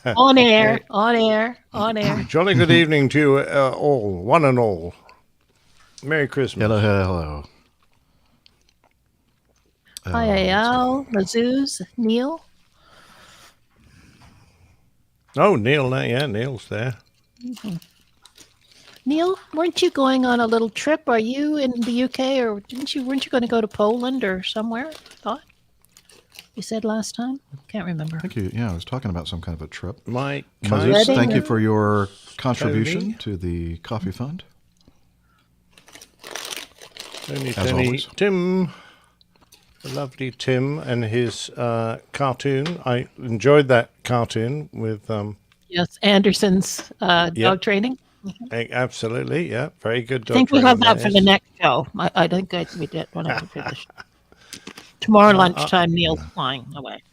On air, on air, on air. Jolly good evening to you all, one and all. Merry Christmas. Hello, hello. Hi, Al, Mazuz, Neil. Oh, Neil, Neil's there. Mm-hmm. Neil, weren't you going on a little trip? Are you in the UK, or weren't you going to go to Poland or somewhere? I thought you said last time. Can't remember. Thank you. Yeah, I was talking about some kind of a trip. Mazuz, thank you for your contribution to the coffee fund. Tony, Tim, the lovely Tim, and his cartoon. I enjoyed that cartoon with yes, Anderson's dog training. Absolutely, yeah, very good dog. I think we'll have that for the next show. I think we did when I finished. Tomorrow lunchtime, Neil's flying away.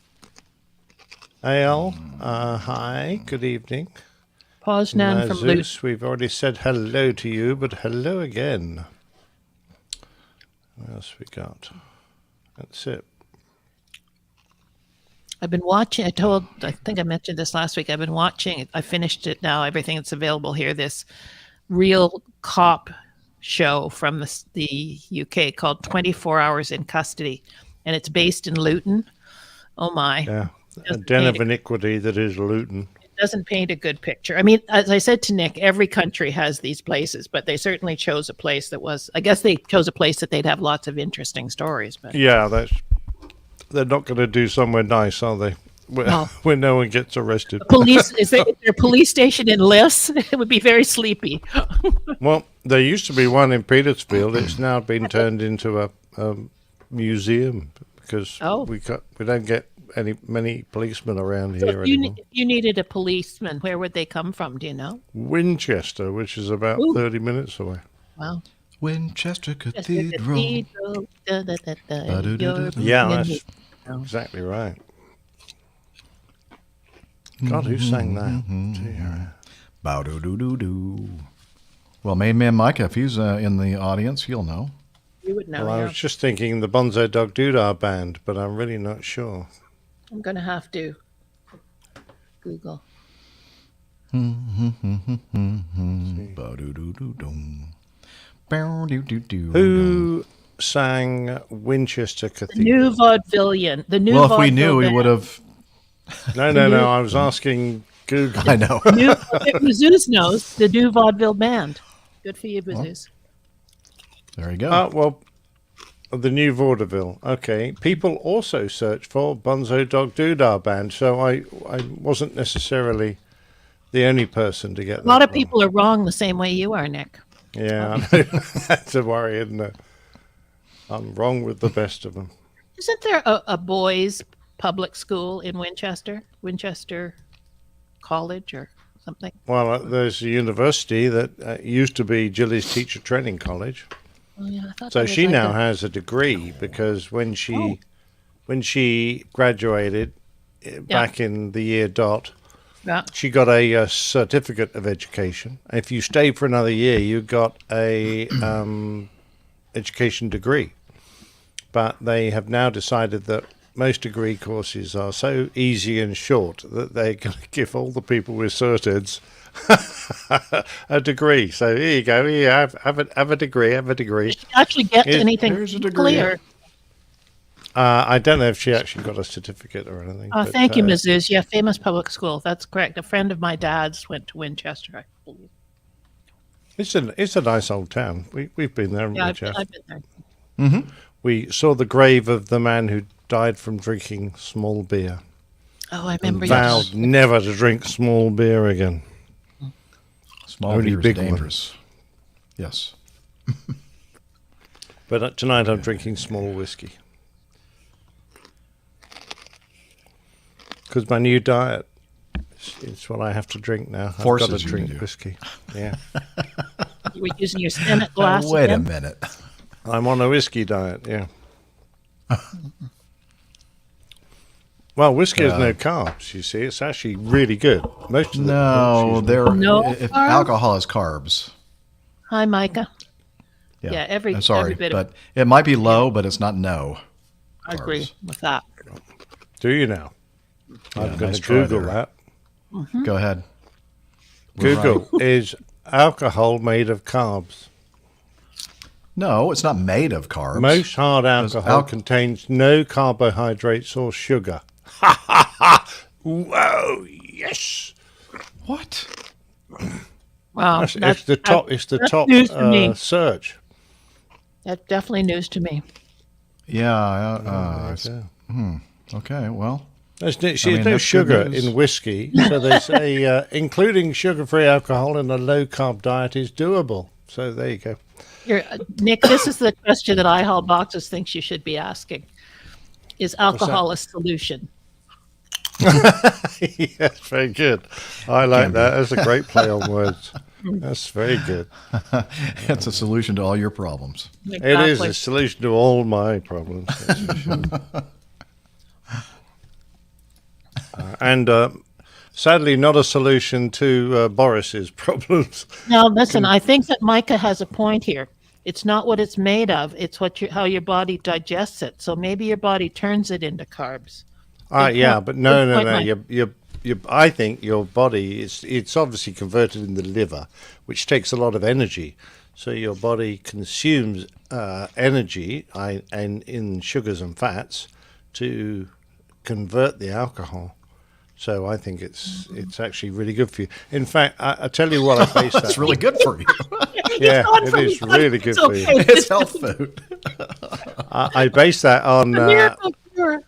Al, hi, good evening. Poznan from Luce. We've already said hello to you, but hello again. What else we got? That's it. I've been watching. I think I mentioned this last week. I've been watching. I finished it now. Everything that's available here. This real cop show from the UK called 24 Hours in Custody, and it's based in Luton. Oh my! Yeah, a den of iniquity that is Luton. It doesn't paint a good picture. I mean, as I said to Nick, every country has these places, but they certainly chose a place that was. I guess they chose a place that they'd have lots of interesting stories. But yeah, they're not going to do somewhere nice, are they? Where no one gets arrested. Is there a police station in Liss? It would be very sleepy. Well, there used to be one in Petersfield. It's now been turned into a museum because we don't get many policemen around here anymore. If you needed a policeman, where would they come from? Do you know? Winchester, which is about 30 minutes away. Wow. Winchester Cathedral. Yeah, that's exactly right. God, who sang that? Bow-doo-doo-doo-doo. Well, Main Man Micah, if he's in the audience, he'll know. You would know. Well, I was just thinking the Bonzo Dog Doodah Band, but I'm really not sure. I'm going to have to Google. Who sang Winchester Cathedral? The new vaudevillian. Well, if we knew, we would have. No. I was asking Google. I know. Mazuz knows the new vaudeville band. Good for you, Mazuz. There you go. Well, the new vaudeville. Okay. People also search for Bonzo Dog Doodah Band, so I wasn't necessarily the only person to get that. A lot of people are wrong the same way you are, Nick. Yeah, I know. That's a worry, isn't it? I'm wrong with the best of them. Isn't there a boys' public school in Winchester College or something? Well, there's a university that used to be Jilly's Teacher Training College. Oh, yeah, I thought so she now has a degree because when she graduated back in the year dot, she got a certificate of education. If you stayed for another year, you got a education degree. But they have now decided that most degree courses are so easy and short that they're going to give all the people with certids a degree. So here you go. Here, have a degree. Have a degree. Did she actually get anything? Here's a degree. I don't know if she actually got a certificate or anything. Thank you, Mrs. Yeah, famous public school. That's correct. A friend of my dad's went to Winchester, I believe. It's a nice old town. We've been there, haven't we, Jeff? I've been there. Mm-hmm. We saw the grave of the man who died from drinking small beer. Oh, I remember. And vowed never to drink small beer again. Small beer is dangerous. Yes. But tonight I'm drinking small whiskey. Because my new diet, it's what I have to drink now. Forces I've got to drink you whiskey. Yeah. You were using your Senate glass. Wait a minute. I'm on a whiskey diet, yeah. Well, whiskey has no carbs, you see. It's actually really good. Most of alcohol has carbs. Hi, Micah. Yeah, every bit but it might be low, but it's not no. I agree with that. Do you now? I'm going nice to try Google there. that. Go ahead. We're Google right. is alcohol made of carbs. No, it's not made of carbs. Most hard alcohol contains no carbohydrates or sugar. Ha ha ha! Whoa! Yes. What? Wow, It's the top. It's the that's top news to me. search. That's definitely news to me. Yeah. Okay. Well. There's no that's sugar good news. in whiskey, so they say including sugar-free alcohol in a low-carb diet is doable. So there you go. Nick, this is the question that iHall Boxes thinks you should be asking. Is alcohol a solution? Yes, very good. I like that. That's a great play on words. That's very good. It's a solution to all your problems. Exactly. It is a solution to all my problems. That's for sure. And sadly, not a solution to Boris's problems. Now, listen, I think that Micah has a point here. It's not what it's made of; it's how your body digests it. So maybe your body turns it into carbs. Yeah, but no. Mike. I think your body it's obviously converted in the liver, which takes a lot of energy. So your body consumes energy and in sugars and fats to convert the alcohol. So I think it's actually really good for you. In fact, I tell you what, I based that. It's really good for you. Yeah, it is really good for you. It's health food. I based that on. Miracle cure.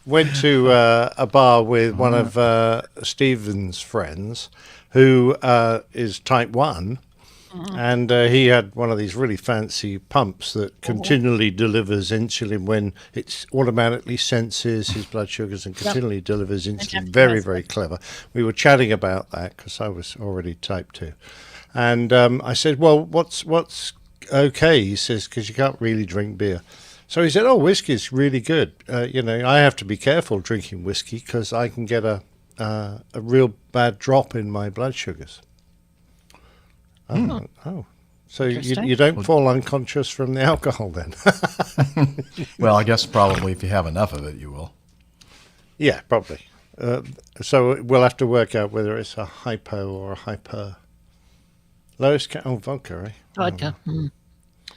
Went to a bar with one of Stephen's friends, who is type 1, and he had one of these really fancy pumps that continually delivers insulin when it automatically senses his blood sugars and continually delivers insulin. Very, very clever. We were chatting about that because I was already type 2. And I said, well, what's okay? He says, because you can't really drink beer. So he said, oh, whiskey's really good. I have to be careful drinking whiskey because I can get a real bad drop in my blood sugars. Oh. So you don't fall unconscious from the alcohol then? Well, I guess probably if you have enough of it, you will. Yeah, probably. So we'll have to work out whether it's a hypo or a hyper. Lowest vodka, eh? Vodka.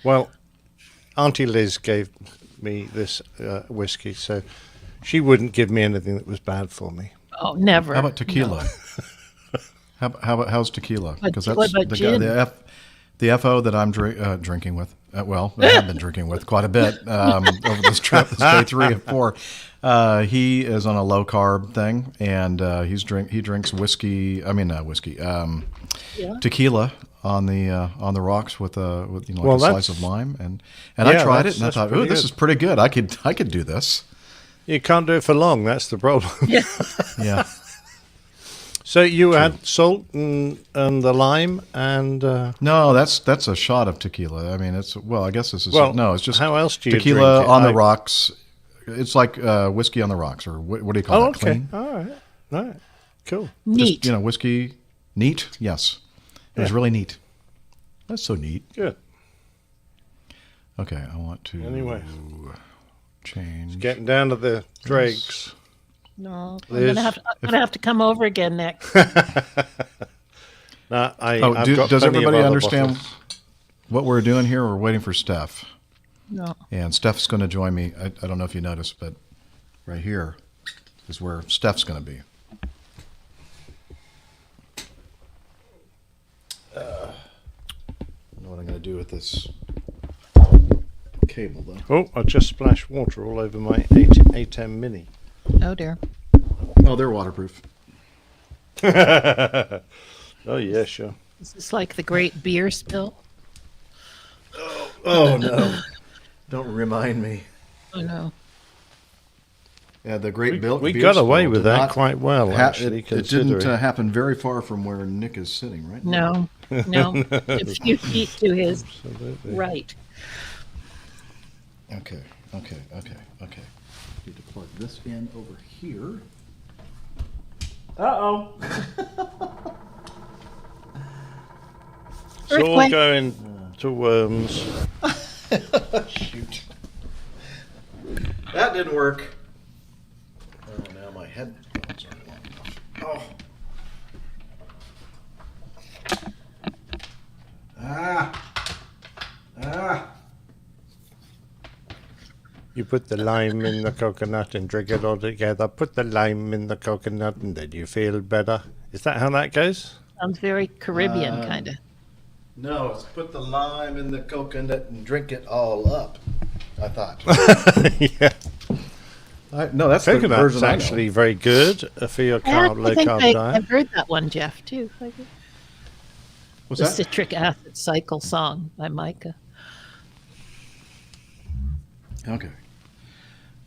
Well, Auntie Liz gave me this whiskey, so she wouldn't give me anything that was bad for me. Oh, never. How about tequila? No. How's tequila? Because that's what about gin? the FO that I'm drinking with. I have been drinking with quite a bit over this trip, this day 3 and 4. He is on a low carb thing, and he drinks whiskey. I mean, not whiskey. Tequila on the rocks with a slice of lime, and I tried it and I thought, oh, this is pretty good. I could do this. You can't do it for long. That's the problem. Yeah. So you add salt and the lime and no, that's a shot of tequila. I mean, I guess this is it's just how else do you tequila drink it? on the rocks. It's like whiskey on the rocks, or what do you call it? Okay, Clean? all right, cool. Neat. Just, whiskey. Neat. Yes, it was really neat. That's so neat. Good. Okay, I want to change. It's getting down to the dregs. No, I'm gonna have to come over again, Nick. Does everybody understand what we're doing here? We're waiting for Steph. No. And Steph's going to join me. I don't know if you noticed, but right here is where Steph's going to be. I don't know what I'm going to do with this cable, though. Oh, I just splashed water all over my A10 Mini. Oh dear. Oh, they're waterproof. Oh yeah, sure. Is this like the great beer spill? Oh no! Don't remind me. Oh no. Yeah, the great beer. We got away with that quite well, actually. It didn't happen very far from where Nick is sitting, right? No, a few feet to his right. Okay. Need to plug this in over here. Uh-oh. It's all going to worms. Shoot. That didn't work. Oh, now my head. Oh. Ah. You put the lime in the coconut and drink it all together. Put the lime in the coconut and then you feel better. Is that how that goes? Sounds very Caribbean, kind of. No, it's put the lime in the coconut and drink it all up. I thought. Yeah. No, that's the Coconut's version actually very good for your low carb diet. I've heard that one, Jeff, too. What's The that? Citric Acid Cycle song by Micah. Okay.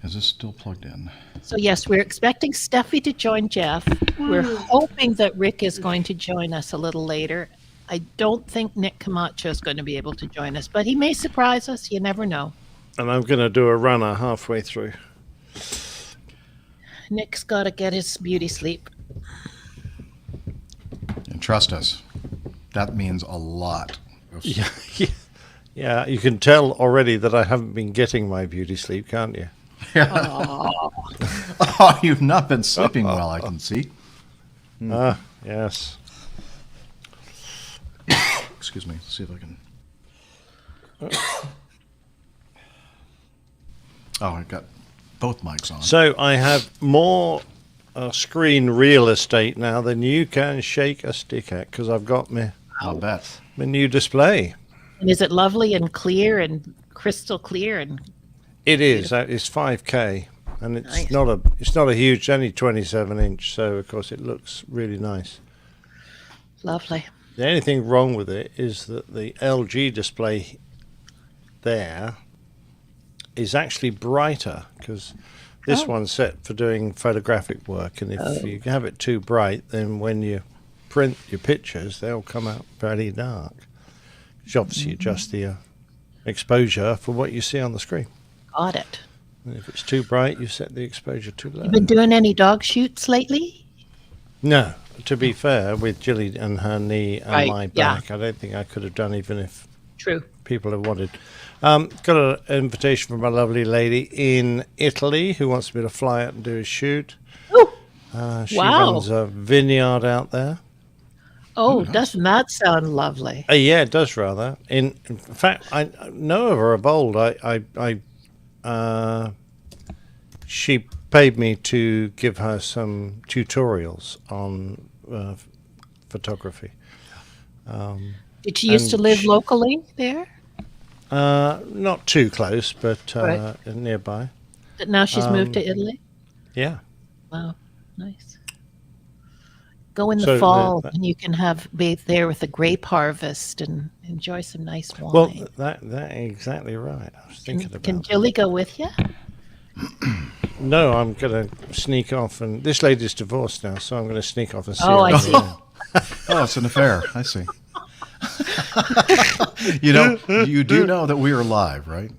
Is this still plugged in? So yes, we're expecting Steffi to join Jeff. We're hoping that Rick is going to join us a little later. I don't think Nick Camacho is going to be able to join us, but he may surprise us. You never know. And I'm going to do a runner halfway through. Nick's got to get his beauty sleep. And trust us, that means a lot. Yeah, you can tell already that I haven't been getting my beauty sleep, can't you? Oh, you've not been sleeping well, I can see. Yes. Excuse me. See if I can. Oh, I got both mics on. So I have more screen real estate now than you can shake a stick at because I've got I'll bet. my new display. And is it lovely and clear and crystal clear? And It is. It's 5K, and it's Nice. not a huge, only 27 inch. So of course it looks really nice. lovely. The only thing wrong with it is that the LG display there is actually brighter because this one's set for doing photographic work, and if you have it too bright, then when you print your pictures, they'll come out fairly dark. You obviously adjust the exposure for what you see on the screen. Got it. And if it's too bright, you set the exposure too low. You been doing any dog shoots lately? No, to be fair, with Jilly and her knee and Right, my yeah. back, I don't think I could have done even if True. people have wanted. Got an invitation from a lovely lady in Italy who wants me to fly out and do a shoot. Oh, She Wow. runs a vineyard out there. Doesn't that sound lovely? Yeah, it does rather. In fact, I know of her of old. She paid me to give her some tutorials on photography. Did she used to and live she- locally there? Not too close, but Right. nearby. But now she's moved to Italy? Yeah. Wow, nice. Go in the So fall the- and you can bathe there with a grape harvest and enjoy some nice wine. Well, that exactly right. I was thinking about Can that. Jilly go with you? No, I'm going to sneak off, and this lady's divorced now, so I'm going to sneak off and see Oh, her. I at see. the end. Oh, it's an affair. I see. You do know that we are live, right?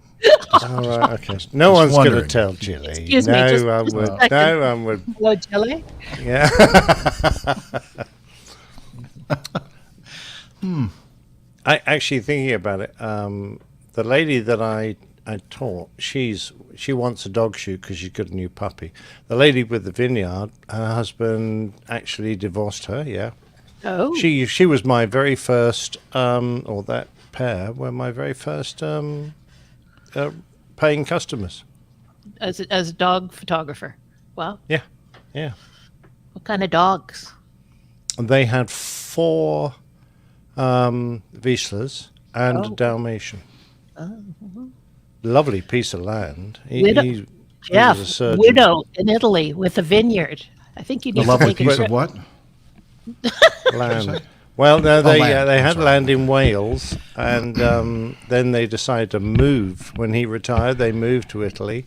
All right, okay. No one's going to wondering. tell Jilly. Excuse me, no, just I a would. second. No, I would. Hello, Jilly. Yeah. I actually thinking about it. The lady that I taught, she wants a dog shoot because she's got a new puppy. The lady with the vineyard, her husband actually divorced her. Yeah. Oh, She was my very first, or that pair were my very first paying customers. as a dog photographer. Wow. Yeah, yeah. What kind of dogs? And they had 4 Vizslas and a Dalmatian. Lovely piece of land. He Jeff, was a surgeon. widow in Italy with a vineyard. I think you The need to lovely take a piece trip. of what? Land. Well, no, they land. they I'm had sorry. land in Wales, and then they decided to move. When he retired, they moved to Italy,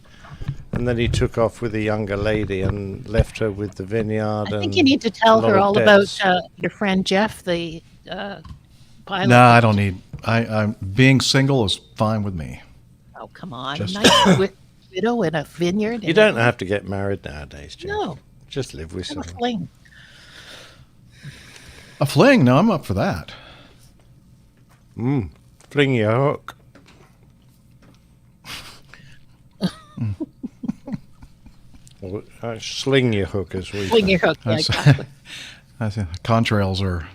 and then he took off with a younger lady and left her with the vineyard. I think and you need to tell a lot her of all about debts. your friend Jeff, the pilot. No, I don't need. I'm being single is fine with me. Oh, come on. Just- Nice widow in a vineyard. You don't have to get married nowadays, Jim. No. Just live with Have a someone. fling. A fling? No, I'm up for that. Fling your hook. Or, sling your hook, as we Swing say. your hook. Yeah, exactly. I see contrails are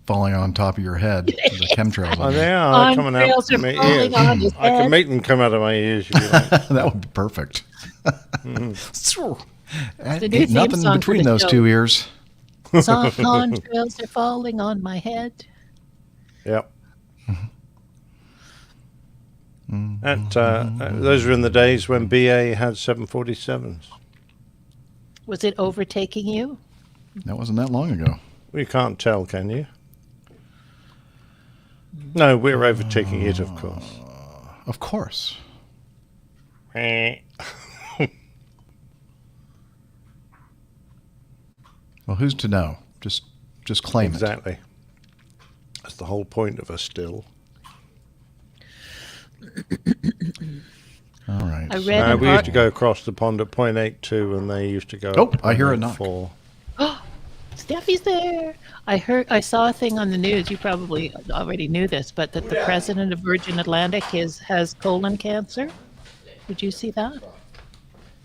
falling on top of your head. The chemtrails. Oh, they are coming out Contrails are of my falling ears. on his I can head. make them come out of my ears if you like. That would be perfect. The new Ain't theme nothing song for between the those show. two ears. Soft contrails are falling on my head. Yep. Those were in the days when BA had 747s. Was it overtaking you? That wasn't that long ago. You can't tell, can you? No, we're overtaking it, of course. Of course. Well, who's to know? Just claim Exactly. That's the whole point of us still. it. All right. I read No, an we used to art- go across the pond at 0.82 and they used to go Oh, at I hear a knock. 0.84. Steffi's there. I saw a thing on the news. You probably already knew this, but that the president of Virgin Atlantic has colon cancer. Did you see that?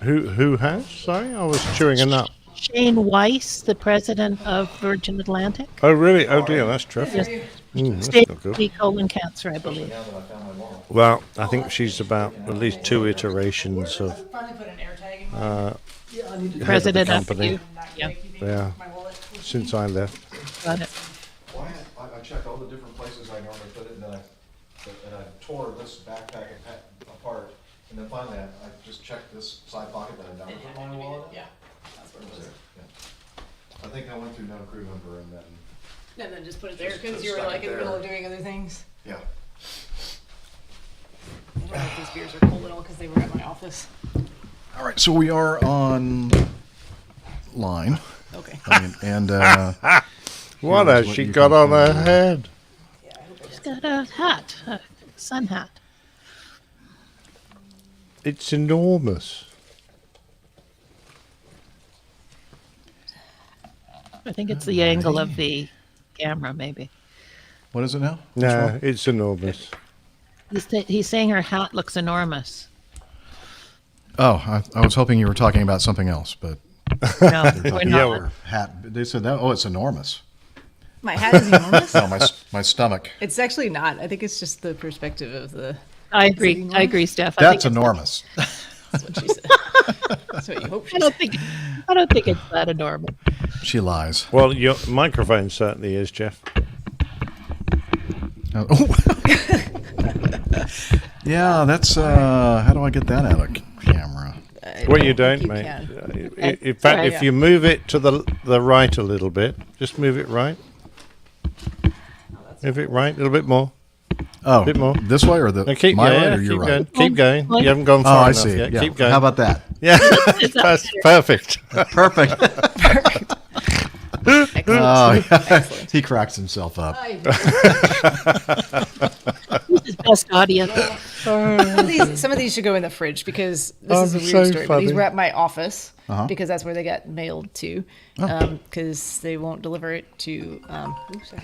Who has? Sorry, I was chewing a nut. Shane Weiss, the president of Virgin Atlantic, Oh, really? Oh, dear, that's dreadful. just That's stage not good. 3 colon cancer, I believe. Well, I think she's about at least 2 iterations of President head of of the company. Yeah, Yeah, since I left. got it. Well, I checked all the different places I normally put it, and I tore this backpack apart, and then finally I just checked this side pocket that I never put my wallet in. Yeah, that's where it was. I think I went through no crew member and then, And then just put it there Just because you were stuck like it in the middle there. of doing other things. yeah. I don't know if these beers are cold at all because they were at my office. All right, so we are on line, Okay. and What Here's has what she you got can on find her here. head? She's got a hat, a sun hat. It's enormous. I think it's the angle of the camera, maybe. what is it now? No, it's enormous. He's saying her hat looks enormous. Oh, I was hoping you were talking about something else, but No, we're Yeah, not. her hat. They said that. Oh, it's enormous. My hat is enormous. No, my stomach. It's actually not. I think it's just the perspective of the. I Is it agree. enormous? I agree, Steph. I That's think it's- enormous. That's what she said. That's what you hope I she don't said. think. I don't think it's that enormous. She lies. Well, your microphone certainly is, Jeff. Oh. Yeah, that's. How do I get that out of camera? Well, you think don't, mate. can. In fact, Sorry, if yeah. you move it to the right a little bit, just move it right. Move it right a little bit more. Oh, Bit more. this way or the No, keep, my yeah, right yeah, or your keep right? going. Keep going. Like- You haven't gone Oh, far I enough see. yet. Yeah. Keep going. How about that? Yeah, Is that that's better? perfect. Perfect. Excellent. Oh, yeah. Excellent. He cracks himself up. This is best audience. Some of these should go in the fridge because this Oh, is a that's weird so story. But these funny. were at my office Uh-huh. because that's where they got mailed to. Because they won't deliver it to. Oops, sorry.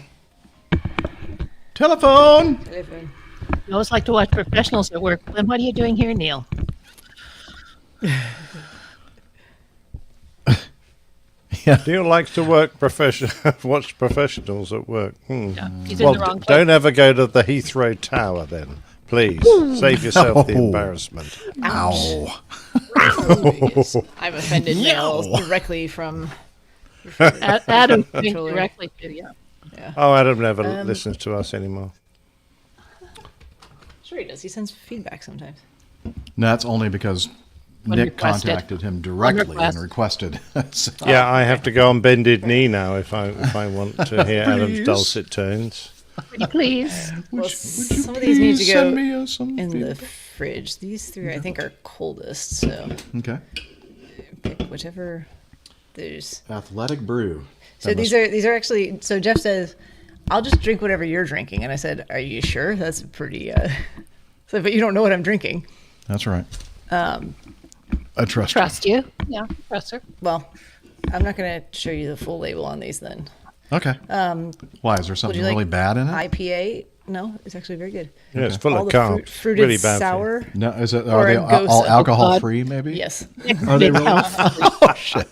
Telephone. Telephone. I always like to watch professionals at work. And what are you doing here, Neil? Neil likes to watch professionals at work. Yeah, he's in Well, the wrong place. don't ever go to the Heathrow Tower then, please. Save yourself the Oh. embarrassment. Ow. Yes. I've offended mail directly from. Adam thinks Controller. directly to you. Oh, Adam never listens to us anymore. Sure, he does. He sends feedback sometimes. No, that's only because When Nick requested. contacted him directly request. and requested. So- Yeah, I have to go on bended knee now if I want to hear Adam's Please. dulcet tones. Pretty please. Well, would you some of these need to please go send me some in the feedback? fridge. These three, I think, are coldest. So Okay. pick whichever. There's. Athletic Brew. So That these are actually. So Jeff says, "I'll just drink whatever you're drinking," and I said, "Are you sure? That's pretty." So, but you don't know what I'm drinking. That's right. I trust. Trust you. Yeah, trust her. Well, I'm not going to show you the full label on these then. You. Okay. Why is there something you like really bad in it? IPA No, it's actually very good. Yeah, it's full All of the carbs. fruited Really bad sour. for No, is it? Or Are they a all ghost. alcohol God. free? Maybe. Yes. Are they really? Mid-health. Oh shit!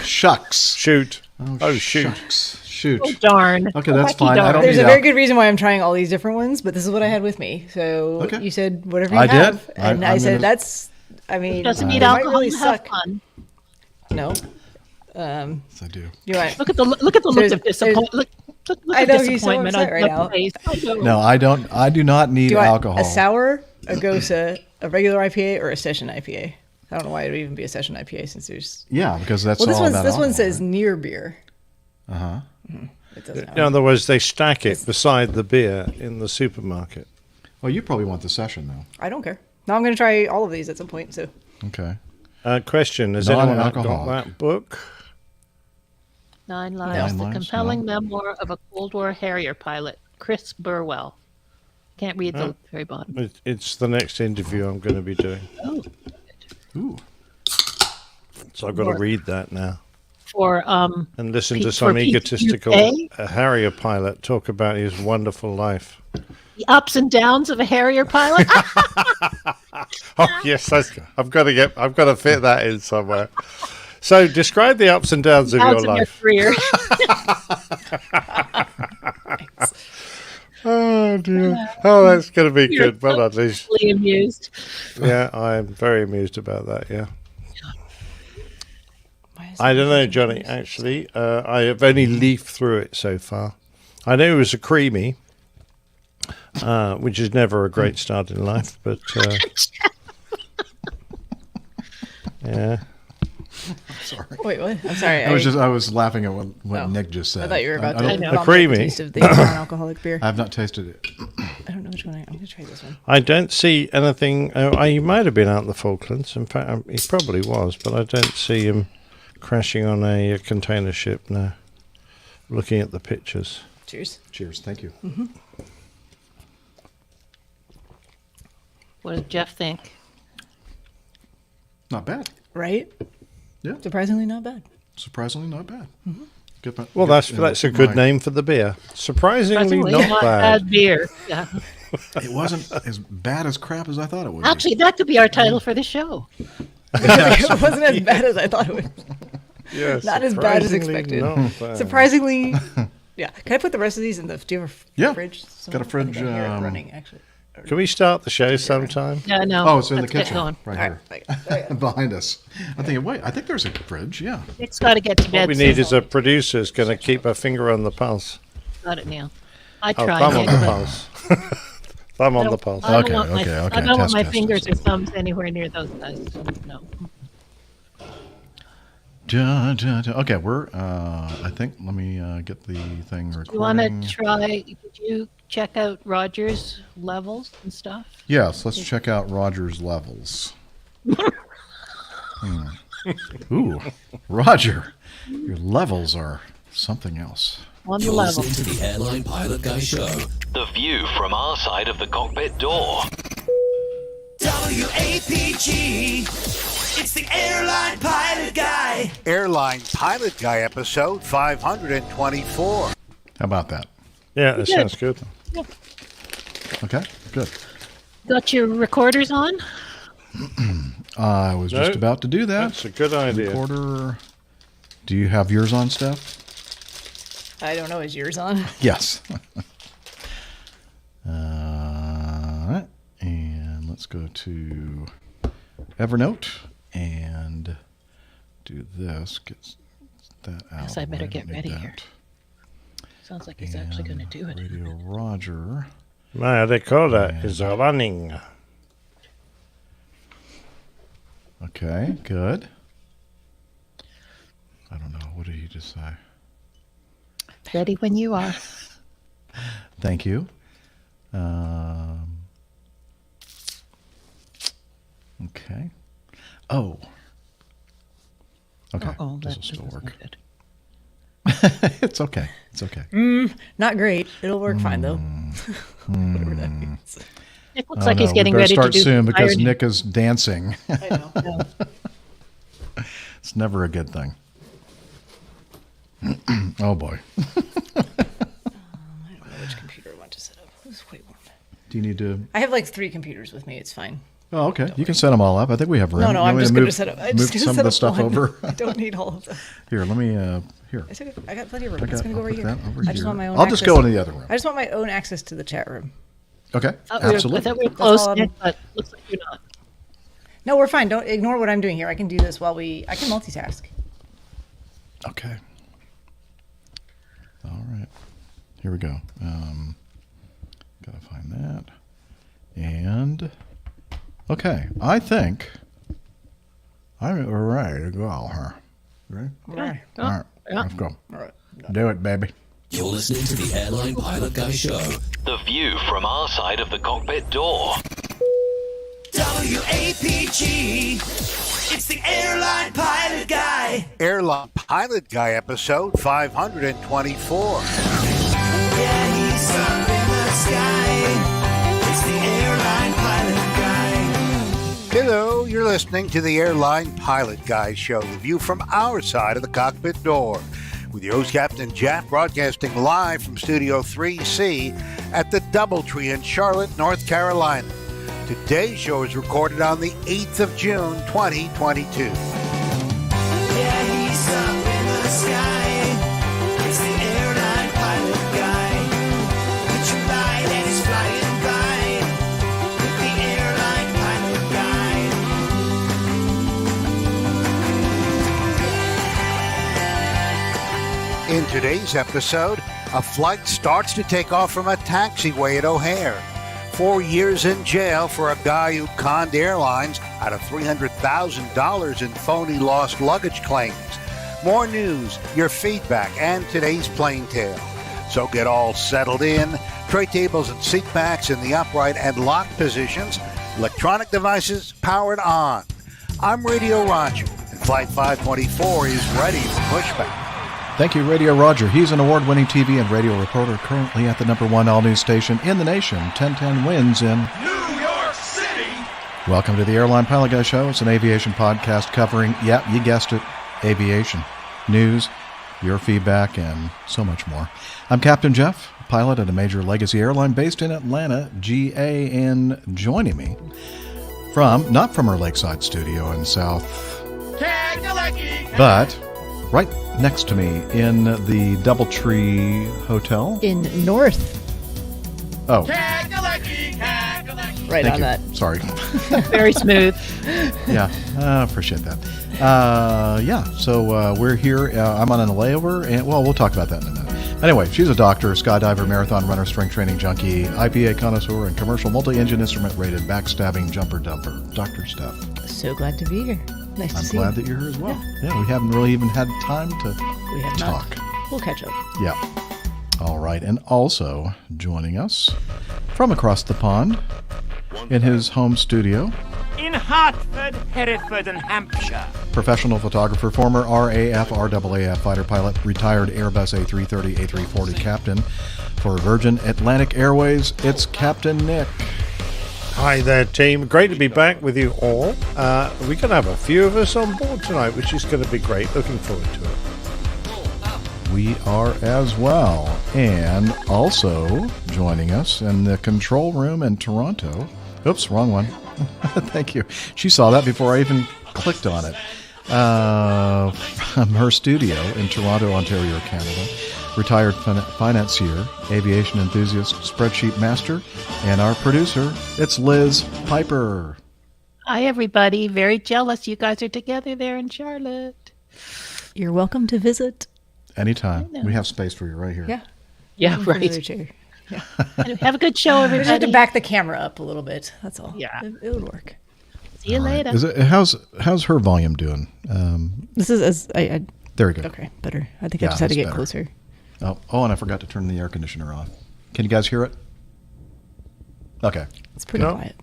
Shucks. Shoot. Oh, shoot. Shucks. Shoot. Oh, darn. Okay, that's Lucky fine. I darn. don't There's need a very al- good reason why I'm trying all these different ones, but this is what I had with me. So Okay. you said whatever you I did. have, and I I'm said gonna- that's. I mean, Doesn't it need might alcohol really to have suck. fun. No. Yes, I do. You want? Look at the look of There's- disappointment. Look I at know, he's so disappointment upset on right the now. face. I know. No, I don't. I do not need Do you want alcohol. a sour, a gosa, a regular IPA, or a session IPA? I don't know why it would even be a session IPA since there's. Yeah, because that's Well, this all one's about this one alcohol, says near beer. Uh-huh. It doesn't. In other words, they stack it beside the beer in the supermarket. Well, you probably want the session though. I don't care. Now I'm going to try all of these at some point. So Okay. Question: Has anyone got Non-alcoholic. that book? 9 Lives: Nine The Lives, Compelling no. Memoir of a Cold War Harrier Pilot, Chris Burwell. Can't read the very bottom. It's the next interview I'm going to be doing, Oh, Ooh. so I've got to read that now for and listen to For some Pete's egotistical UK? Harrier pilot talk about his wonderful life. the ups and downs of a Harrier pilot. Oh yes, I've got to fit that in somewhere. So describe the ups and downs of your Downs of your life. career. Oh dear. Oh, that's going to be You're good. Well done, Liz. Really amused. Yeah, I'm very amused about that. Yeah. why is I it- don't know, Johnny. Actually, I have only leafed through it so far. I know it was a creamy, which is never a great start in life, but yeah. Sorry. Wait, what? I'm sorry. I was laughing at what Oh. Nick just said. I thought you were about I to. don't- know. vomit creamy. the taste of the non-alcoholic beer. I have not tasted it. I don't know which one. I'm going to try this one. I don't see anything. He might have been out in the Falklands. In fact, he probably was, but I don't see him crashing on a container ship now. Looking at the pictures. Cheers. Cheers. Thank you. What does Jeff think? Not bad. Right? Yeah. Surprisingly not bad. Surprisingly not bad. Get my- Well, get- that's a good my- name for the beer. Surprisingly, Surprisingly, not bad. beer. Yeah. It wasn't as bad as crap as I thought it would. Actually, that could be our title for the show. It wasn't as bad as I thought it would. Yeah, Not as bad as surprisingly expected. not bad. Surprisingly. Yeah. Can I put the rest of these in the? Do you have a Yeah. fridge? Got a fridge, I think I hear it running, actually. Can we start the show sometime? Yeah, no. Oh, it's in the let's get kitchen, going. right All here, right. behind us. I think. Wait, I think there's a fridge. Yeah. Nick's got to get to bed. What we need is a producer who's going to keep her finger on the pulse. Got it, Neil. I Oh, tried. thumb on Nick, the but pulse. Thumb I on the don't- pulse. I don't Okay, want my- okay, okay. I don't want Test, my test, fingers test. or thumbs anywhere near those guys. No. Okay, we're. I think. Let me get the thing recording. You want to try? Did you check out Roger's levels and stuff? Yes, let's check out Roger's levels. Ooh, Roger, your levels are something else. On the You're level. listening to the Airline Pilot Guy Show. The view from our side of the cockpit door. WAPG. It's the Airline Pilot Guy. Airline Pilot Guy episode 524. How about that? Yeah, that sounds good. Okay, good. Got your recorders on? I was just No, about to do that. That's a good idea. Recorder. Do you have yours on, Steph? I don't know. Is yours on? Yes. Alright, and let's go to Evernote and do this. Get that out. Guess I better don't get need ready that. here. Sounds like he's actually going to do it. Radio Roger. My recorder is running. Okay, good. I don't know. What did he just say? Ready when you are. Thank you. Okay. Oh. Okay. Oh, this that will still doesn't work. sound good. It's okay. It's okay. Not great. It'll work fine though. Whatever that means. Nick looks like he's we getting better ready start to do soon the because ironing. Nick is dancing. I know. It's never a good thing. Oh boy. Do you need to? I have like 3 computers with me. It's fine. Oh, okay. You can set them all up. I think we have room. No, You I'm want me just to going move- to set up. I'm move just going to some set of the up stuff one. over. I don't need all of them. Here, let me. Here. It's okay. I got plenty of room. I It's going to go I'll right put here. that over I just here. want my own. I'll just go into the other room. I just want my own access to the chat room. Okay. I thought Absolutely. we were That's all close, I'm- Nick, but looks like you're not. No, we're fine. Don't ignore what I'm doing here. I can do this while I can multitask. Okay. All right. Here we go. Gotta find that. And okay, I think I'm ready to go. Huh? Ready? Right. All right. yeah. Let's go. All right. Do it, baby. You're listening to the Airline Pilot Guy Show. The view from our side of the cockpit door. WAPG. It's the Airline Pilot Guy. Airline Pilot Guy episode 524. Yeah, he's up in the sky. It's the Airline Pilot Guy. Hello, you're listening to the Airline Pilot Guy show, the view from our side of the cockpit door. With your host, Captain Jeff, broadcasting live from Studio 3C at the Doubletree in Charlotte, North Carolina. Today's show is recorded on the 8th of June, 2022. Yeah, he's up in the sky. It's the Airline Pilot Guy. Put your light and he's flying by. With the Airline Pilot Guy. In today's episode, a flight starts to take off from a taxiway at O'Hare. 4 years in jail for a guy who conned airlines out of $300,000 in phony lost luggage claims. More news, your feedback, and today's plane tale. So get all settled in. Tray tables and seat backs in the upright and locked positions. Electronic devices powered on. I'm Radio Roger, and Flight 524 is ready for pushback. Thank you, Radio Roger. He's an award-winning TV and radio reporter currently at the #1 all-news station in the nation, 1010 Wins in New York City. Welcome to the Airline Pilot Guy Show. It's an aviation podcast covering, yep, you guessed it, aviation, news, your feedback, and so much more. I'm Captain Jeff, pilot at a major legacy airline based in Atlanta, GA, and joining me not from our lakeside studio in South, but right next to me in the Doubletree Hotel. In North. Oh, Right thank on you. that. Sorry. Very smooth. Yeah, appreciate that. So we're here. I'm on a layover, and well, we'll talk about that in a minute. Anyway, she's a doctor, skydiver, marathon runner, strength training junkie, IPA connoisseur, and commercial multi-engine instrument rated backstabbing jumper dumper. Dr. Steph. So glad to be here. Nice to I'm see glad you. that you're here as well. Yeah, we haven't really even had time to We have talk. not. We'll catch up. Yeah. All right, and also joining us from across the pond in his home studio, in Hartford, Hereford, and Hampshire. professional photographer, former RAF, RAAF fighter pilot, retired Airbus A330, A340 captain for Virgin Atlantic Airways, it's Captain Nick. Hi there, team. Great to be back with you all. We're going to have a few of us on board tonight, which is going to be great. Looking forward to it. We are as well. And also joining us in the control room in Toronto. Oops, wrong one. Thank you. She saw that before I even clicked on it. From her studio in Toronto, Ontario, Canada. Retired financier, aviation enthusiast, spreadsheet master, and our producer, it's Liz Piper. Hi, everybody. Very jealous you guys are together there in Charlotte. You're welcome to visit. Anytime. We have space for you right here. Yeah. Yeah, Another right. chair. Yeah. Have a good show, We just have to everybody. back the camera up a little bit. That's all. Yeah. It would work. See you later. How's her volume doing? This is as I There we go. okay, better. I think Yeah, I just had to it's get better. closer. Oh, and I forgot to turn the air conditioner off. Can you guys hear it? Okay. It's pretty No. quiet.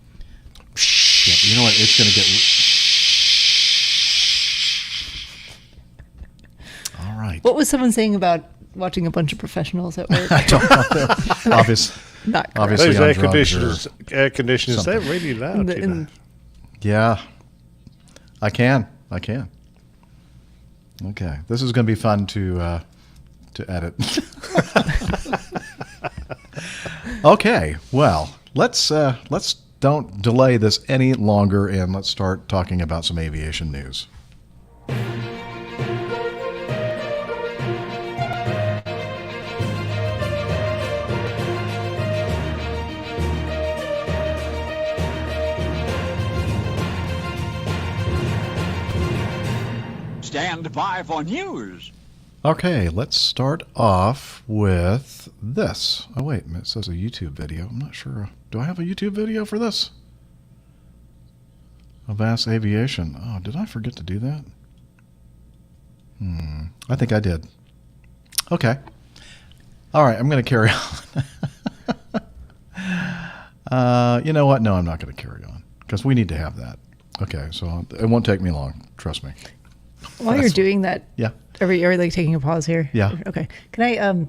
Yeah, you know what? It's going to get... All right. What was someone saying about watching a bunch of professionals at work? I don't know. Not correct. Obviously Those on air drugs conditioners, they're something. really loud. The- You know. Yeah. I can. Okay. This is going to be fun to edit. Okay. Well, let's don't delay this any longer, and let's start talking about some aviation news. Stand by for news. Okay, let's start off with this. Oh, wait, it says a YouTube video. I'm not sure. Do I have a YouTube video for this? Avast Aviation. Oh, did I forget to do that? I think I did. Okay. All right, I'm going to carry on. You know what? No, I'm not going to carry on because we need to have that. Okay, so it won't take me long. Trust me. While you're doing that, Yeah. are we like taking a pause here? Yeah. Okay. Can I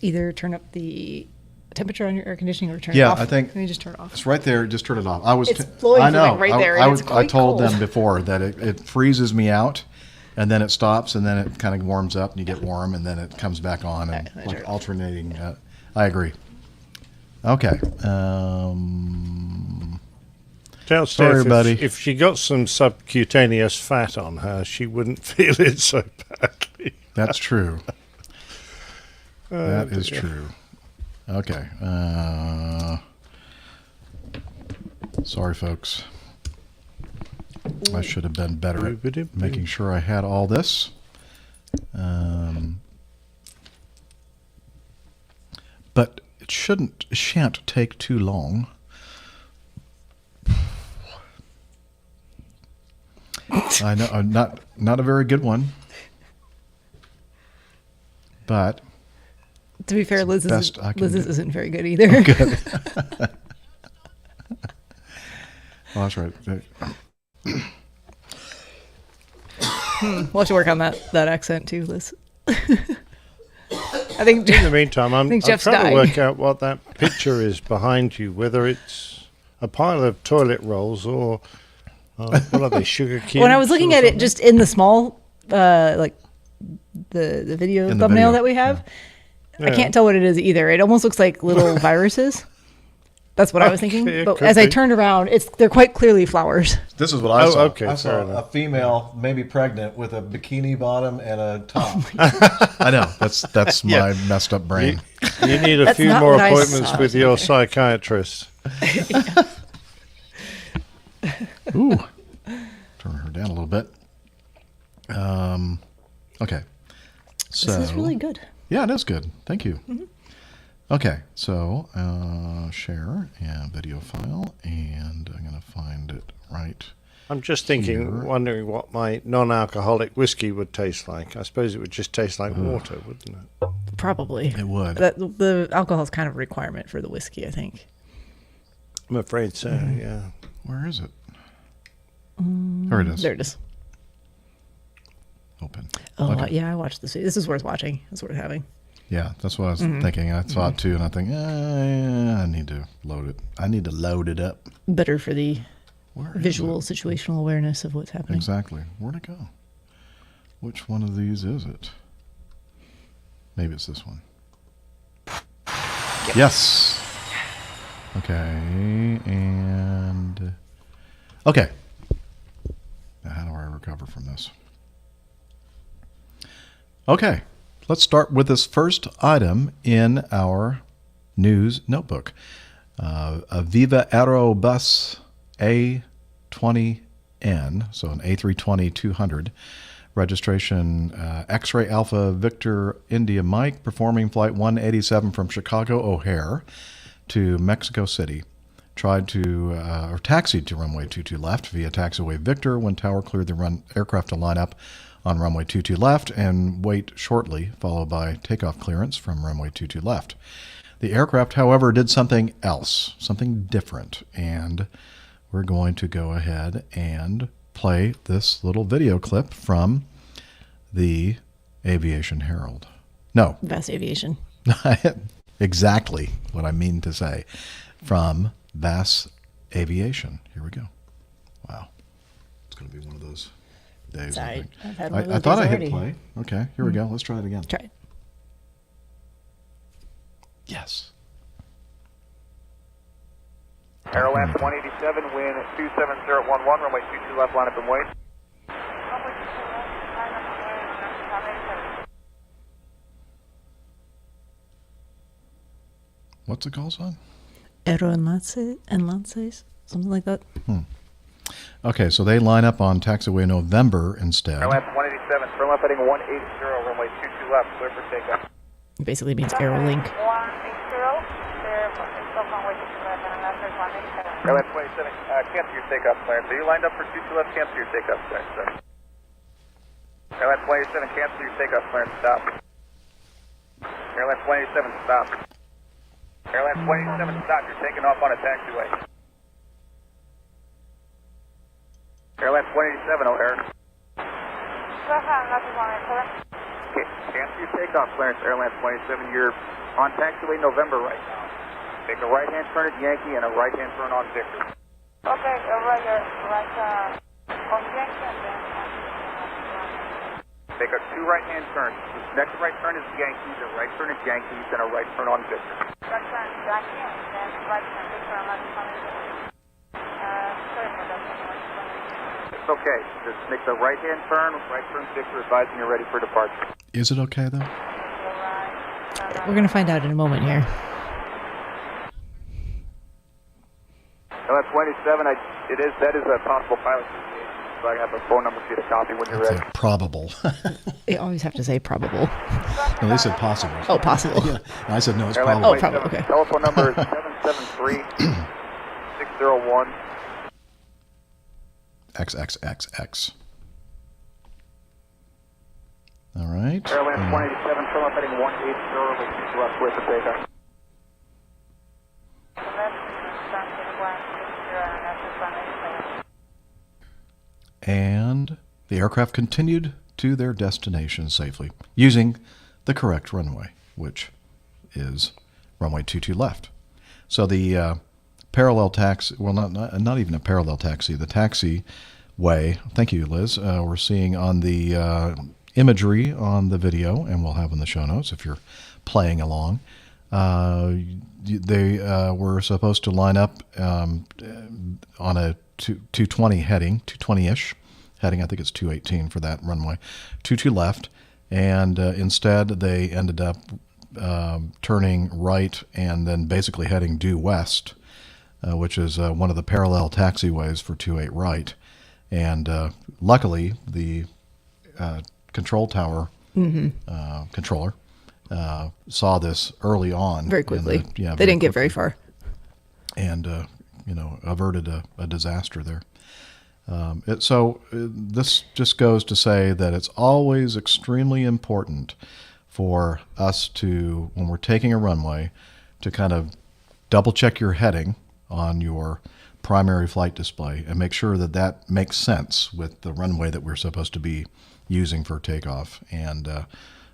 either turn up the temperature on your air conditioning or turn it Yeah, off? I think Can you just turn it off? it's right there. Just turn it off. It's blowing I from, know. like, right there, I and it's I quite told cold. them before that it freezes me out, and then it stops, and then it kind of warms up, and you get warm, and then it comes back on, and Okay, like sure. alternating. I agree. Okay. Tell Sorry, Steph buddy. if she got some subcutaneous fat on her, she wouldn't feel it so badly. That's true. That is true. Okay. Sorry, folks. I should have been better at making sure I had all this. But it shan't take too long. I know, not a very good one. But To be fair, Liz's best I can do. isn't very good either. good. Oh, that's right. We'll have to work on that accent too, Liz. I think In the meantime, I'm think Jeff's trying dying. to work out what that picture is behind you, whether it's a pile of toilet rolls or what are they, sugar cubes? when I was looking or at it something? just in the small, like the video In the thumbnail video, that we have, I Yeah. can't tell what it is either. It almost looks like little viruses. That's what I was Okay, thinking. it But could as I be. turned around, they're quite clearly flowers. This is what I Oh, saw. okay, I fair saw enough. a female, maybe pregnant, with a bikini bottom and a top. I know. That's my messed up brain. You need a That's few not more what I appointments saw. with your psychiatrist. Ooh. Turn her down a little bit. Okay. So, This is really good. yeah, it is good. Thank you. Okay, so share and video file, and I'm going to find it right. I'm just thinking, Here. wondering what my non-alcoholic whiskey would taste like. I suppose it would just taste like water, wouldn't it? Probably. It would. The alcohol is kind of a requirement for the whiskey, I think. I'm afraid so, yeah. Where is it? There it is. There it is. Open. Oh, Okay. yeah, I watched this. This is worth watching. It's worth having. Yeah, that's what I was thinking. I saw it too, and I think, I need to load it. I need to load it up. Better for the Where is visual it? situational awareness of what's happening. Exactly. Where'd it go? Which one of these is it? Maybe it's this one. Yes. Okay, and okay. Now, how do I recover from this? Okay, let's start with this first item in our news notebook. A Viva Aerobus A20N, so an A320-200, registration X-Ray Alpha Victor India Mike, performing flight 187 from Chicago O'Hare to Mexico City. Tried to, or taxied to runway 22 left via taxiway Victor when tower cleared the aircraft to line up on runway 22 left and wait shortly, followed by takeoff clearance from runway 22 left. The aircraft, however, did something else, something different, and we're going to go ahead and play this little video clip from the Aviation Herald. No, Vast Aviation. exactly what I mean to say. From Vast Aviation. Here we go. Wow. It's going to be one of those days, I Sorry, think. I've had one of I those thought days I hit already. play. Okay, here we go. Let's try it again. Try it. Yes. Airlines 187, wind 27011, runway 22 left, line up and wait. What's the call sign? Aeroenlaces, something like that. Okay, so they line up on taxiway November instead. Airlines 187, turn left heading 180, runway 22 left, clear for takeoff. It basically means Aerolink. Airline 27, cancel your takeoff clearance. Are you lined up for 22 left? Cancel your takeoff clearance, sir. Airline 27, cancel your takeoff clearance. Stop. Airline 27, stop. Airline 27, stop. You're taking off on a taxiway. Airline 187, O'Hare. Cancel your takeoff clearance, Airline 27. You're on taxiway November right now. Take a right-hand turn at Yankee and a right-hand turn on Victor. Okay, right on Yankee and then... Take a 2 right-hand turns. The next right turn is Yankees, a right turn at Yankees, and a right turn on Victor. Right turn Yankee and then right turn Victor and left turn It's okay. Just make the right-hand turn, right turn Victor, advising you're ready for departure. Is it okay, though? We're going to find out in a moment here. Airline 27, that is a possible pilot deviation, so I have a phone number for you to copy when you're ready. Probable. You always have to say probable. No, they said possible. Oh, possible. Yeah. And I said no, it's Airline probable. Oh, probable, okay. Telephone number is 773-601. XXXX. All right. Airline 187, turn left heading 180, left clear for takeoff. And the aircraft continued to their destination safely, using the correct runway, which is runway 22 left. So the parallel taxi, well, not even a parallel taxi, the taxiway, thank you, Liz, we're seeing on the imagery on the video, and we'll have in the show notes if you're playing along. They were supposed to line up on a 220 heading, 220-ish heading. I think it's 218 for that runway. 22 left, and instead they ended up turning right and then basically heading due west, which is one of the parallel taxiways for 28 right. And luckily, the control tower controller saw this early on. Very quickly. They didn't get very far. And, averted a disaster there. This just goes to say that it's always extremely important for us to, when we're taking a runway, to kind of double check your heading on your primary flight display and make sure that that makes sense with the runway that we're supposed to be using for takeoff. And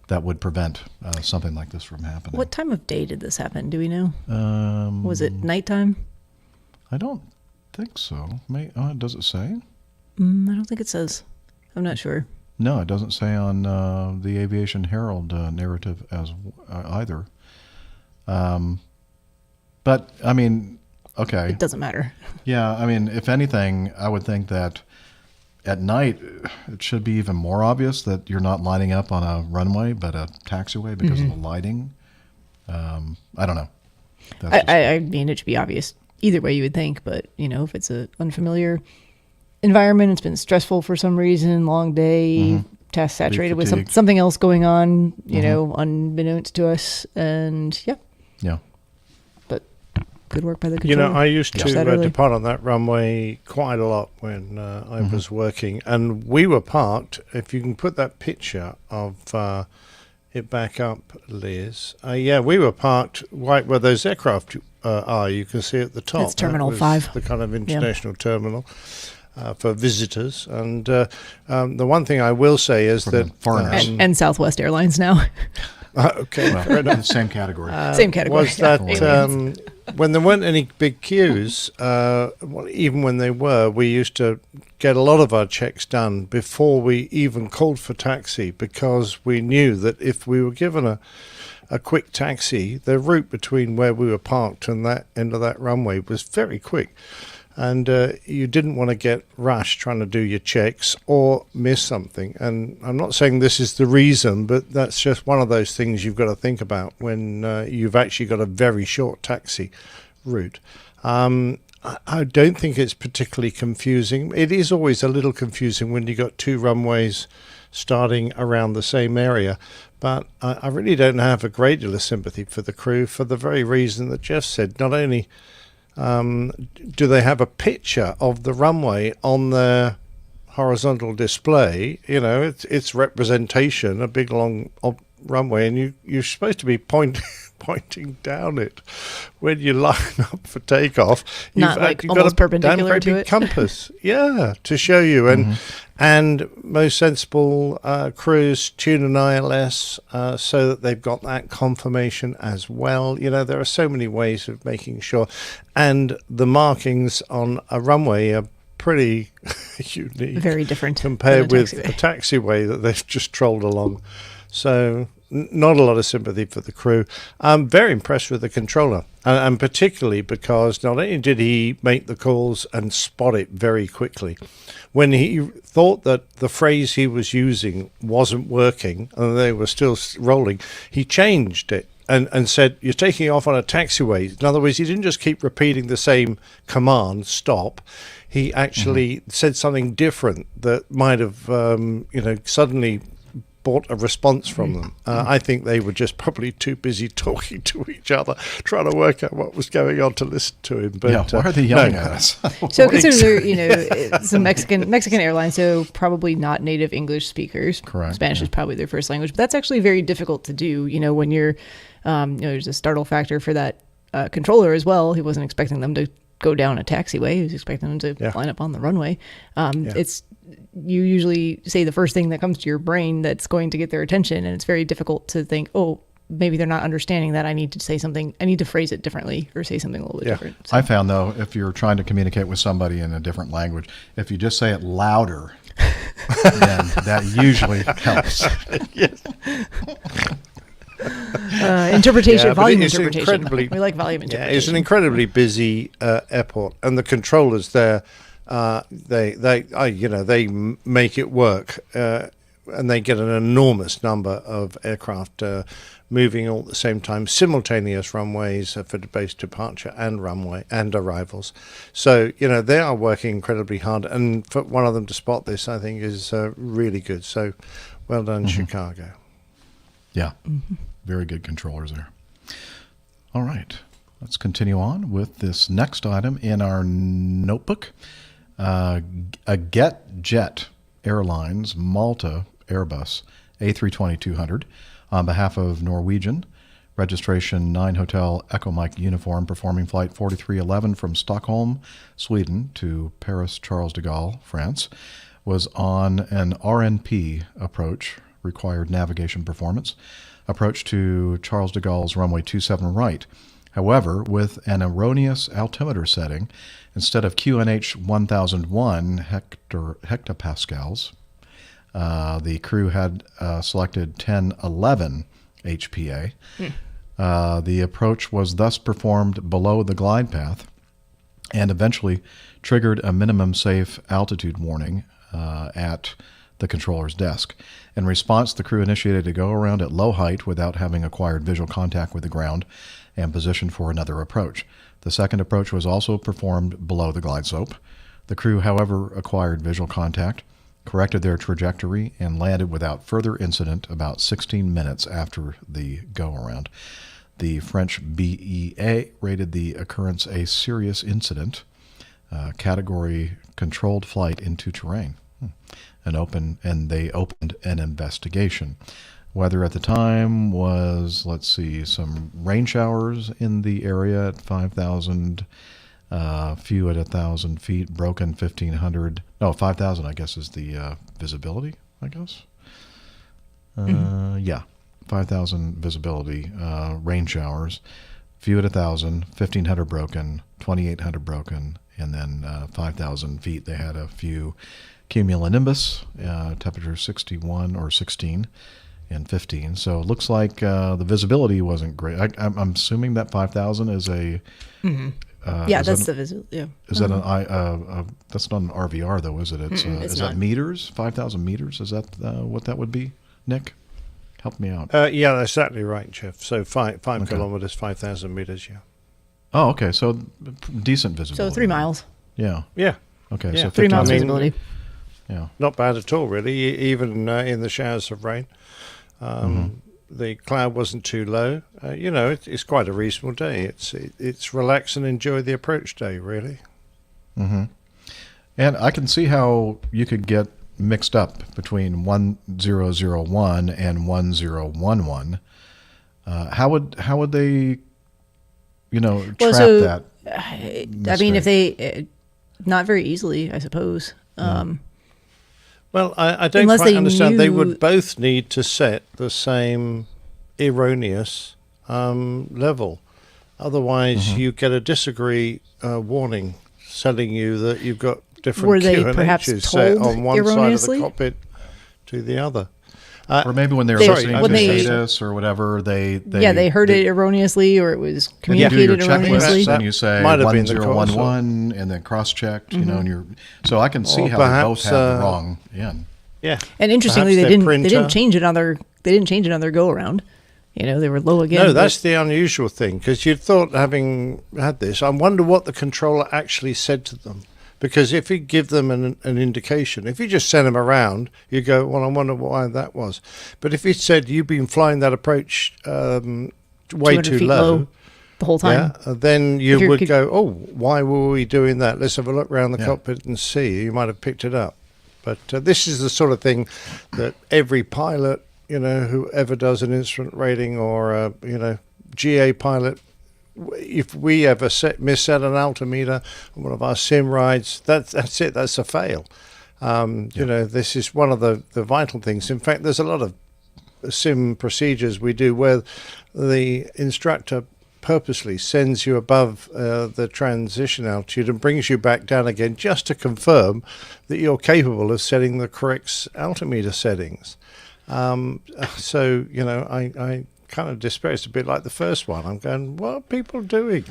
that would prevent something like this from happening. What time of day did this happen? Do we know? Was it nighttime? I don't think so. Does it say? I don't think it says. I'm not sure. No, it doesn't say on the Aviation Herald narrative as either. But, I mean, okay. It doesn't matter. Yeah, I mean, if anything, I would think that at night it should be even more obvious that you're not lining up on a runway but a taxiway because of the lighting. I don't know. I mean, it should be obvious either way you would think, but, if it's an unfamiliar environment, it's been stressful for some reason, long day, task saturated with something else going on, unbeknownst to us, and yeah. But good work by the controller. I used to depart on that runway quite a lot when I was working, and we were parked. If you can put that picture of it back up, Liz. We were parked right where those aircraft are. You can see at the top. It's Terminal 5. The kind of international terminal for visitors. And the one thing I will say is that... foreigners. And Southwest Airlines now. Okay. Well, same category. Same category. Was that when there weren't any big queues, even when they were, we used to get a lot of our checks done before we even called for taxi, because we knew that if we were given a quick taxi. The route between where we were parked and that end of that runway was very quick. And you didn't want to get rushed trying to do your checks or miss something. And I'm not saying this is the reason, but that's just one of those things you've got to think about when you've actually got a very short taxi route. I don't think it's particularly confusing. It is always a little confusing when you've got two runways starting around the same area. But I really don't have a great deal of sympathy for the crew for the very reason that Jeff said. Not only do they have a picture of the runway on their horizontal display, it's representation, a big long runway, and you're supposed to be pointing down it when you line up for takeoff. Not like almost perpendicular to it. Compass, to show you. And most sensible crews tune an ILS so that they've got that confirmation as well. There are so many ways of making sure. And the markings on a runway are pretty unique. Very different compared with a taxiway that they've just trolled along. So not a lot of sympathy for the crew. I'm very impressed with the controller, and particularly because not only did he make the calls and spot it very quickly, when he thought that the phrase he was using wasn't working and they were still rolling, he changed it and said, "You're taking off on a taxiway." In other words, he didn't just keep repeating the same command, stop. He actually said something different that might have, suddenly bought a response from them. I think they were just probably too busy talking to each other, trying to work out what was going on to listen to him. But why are they yelling at us? So consider it's a Mexican airline, so probably not native English speakers. Correct. Spanish is probably their first language, but that's actually very difficult to do. When you're, there's a startle factor for that controller as well. He wasn't expecting them to go down a taxiway. He was expecting them to line up on the runway. You usually say the first thing that comes to your brain that's going to get their attention, and it's very difficult to think, oh, maybe they're not understanding that. I need to say something. I need to phrase it differently or say something a little bit different. So. I found, though, if you're trying to communicate with somebody in a different language, if you just say it louder, then that usually helps. Yes. Interpretation, volume interpretation. We like volume interpretation. Yeah, it's an incredibly busy airport, and the controllers there, they make it work, and they get an enormous number of aircraft moving all at the same time, simultaneous runways for the base departure and runway and arrivals. So they are working incredibly hard, and for one of them to spot this, I think, is really good. So well done, Chicago. Yeah, very good controllers there. All right, let's continue on with this next item in our notebook. A GetJet Airlines Malta Airbus A320-200 on behalf of Norwegian, registration 9 Hotel Echo Mike uniform, performing flight 4311 from Stockholm, Sweden to Paris Charles de Gaulle, France, was on an RNP approach, required navigation performance, approach to Charles de Gaulle's runway 27 right. However, with an erroneous altimeter setting, instead of QNH 1001 hectopascals, the crew had selected 1011 HPA. The approach was thus performed below the glide path and eventually triggered a minimum safe altitude warning at the controller's desk. In response, the crew initiated a go-around at low height without having acquired visual contact with the ground and positioned for another approach. The second approach was also performed below the glide slope. The crew, however, acquired visual contact, corrected their trajectory, and landed without further incident about 16 minutes after the go-around. The French BEA rated the occurrence a serious incident, category controlled flight into terrain, and they opened an investigation. Weather at the time was, some rain showers in the area at 5,000, few at 1,000 feet, broken 1,500. No, 5,000, I guess, is the visibility, I guess. Yeah, 5,000 visibility, rain showers, few at 1,000, 1,500 broken, 2,800 broken, and then 5,000 feet. They had a few cumulonimbus, temperature 61 or 16, in 15. So it looks like the visibility wasn't great. I'm assuming that 5,000 is a. Yeah, that's the visibility. Yeah. Is that that's not an RVR though, is it? Is that meters? 5,000 meters? Is that what that would be, Nick? Help me out. Yeah, that's exactly right, Jeff. So 5 kilometers, 5,000 meters. Yeah. Oh, okay. So decent visibility. So 3 miles. Yeah. Yeah. Okay. Yeah. So 3 miles visibility. Yeah. Not bad at all, really. Even in the showers of rain, the cloud wasn't too low. It's quite a reasonable day. It's relax and enjoy the approach day, really. Mm-hmm. And I can see how you could get mixed up between 1001 and 1011. How would they, trap that? I mean, if they, not very easily, I suppose. Well, I don't Unless quite they understand. They knew- would both need to set the same erroneous level. Otherwise, you get a disagree warning telling you that you've got different Were they QNHs perhaps set told on one side of the erroneously? cockpit to the other. Or maybe when they were They- listening when to they- status or whatever, they heard it erroneously, or it was when you do your communicated erroneously. checklists and you say Might have been the cause, 1011 and then cross-checked, and so I can see Or how they both perhaps, had the wrong end. Yeah. And interestingly, Perhaps they their didn't printer- change it on their go around. They were low again. No, but- that's the unusual thing, because you'd thought, having had this, I wonder what the controller actually said to them. Because if you give them an indication, if you just send them around, you go, well, I wonder why that was. But if it said you've been flying that approach way 200 too feet low the whole time. Yeah, then you If you're would keep- go, oh, why were we doing that? Let's have a look around the Yeah. cockpit and see. You might have picked it up. But this is the sort of thing that every pilot, who ever does an instrument rating or, GA pilot, if we ever misset an altimeter on one of our sim rides, that's it. That's a fail. This is one of the vital things. In fact, there's a lot of sim procedures we do where the instructor purposely sends you above the transition altitude and brings you back down again just to confirm that you're capable of setting the correct altimeter settings. I kind of despair. It's a bit like the first one. I'm going, what are people doing?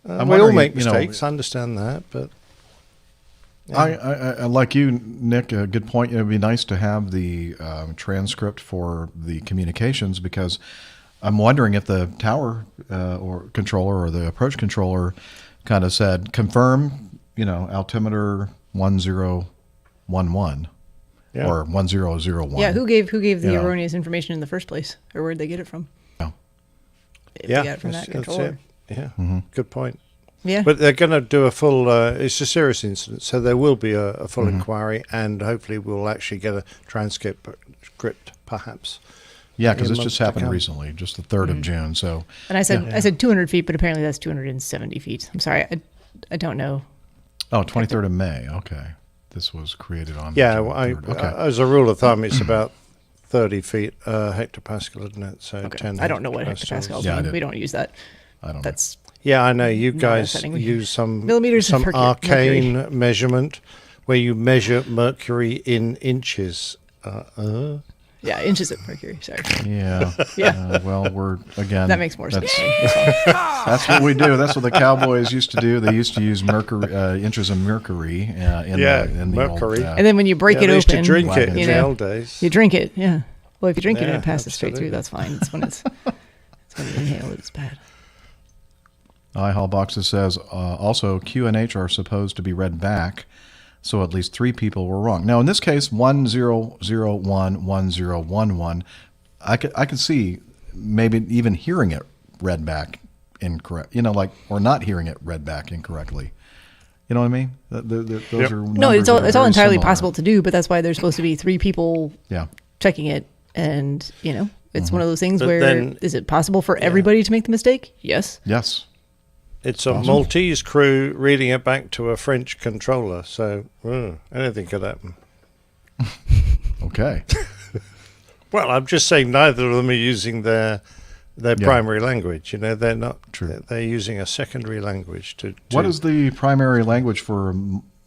We all wondering, make mistakes. I understand that, but I like you, Nick. A good point. It would be nice to have the transcript for the communications, because I'm wondering if the tower or controller or the approach controller kind of said confirm, altimeter 1011 or 1001. Yeah, who gave the erroneous information in the first place, or where'd they get it from? If they got it from that that's controller. it. Yeah, good point. Yeah, But they're going to do a full, it's a serious incident, so there will be a full inquiry, and hopefully we'll actually get a transcript perhaps. Yeah, because in this just months to happened come. recently, just the 3rd of June. So, and I said 200 feet, but apparently that's 270 feet. I'm sorry, I don't know. Oh, 23rd of May. Okay. This was created on. Yeah, June well, 3rd. Okay. as a rule of thumb, it's about 30 feet hectopascal, isn't it? So Okay. 10 I don't know what hectopascals. hectopascal Yeah, I means. did. We don't use that. I don't know. That's Yeah, I know. You No, guys setting. use some Millimeters of arcane measurement where you measure mercury in inches. yeah, inches of mercury. Sorry. Yeah. Yeah. Well, we're again. That makes more sense. That's what we do. That's what the cowboys used to do. They used to use mercury, inches of mercury in the mercury. old, And then when you break it they used open, to drink it in you the know, old days. you drink it. Yeah. Well, if you drink it and Yeah, it passes straight through, absolutely. that's fine. It's when it's when you inhale it, it's bad. iHall Boxes says also QNH are supposed to be read back, so at least 3 people were wrong. Now in this case, 1001 1011, I could see maybe even hearing it read back incorrect. Or not hearing it read back incorrectly. You know what I mean? Those are No, it's all very entirely similar. possible to do, but that's why there's supposed to be 3 people Yeah. checking it, and it's Mm-hmm. one of those things But where then- is it possible for everybody to make the mistake? Yes. Yes. It's a Maltese crew reading it back to a French controller, so anything could happen. Okay. Well, I'm just saying neither of them are using their primary language. They're not. True. They're using a secondary language to. What is the primary language for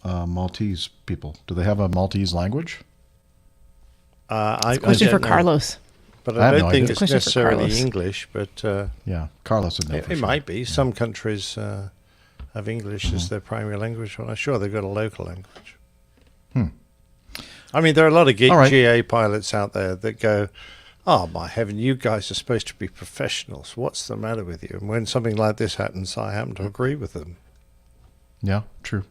Maltese people? Do they have a Maltese language? I Question for don't know. Carlos. But I don't no think idea. it's Question for necessarily Carlos. English, but Yeah, Carlos would know. it for sure. might be. Some countries have English as their primary language. Well, I'm sure they've got a local language. I mean, there are a lot of All right. GA pilots out there that go, "Oh my heaven, you guys are supposed to be professionals. What's the matter with you?" And when something like this happens, I happen to agree with them. Yeah, true.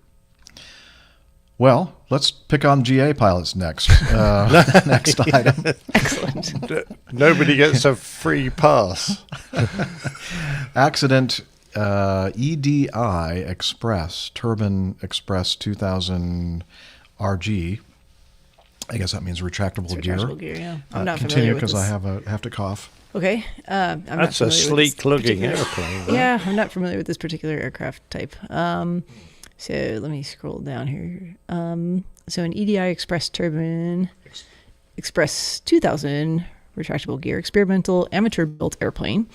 Well, let's pick on GA pilots next. Next item. Excellent. Nobody gets a free pass. Accident EDI Express, Turbine Express 2000 RG. I guess that means retractable gear. Retractable gear, yeah. I'm not continue familiar with because I this. have to cough. Okay. I'm not That's a familiar with this sleek-looking particular- airplane. Right? Yeah, I'm not familiar with this particular aircraft type. So let me scroll down here. So an EDI Express Turbine Express 2000 retractable gear experimental amateur built airplane.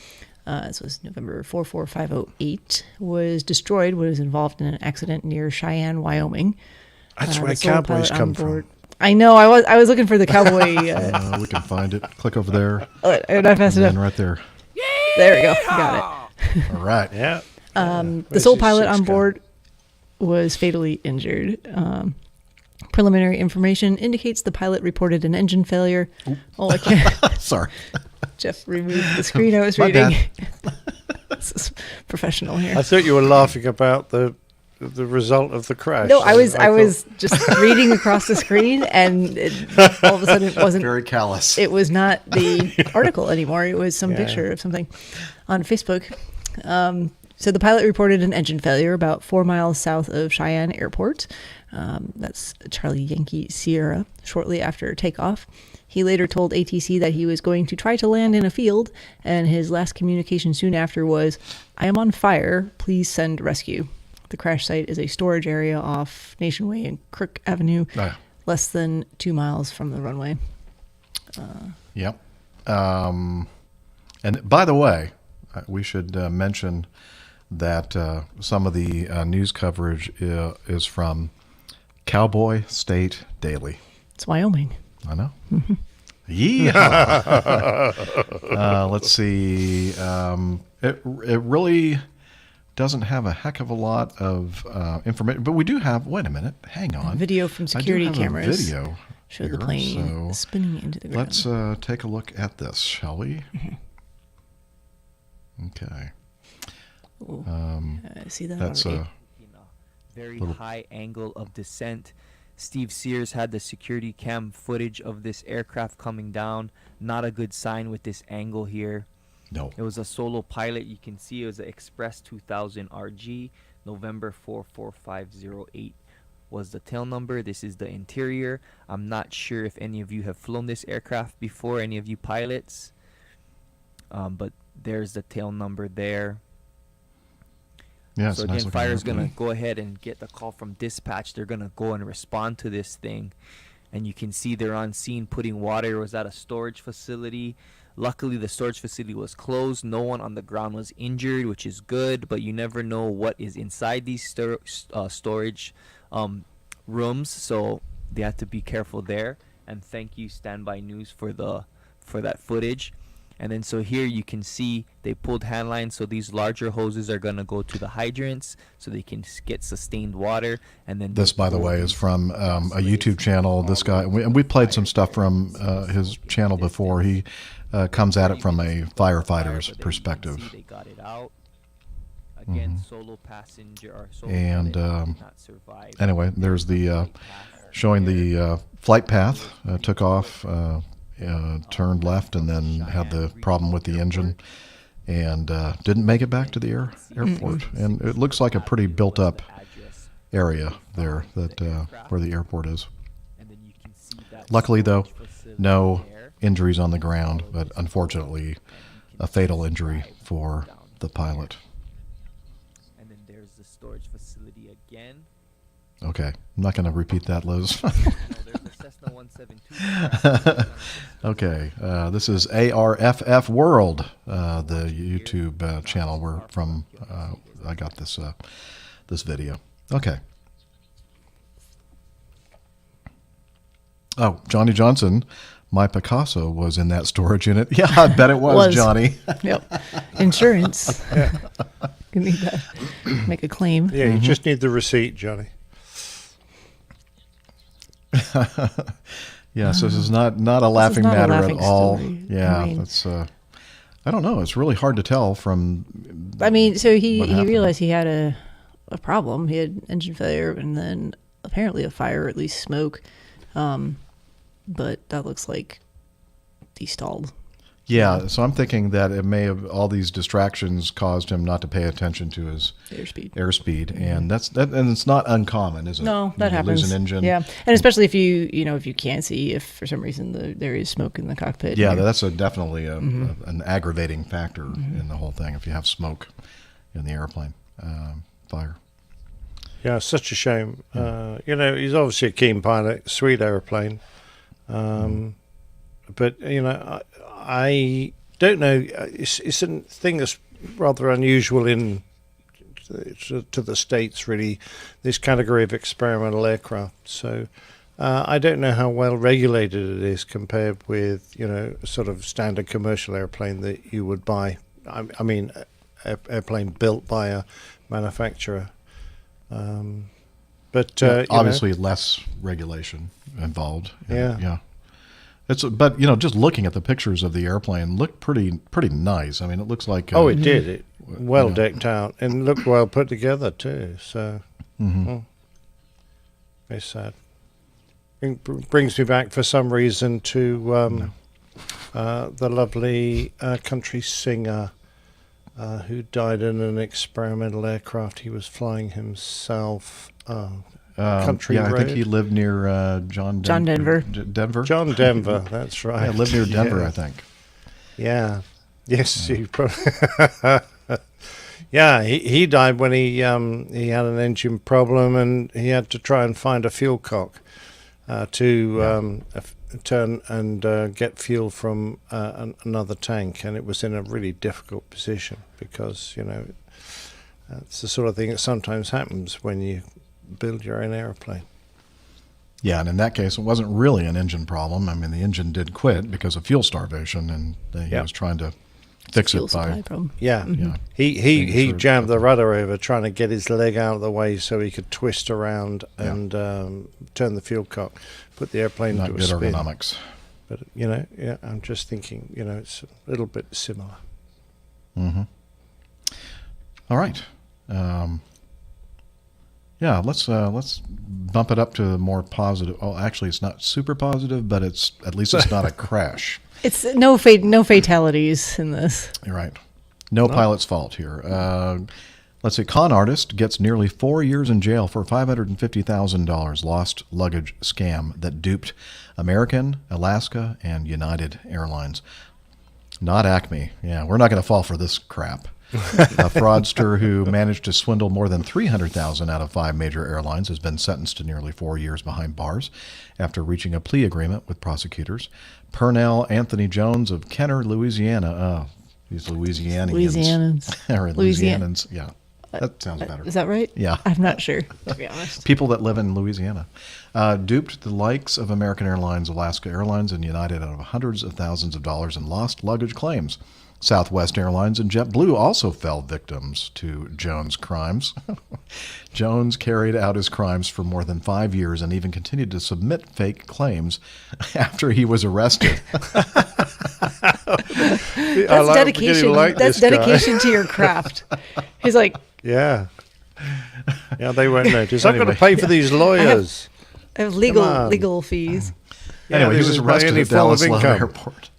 This was November 44508. Was destroyed. Was involved in an accident near Cheyenne, Wyoming. That's where the sole cowboys pilot on come board- from. I know. I was looking for the cowboy. We can find it. Click over there. And I passed it And up. right there. There we go. Got it. All right. Yeah. The sole pilot on board was fatally injured. Preliminary information indicates the pilot reported an engine failure. Oh, I can't. Sorry. Jeff removed the screen I was My reading. bad. This is professional here. I thought you were laughing about the result of the crash. No, I thought- was just reading across the screen, and all of a sudden it wasn't Very callous. It was not the article anymore. It was some picture of something on Facebook. So the pilot reported an engine failure about 4 miles south of Cheyenne Airport. That's Charlie Yankee Sierra. Shortly after takeoff, he later told ATC that he was going to try to land in a field, and his last communication soon after was, "I am on fire. Please send rescue." The crash site is a storage area off Nation Way and Crook Avenue, less than 2 miles from the runway. Yep. And by the way, we should mention that some of the news coverage is from Cowboy State Daily. It's Wyoming. I know. Yeah. Let's see. It really doesn't have a heck of a lot of information, but we do have. Wait a minute. Hang on. Video from security I do have cameras. A video. Show the here, plane spinning into the ground. Let's take a look at this, shall we? Okay. See that That's already. Very high angle of descent. Steve Sears had the security cam footage of this aircraft coming down. Not a good sign with this angle here. No. It was a solo pilot. You can see it was an Express 2000 RG. November 44508 was the tail number. This is the interior. I'm not sure if any of you have flown this aircraft before, any of you pilots. But there's the tail number there. Yeah, so again, fire is going to go ahead and get the call from dispatch. They're going to go and respond to this thing. And you can see they're on scene putting water. It was at a storage facility. Luckily, the storage facility was closed. No one on the ground was injured, which is good. But you never know what is inside these storage rooms. So they have to be careful there. And thank you, Standby News, for that footage. And then so here you can see they pulled hand lines, so these larger hoses are going to go to the hydrants so they can get sustained water. And then this, by the way, is from a YouTube channel. This guy, we played some stuff from his channel before. He comes at it from a firefighter's perspective. They got it out. Again, solo passenger or solo and not survive. Anyway, there's the showing the flight path. Took off. Turned left and then had the problem with the engine and didn't make it back to the airport. And it looks like a pretty built-up area there that where the airport is. Luckily, though, no injuries on the ground, but unfortunately, a fatal injury for the pilot. And then there's the storage facility again. Okay, I'm not going to repeat that, Liz. No, there's the Cessna 172. Okay, this is ARFF World, the YouTube channel where from I got this this video. Okay. Oh, Johnny Johnson My Picasso was in that storage unit. Yeah, I bet it was. Johnny. Yep. Insurance. You need that. Make a claim. Yeah, you just need the receipt, Johnny. Yes, this is not a laughing matter at all. Story. Yeah, that's. I don't know. It's really hard to tell from. I mean, so he realized he had a problem. He had engine failure and then apparently a fire, or at least smoke. But that looks like destalled. Yeah, so I'm thinking that it may have all these distractions caused him not to pay attention to his airspeed, and and it's not uncommon, is it? No, that happens. Lose an engine. Yeah, and especially if you can't see, if for some reason there is smoke in the cockpit. Yeah, that's definitely an aggravating factor in the whole thing. If you have smoke in the airplane, fire. Yeah, it's such a shame. He's obviously a keen pilot, sweet airplane. But I don't know. It's a thing that's rather unusual to the States, really. This category of experimental aircraft. So I don't know how well regulated it is compared with sort of standard commercial airplane that you would buy. I mean, airplane built by a manufacturer. But obviously less regulation involved. Yeah. But just looking at the pictures of the airplane looked pretty nice. I mean, it looks like it did. It well decked out and looked well put together too. So very sad. It brings me back for some reason to the lovely country singer who died in an experimental aircraft he was flying himself. Country Road. I think he lived near John Denver. Denver? John Denver, that's right. Yeah, lived near Denver, I think. Yeah. Yes, he probably... Yeah, he died when he had an engine problem and he had to try and find a fuel cock to turn and get fuel from another tank, and it was in a really difficult position because, it's the sort of thing that sometimes happens when you build your own airplane. Yeah, and in that case, it wasn't really an engine problem. I mean, the engine did quit because of fuel starvation, and he was trying to fix it by... Yeah. He jammed the rudder over trying to get his leg out of the way so he could twist around and turn the fuel cock, put the airplane into a spin. Not good ergonomics. But, I'm just thinking, it's a little bit similar. Mm-hmm. All right. Let's bump it up to the more positive. Oh, actually, it's not super positive, but at least it's not a crash. It's no fatalities in this. You're right. No pilot's fault here. Let's see. Con artist gets nearly 4 years in jail for $550,000 lost luggage scam that duped American, Alaska, and United Airlines. Not Acme. Yeah, we're not going to fall for this crap. A fraudster who managed to swindle more than $300,000 out of 5 major airlines has been sentenced to nearly 4 years behind bars after reaching a plea agreement with prosecutors. Pernell Anthony Jones of Kenner, Louisiana. Oh, these Louisianians. Louisianans. Yeah, that sounds better. Is that right? Yeah. I'm not sure, to be honest. People that live in Louisiana. Duped the likes of American Airlines, Alaska Airlines, and United out of hundreds of thousands of dollars in lost luggage claims. Southwest Airlines and JetBlue also fell victims to Jones' crimes. Jones carried out his crimes for more than 5 years and even continued to submit fake claims after he was arrested. That's dedication. That's dedication to your craft. He's like, yeah, they won't notice. I'm going to pay for these lawyers. I have legal fees. Anyway, he was arrested at Dallas Love Airport.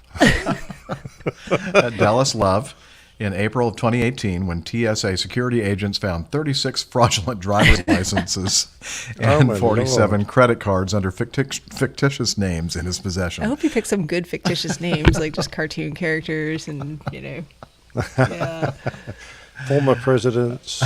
At Dallas Love in April of 2018 when TSA security agents found 36 fraudulent driver's licenses and 47 credit cards under fictitious names in his possession. I hope you picked some good fictitious names, like just cartoon characters and, yeah. Former presidents.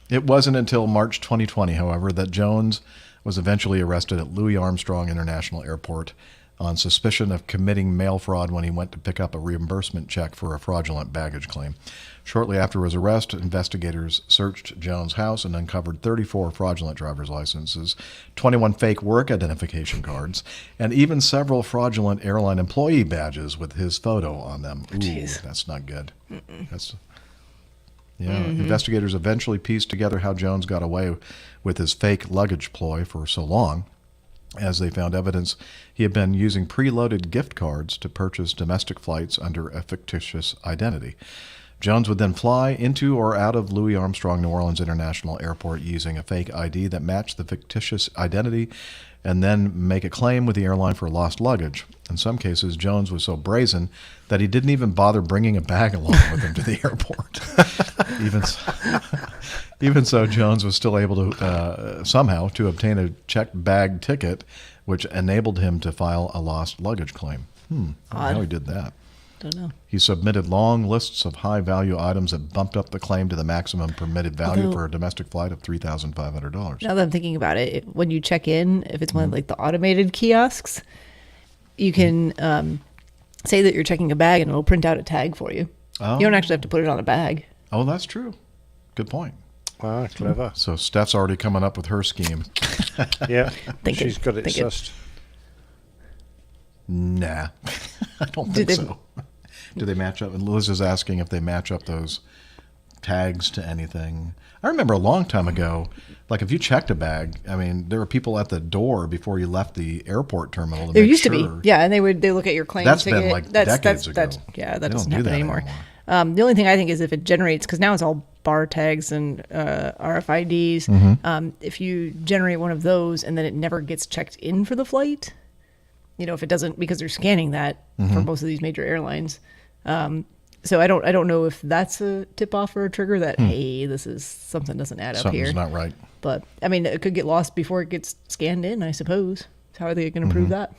It wasn't until March 2020, however, that Jones was eventually arrested at Louis Armstrong International Airport on suspicion of committing mail fraud when he went to pick up a reimbursement check for a fraudulent baggage claim. Shortly after his arrest, investigators searched Jones' house and uncovered 34 fraudulent driver's licenses, 21 fake work identification cards, and even several fraudulent airline employee badges with his photo on them. Ooh, Jeez. that's not good. Investigators eventually pieced together how Jones got away with his fake luggage ploy for so long, as they found evidence he had been using preloaded gift cards to purchase domestic flights under a fictitious identity. Jones would then fly into or out of Louis Armstrong New Orleans International Airport using a fake ID that matched the fictitious identity and then make a claim with the airline for lost luggage. In some cases, Jones was so brazen that he didn't even bother bringing a bag along with him to the airport. Even so, Jones was still able to somehow to obtain a checked bag ticket, which enabled him to file a lost luggage claim. I don't know how he did that. Don't know. He submitted long lists of high-value items that bumped up the claim to the maximum permitted value for a domestic flight of $3,500. Now that I'm thinking about it, when you check in, if it's one of like the automated kiosks, you can say that you're checking a bag and it'll print out a tag for you. Oh. You don't actually have to put it on a bag. Oh, that's true. Good point. Ah, clever. So Steph's already coming up with her scheme. Yeah, she's got it sussed. Nah, I don't think so. Do they match up? And Liz is asking if they match up those tags to anything. I remember a long time ago, like if you checked a bag, I mean, there were people at the door before you left the airport terminal to There make used sure. to be, yeah, and they look at your claim That's ticket. been like decades ago. That They doesn't don't do happen that anymore. The only thing I think is if it generates, because now it's all bar tags and RFIDs. If you generate one of those and then it never gets checked in for the flight, you know, if it doesn't, because they're scanning that for most of these major airlines. So I don't know if that's a tip off or a trigger that hey, this is something doesn't add up here. Something's not right. But I mean, it could get lost before it gets scanned in, I suppose. How are they going to prove that?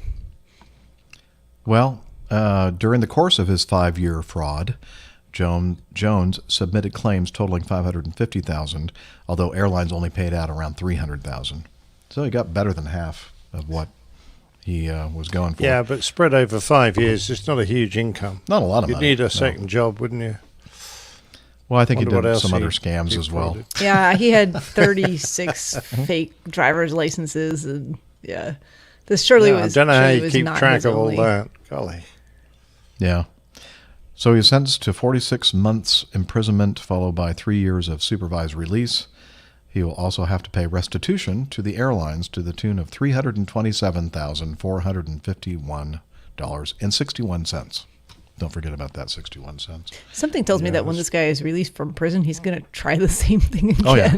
Well, during the course of his 5-year fraud, Jones submitted claims totaling $550,000, although airlines only paid out around $300,000. So he got better than half of what he was going for. Yeah, but spread over 5 years, it's not a huge income. Not a lot of You'd money. need a second job, wouldn't you? Well, I think he Wonder what did else some other he scams as well. frauded. Yeah, he had 36 fake driver's licenses, and yeah, this surely Yeah, was. I don't know how surely you was keep not track his of all only- that. Golly. Yeah. So he was sentenced to 46 months imprisonment, followed by 3 years of supervised release. He will also have to pay restitution to the airlines to the tune of $327,451.61. Don't forget about that 61 cents. Something tells me that when this guy is released from prison, he's going to try the same thing again. Oh, yeah.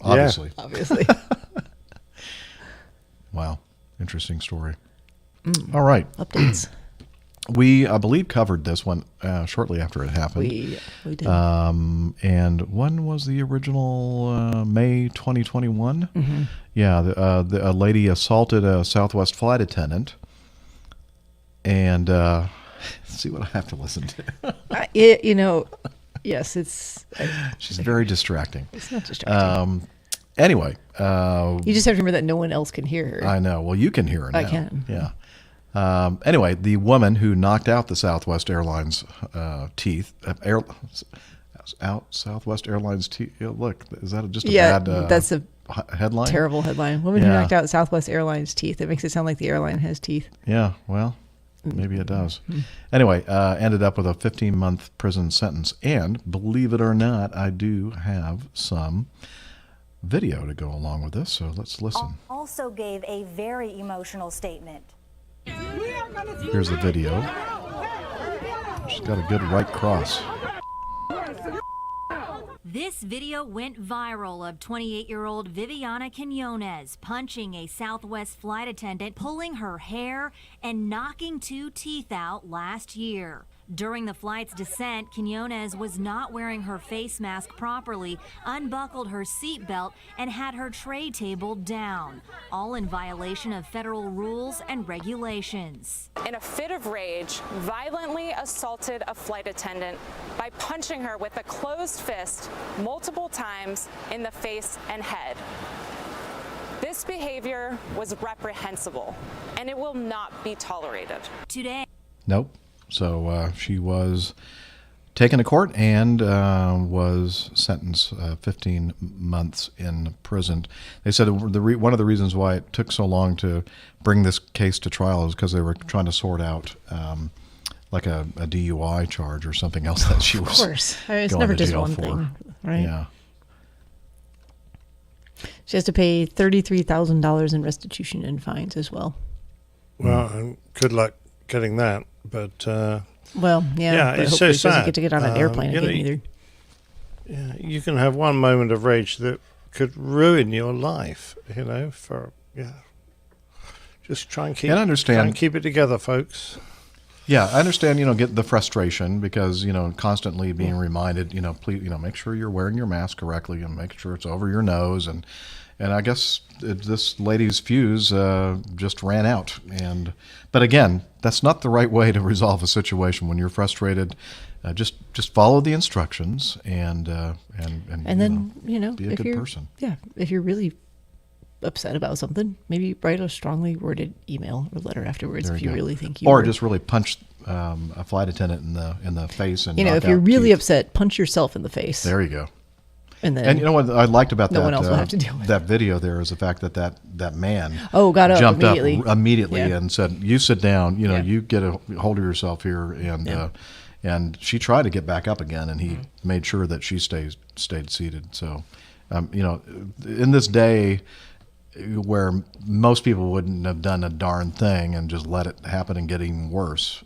Obviously. Obviously. Wow. Interesting story. All right. Updates. We, I believe, covered this one shortly after it happened. We did. And when was the original? May 2021? Yeah, a lady assaulted a Southwest flight attendant. And let's see what I have to listen to. Yes, it's... She's very distracting. It's not distracting. Anyway. You just have to remember that no one else can hear her. I know. Well, you can hear her now. I can. Yeah. Anyway, the woman who knocked out the Southwest Airlines teeth, Southwest Airlines teeth. Look, is that just a bad that's a headline? Terrible headline. Woman who knocked out Southwest Airlines teeth. It makes it sound like the airline has teeth. Yeah, well, maybe it does. Anyway, ended up with a 15-month prison sentence. And believe it or not, I do have some video to go along with this, so let's listen. Also gave a very emotional statement. Here's the video. She's got a good right cross. This video went viral of 28-year-old Viviana Quinones punching a Southwest flight attendant, pulling her hair, and knocking 2 teeth out last year. During the flight's descent, Quinones was not wearing her face mask properly, unbuckled her seatbelt, and had her tray table down, all in violation of federal rules and regulations. In a fit of rage, violently assaulted a flight attendant by punching her with a closed fist multiple times in the face and head. This This behavior was reprehensible, and it will not be tolerated. Today. Nope. So she was taken to court and was sentenced 15 months in prison. They said one of the reasons why it took so long to bring this case to trial is because they were trying to sort out like a DUI charge or something else that she was. Of course, it's going never to just jail one for. thing, right? Yeah. She has to pay $33,000 in restitution and fines as well. Well, and good luck getting that. But well, yeah, but it's hopefully so she doesn't sad. get to get on an airplane again either. Yeah, you can have one moment of rage that could ruin your life. Just try and keep. And understand. Try and keep it together, folks. Yeah, I understand, get the frustration because, constantly being reminded, please, make sure you're wearing your mask correctly and make sure it's over your nose. And I guess this lady's fuse just ran out. But again, that's not the right way to resolve a situation. When you're frustrated, just follow the instructions and then, be a good person. Yeah, if you're really upset about something, maybe write a strongly worded email or letter afterwards if you really think you or were. just really punch a flight attendant in the face and if you're really upset, punch yourself in the face. There you go. And you know what I liked about no one else will have to deal with that video there is the fact that man got up jumped immediately. up immediately Yeah. and said, "You sit down. You get a hold of yourself here." And she tried to get back up again, and he made sure that she stayed seated. So, in this day where most people wouldn't have done a darn thing and just let it happen and get even worse,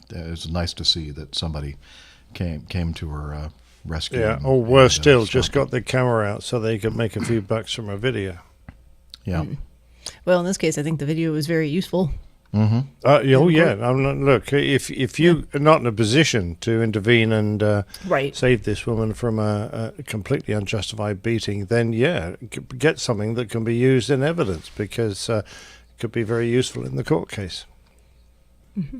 it's nice to see that somebody came to her rescue. Yeah, or worse still, just got the camera out so they could make a few bucks from a video. Yeah. Well, in this case, I think the video was very useful. Mm-hmm. Look, if you are not in a position to intervene and save this woman from a completely unjustified beating, then get something that can be used in evidence because it could be very useful in the court case. Mm-hmm.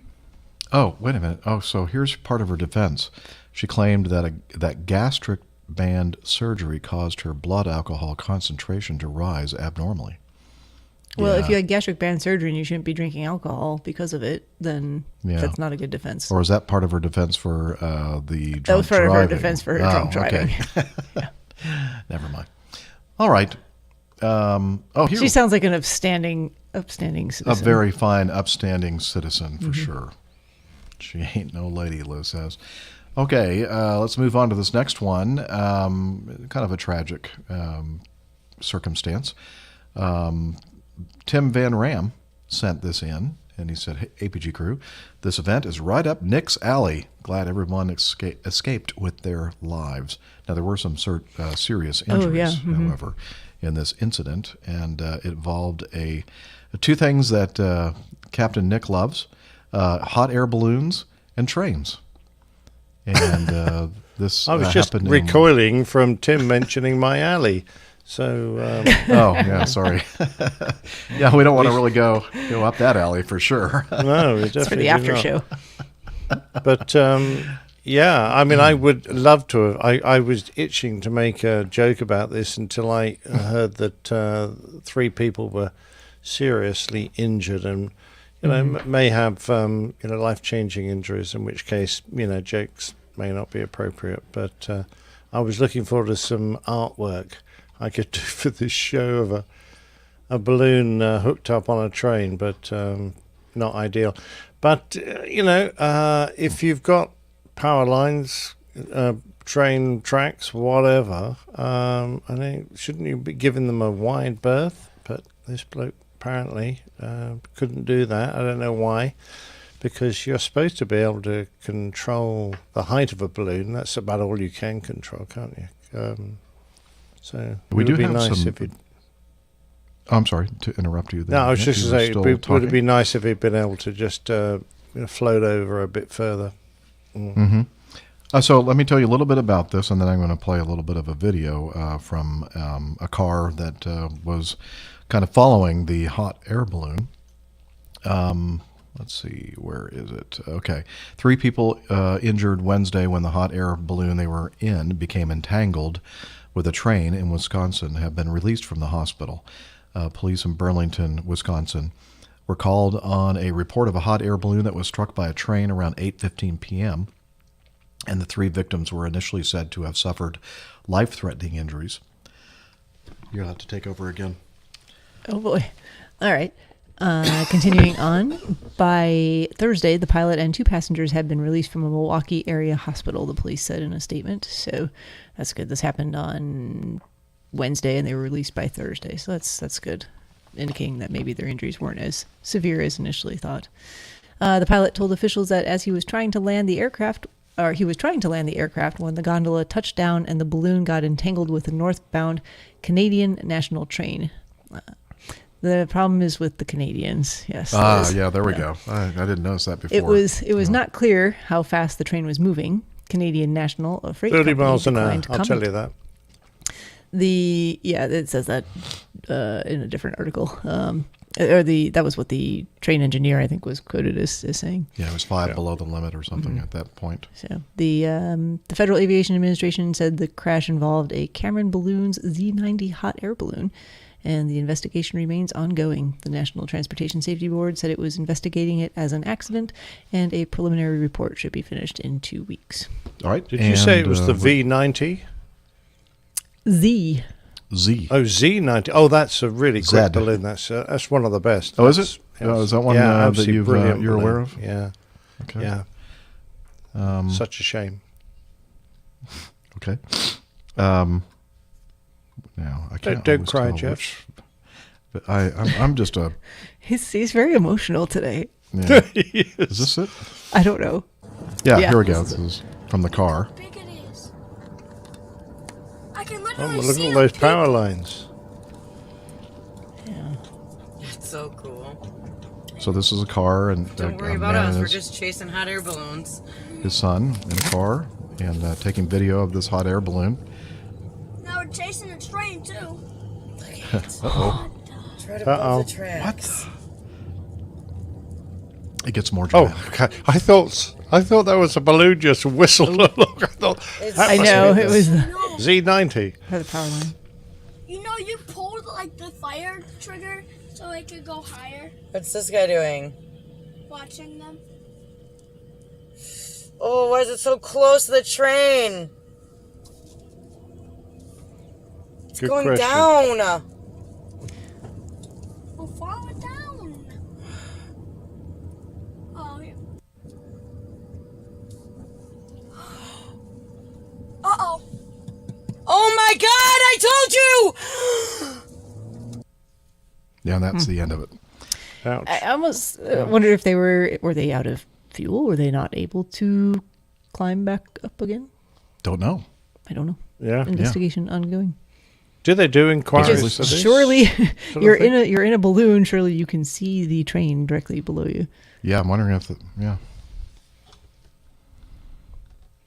Oh, wait a minute. Oh, so here's part of her defense. She claimed that gastric band surgery caused her blood alcohol concentration to rise abnormally. Well, if you had gastric band surgery and you shouldn't be drinking alcohol because of it, then that's not a good defense. Or is that part of her defense for the drunk driving? That was part of her defense for her drunk driving. Okay. Never mind. All right. She sounds like an upstanding citizen. A very fine, upstanding citizen for sure. She ain't no lady, Liz says. Okay, let's move on to this next one. Kind of a tragic circumstance. Tim Van Ram sent this in, and he said, "Hey, APG crew, this event is right up Nick's alley. Glad everyone escaped with their lives." Now, there were some serious injuries, however, in this incident, and it involved two things that Captain Nick loves, hot air balloons and trains. And this I was just recoiling from Tim mentioning my alley. So, sorry. Yeah, we don't want to really go up that alley for sure. No, we definitely it's for the after show. But I mean, I would love to have. I was itching to make a joke about this until I heard that 3 people were seriously injured and may have life-changing injuries. In which case, jokes may not be appropriate. But I was looking forward to some artwork I could do for this show of a balloon hooked up on a train, but not ideal. But, if you've got power lines, train tracks, whatever, I think, shouldn't you be giving them a wide berth? But this bloke apparently couldn't do that. I don't know why. Because you're supposed to be able to control the height of a balloon. That's about all you can control, can't you? So we do be have nice some. If you'd... I'm sorry to interrupt you. No, I was just going to say, would it be nice if he'd been able to just float over a bit further? Mm-hmm. So let me tell you a little bit about this, and then I'm going to play a little bit of a video from a car that was kind of following the hot air balloon. Let's see, where is it? Okay. 3 people injured Wednesday when the hot air balloon they were in became entangled with a train in Wisconsin have been released from the hospital. police in Burlington, Wisconsin, were called on a report of a hot air balloon that was struck by a train around 8:15 p.m., and the 3 victims were initially said to have suffered life-threatening injuries. You'll have to take over again. Oh, boy. All right. Continuing on, by Thursday, the pilot and 2 passengers had been released from a Milwaukee area hospital, the police said in a statement. So that's good. This happened on Wednesday, and they were released by Thursday. So that's good, indicating that maybe their injuries weren't as severe as initially thought. The pilot told officials that as he was trying to land the aircraft when the gondola touched down and the balloon got entangled with a northbound Canadian National train. The problem is with the Canadians. Yes. Yeah, there we go. I didn't notice that before. It was not clear how fast the train was moving. Canadian National, a freight 30 company, miles an hour, declined to I'll tell comment. you that. It says that in a different article. That was what the train engineer, I think, was quoted as saying. Yeah, it was 5 below the limit or something at that point. So the Federal Aviation Administration said the crash involved a Cameron Balloons Z-90 hot air balloon, and the investigation remains ongoing. The National Transportation Safety Board said it was investigating it as an accident, and a preliminary report should be finished in 2 weeks. All right. Did you say it was the V90? Z. Oh, Z90. Oh, that's a really quick balloon. That's one of the best. Oh, is it? Is that one that you're aware of? Yeah. Okay. Yeah. Such a shame. Okay. Now I can't. Don't cry, Jeff. But I'm just a. He's very emotional today. Yeah. Is this it? I don't know. Yeah. Here we go. This is from the car. Look at all those power lines. Yeah. That's so cool. So this is a car, and don't worry about us. We're just chasing hot air balloons. His son in a car and taking video of this hot air balloon. Now we're chasing a train too. Uh-oh. Try to above the tracks. What? It gets more dramatic. Oh, okay. I thought that was a balloon just whistled along. I know it was Z90. The power line. You know, you pulled like the fire trigger so it could go higher. What's this guy doing? Watching them. Oh, why is it so close to the train? It's Good going question. down. Well, follow it down. Oh, yeah. Uh-oh. Oh my God, I told you! Yeah, that's the end of it. Ouch. I almost wondered if were they out of fuel? Were they not able to climb back up again? Don't know. I don't know. Yeah. Investigation ongoing. Do they do inquiries? Because for this surely sort you're of thing? in a balloon. Surely you can see the train directly below you. Yeah, I'm wondering if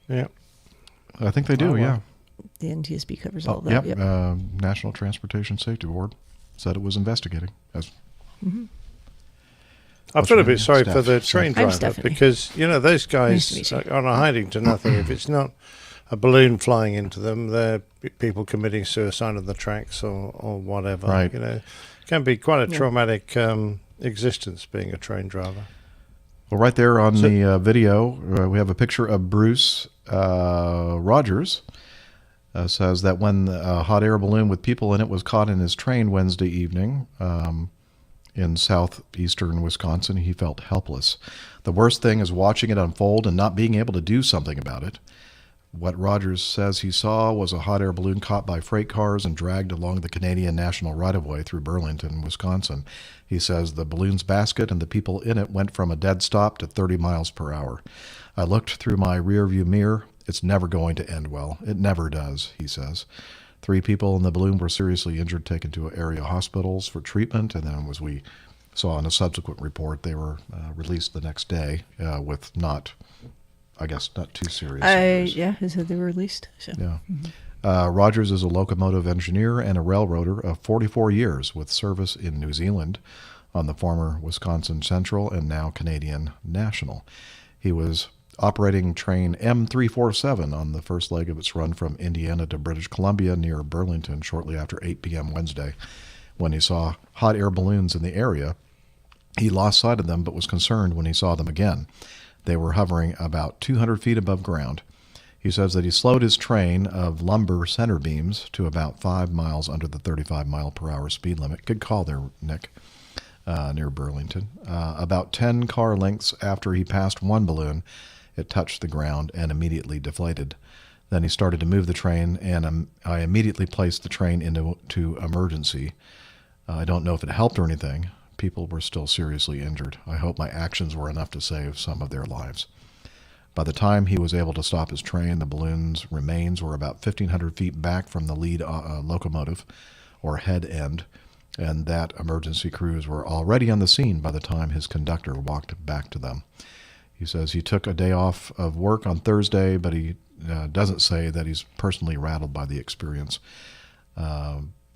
Yeah. I think they do. Oh, wow. Yeah. The NTSB covers all of that. Yep. National Transportation Safety Board said it was investigating. I feel a bit sorry for the Steph. train I'm driver Stephanie. because, those Nice to guys meet you. are on a hiding to nothing. If it's not a balloon flying into them, they're people committing suicide on the tracks or whatever. Right. It can be quite a traumatic existence being a train driver. Well, right there on the video, we have a picture of Bruce Rogers. Says that when a hot air balloon with people in it was caught in his train Wednesday evening in southeastern Wisconsin, he felt helpless. The worst thing is watching it unfold and not being able to do something about it. What Rogers says he saw was a hot air balloon caught by freight cars and dragged along the Canadian National right-of-way through Burlington, Wisconsin. He says the balloon's basket and the people in it went from a dead stop to 30 miles per hour. I looked through my rearview mirror. It's never going to end well. It never does, he says. 3 people in the balloon were seriously injured, taken to area hospitals for treatment, and then as we saw in a subsequent report, they were released the next day with not too serious injuries. Yeah, he said they were released. So. Yeah. Rogers is a locomotive engineer and a railroader of 44 years with service in New Zealand on the former Wisconsin Central and now Canadian National. He was operating train M347 on the first leg of its run from Indiana to British Columbia near Burlington shortly after 8 p.m. Wednesday When he saw hot air balloons in the area, he lost sight of them but was concerned when he saw them again. They were hovering about 200 feet above ground. He says that he slowed his train of lumber center beams to about 5 miles under the 35-mile-per-hour speed limit. Good call there, Nick, near Burlington. About 10 car lengths after he passed one balloon, it touched the ground and immediately deflated. Then he started to move the train, and I immediately placed the train into emergency. I don't know if it helped or anything. People were still seriously injured. I hope my actions were enough to save some of their lives. By the time he was able to stop his train, the balloon's remains were about 1,500 feet back from the lead locomotive, or head end, and that emergency crews were already on the scene by the time his conductor walked back to them. He says he took a day off of work on Thursday, but he doesn't say that he's personally rattled by the experience.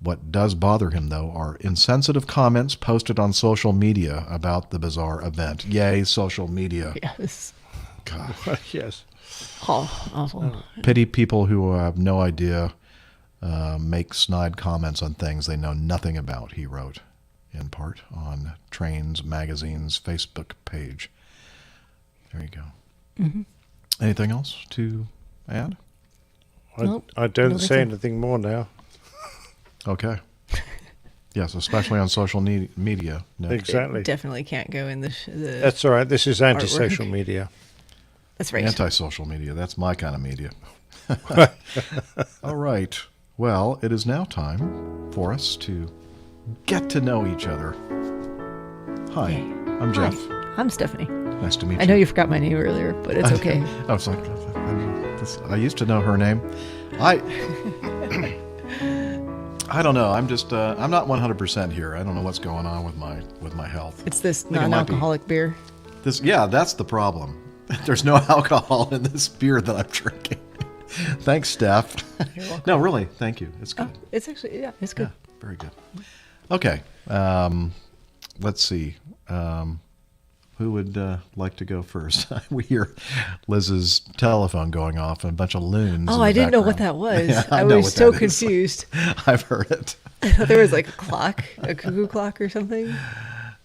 What does bother him, though, are insensitive comments posted on social media about the bizarre event. Yay, social media. Yes. God. Yes. Oh, awful. Pity people who have no idea, make snide comments on things they know nothing about, he wrote, in part, on Trains Magazine's Facebook page. There you go. Mm-hmm. Anything else to add? I don't say anything more now. Okay. Yes, especially on social media. No. Exactly. It definitely can't go in the That's all right. This is anti-social artwork. media. That's right. Anti-social media. That's my kind of media. All right. Well, it is now time for us to get to know each other. Hi, I'm Jeff. Hi, I'm Stephanie. Nice to meet you. I know you forgot my name earlier, but it's okay. I was like, I used to know her name. I don't know. I'm just I'm not 100% here. I don't know what's going on with my health. It's this non-alcoholic beer. That's the problem. There's no alcohol in this beer that I'm drinking. Thanks, Steph. You're welcome. No, really, thank you. It's good. It's actually, yeah, it's good. Yeah, very good. Okay, let's see. Who would like to go first? We hear Liz's telephone going off and a bunch of loons. Oh, I didn't know what that was. Yeah, I was so confused. I've heard it. I thought there was like a clock, a cuckoo clock or something.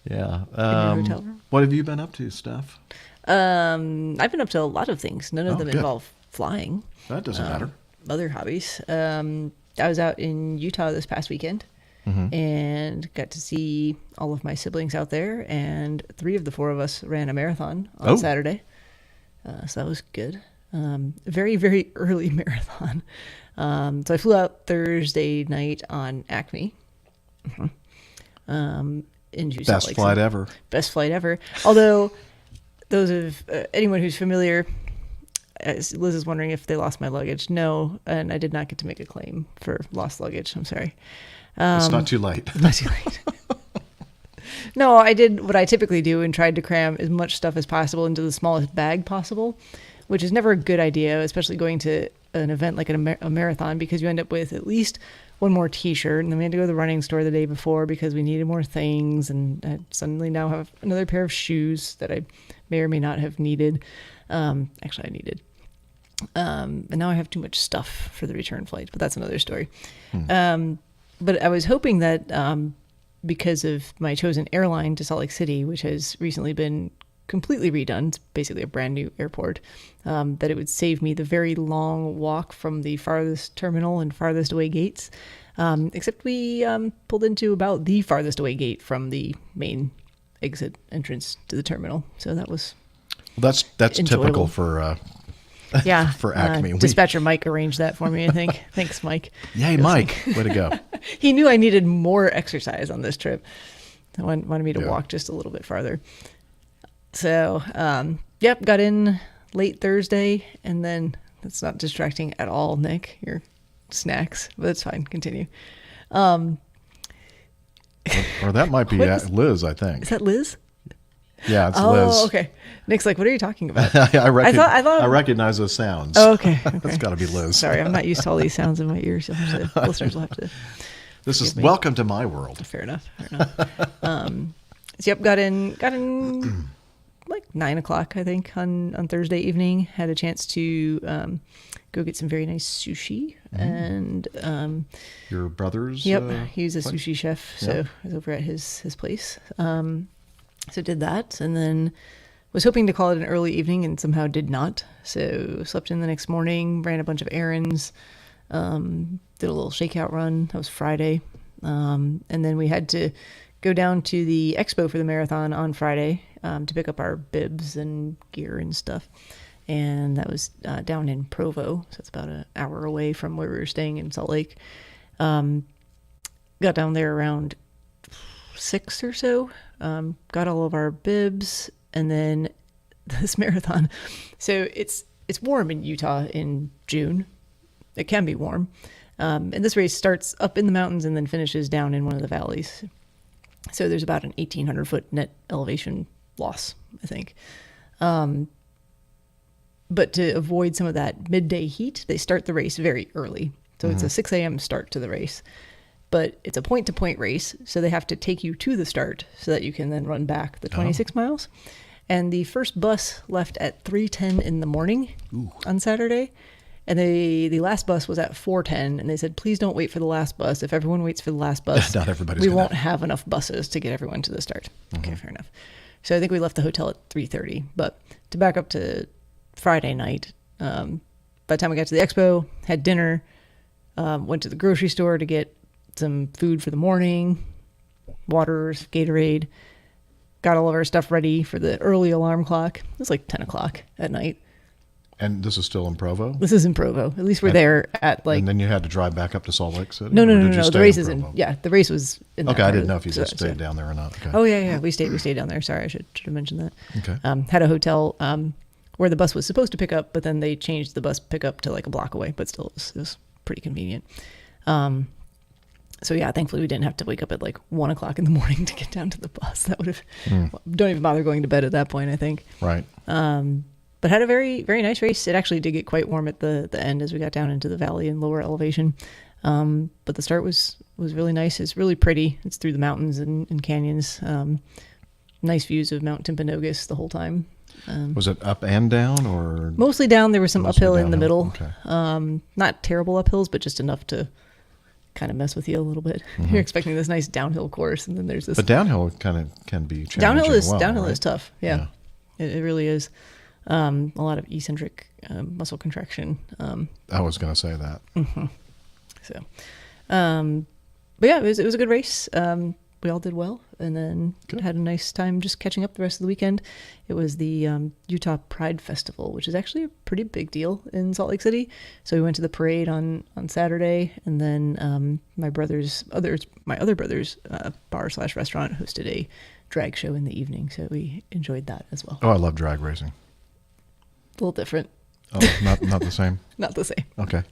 Yeah. In your hotel room. What have you been up to, Steph? I've been up to a lot of things. None of them good. involve flying. That doesn't matter. Other hobbies. I was out in Utah this past weekend and got to see all of my siblings out there, and 3 of the 4 of us ran a marathon on Saturday. So that was good. Very, very early marathon. So I flew out Thursday night on Acme. In Utah, Best flight ever. Best flight ever. Although those of anyone who's familiar, as Liz is wondering if they lost my luggage. No, and I did not get to make a claim for lost luggage. I'm sorry. It's not too late. Not too late. No, I did what I typically do and tried to cram as much stuff as possible into the smallest bag possible, which is never a good idea, especially going to an event like a marathon, because you end up with at least one more t-shirt, and then we had to go to the running store the day before because we needed more things, and I suddenly now have another pair of shoes that I may or may not have needed. Actually, I needed. And now I have too much stuff for the return flight, but that's another story. But I was hoping that because of my chosen airline to Salt Lake City, which has recently been completely redone, it's basically a brand new airport, that it would save me the very long walk from the farthest terminal and farthest away gates. Except we pulled into about the farthest away gate from the main exit entrance to the terminal. So that was that's enjoyable. Typical for for Acme. Dispatcher Mike arranged that for me, I think. Thanks, Mike. Yay, Mike. Way to go. He knew I needed more exercise on this trip. He wanted me to walk just a little bit farther. So, got in late Thursday, and then that's not distracting at all, Nick, your snacks, but it's fine. Continue. Or that might be Liz, I think. Is that Liz? Yeah, it's Liz. Oh, okay. Nick's like, what are you talking about? I thought recognize those sounds. Oh, okay. That's got to be Liz. Sorry, I'm not used to all these sounds in my ears. Listeners will have to. This is welcome to my world. Fair enough. So, got in. like 9 o'clock, I think, on Thursday evening. Had a chance to go get some very nice sushi. And your brother's? Yep, he's a place? sushi chef, so I was over at his place. So did that, and then was hoping to call it an early evening, and somehow did not. So slept in the next morning, ran a bunch of errands, did a little shakeout run. That was Friday, and then we had to go down to the expo for the marathon on Friday to pick up our bibs and gear and stuff. And that was down in Provo, so it's about an hour away from where we were staying in Salt Lake. Got down there around 6 or so, got all of our bibs, and then this marathon. So it's warm in Utah in June. It can be warm. And this race starts up in the mountains and then finishes down in one of the valleys. So there's about an 1,800 foot net elevation loss, I think. But to avoid some of that midday heat, they start the race very early. So it's a 6 a.m. start to the race. But it's a point-to-point race, so they have to take you to the start so that you can then run back the 26 miles. And the first bus left at 3:10 in the morning on Saturday. And the last bus was at 4:10, and they said, please don't wait for the last bus. If everyone waits for the last bus, Not everybody's we gonna- won't have enough buses to get everyone to the start. Okay, fair enough. So I think we left the hotel at 3:30. But to back up to Friday night, by the time we got to the expo, had dinner, went to the grocery store to get some food for the morning, waters, Gatorade, got all of our stuff ready for the early alarm clock. It was like 10 o'clock at night. And this is still in Provo? This is in Provo. At least we're there at like... And then you had to drive back up to Salt Lake City? No. Or did you The stay race in is Provo? the race was in that Okay, I part didn't of know if you the- just stayed down there or not. Okay. Oh, yeah. We stayed down there. Sorry, I should have mentioned that. Okay. Had a hotel where the bus was supposed to pick up, but then they changed the bus pickup to like a block away, but still it was pretty convenient. So yeah, thankfully we didn't have to wake up at like 1 o'clock in the morning to get down to the bus. That would have, don't even bother going to bed at that point, I think. Right. But had a very, very nice race. It actually did get quite warm at the end as we got down into the valley and lower elevation. But the start was really nice. It's really pretty. It's through the mountains and canyons. Nice views of Mount Timpanogos the whole time. Was it up and down or? Mostly down. There was some Mostly uphill in the downhill. middle. Okay. Not terrible uphills, but just enough to kind of mess with you a little bit. You're expecting this nice downhill course, and then there's this. But downhill kind of can be challenging. Downhill right? is tough. Yeah. It really is. A lot of eccentric muscle contraction. I was going to say that. So, but yeah, it was a good race. We all did well, and then had a nice time just catching up the rest of the weekend. It was the Utah Pride Festival, which is actually a pretty big deal in Salt Lake City. So we went to the parade on Saturday, and then my other brother's bar/restaurant hosted a drag show in the evening. So we enjoyed that as well. Oh, I love drag racing. A little different. Oh, not the same? Not the same. Okay.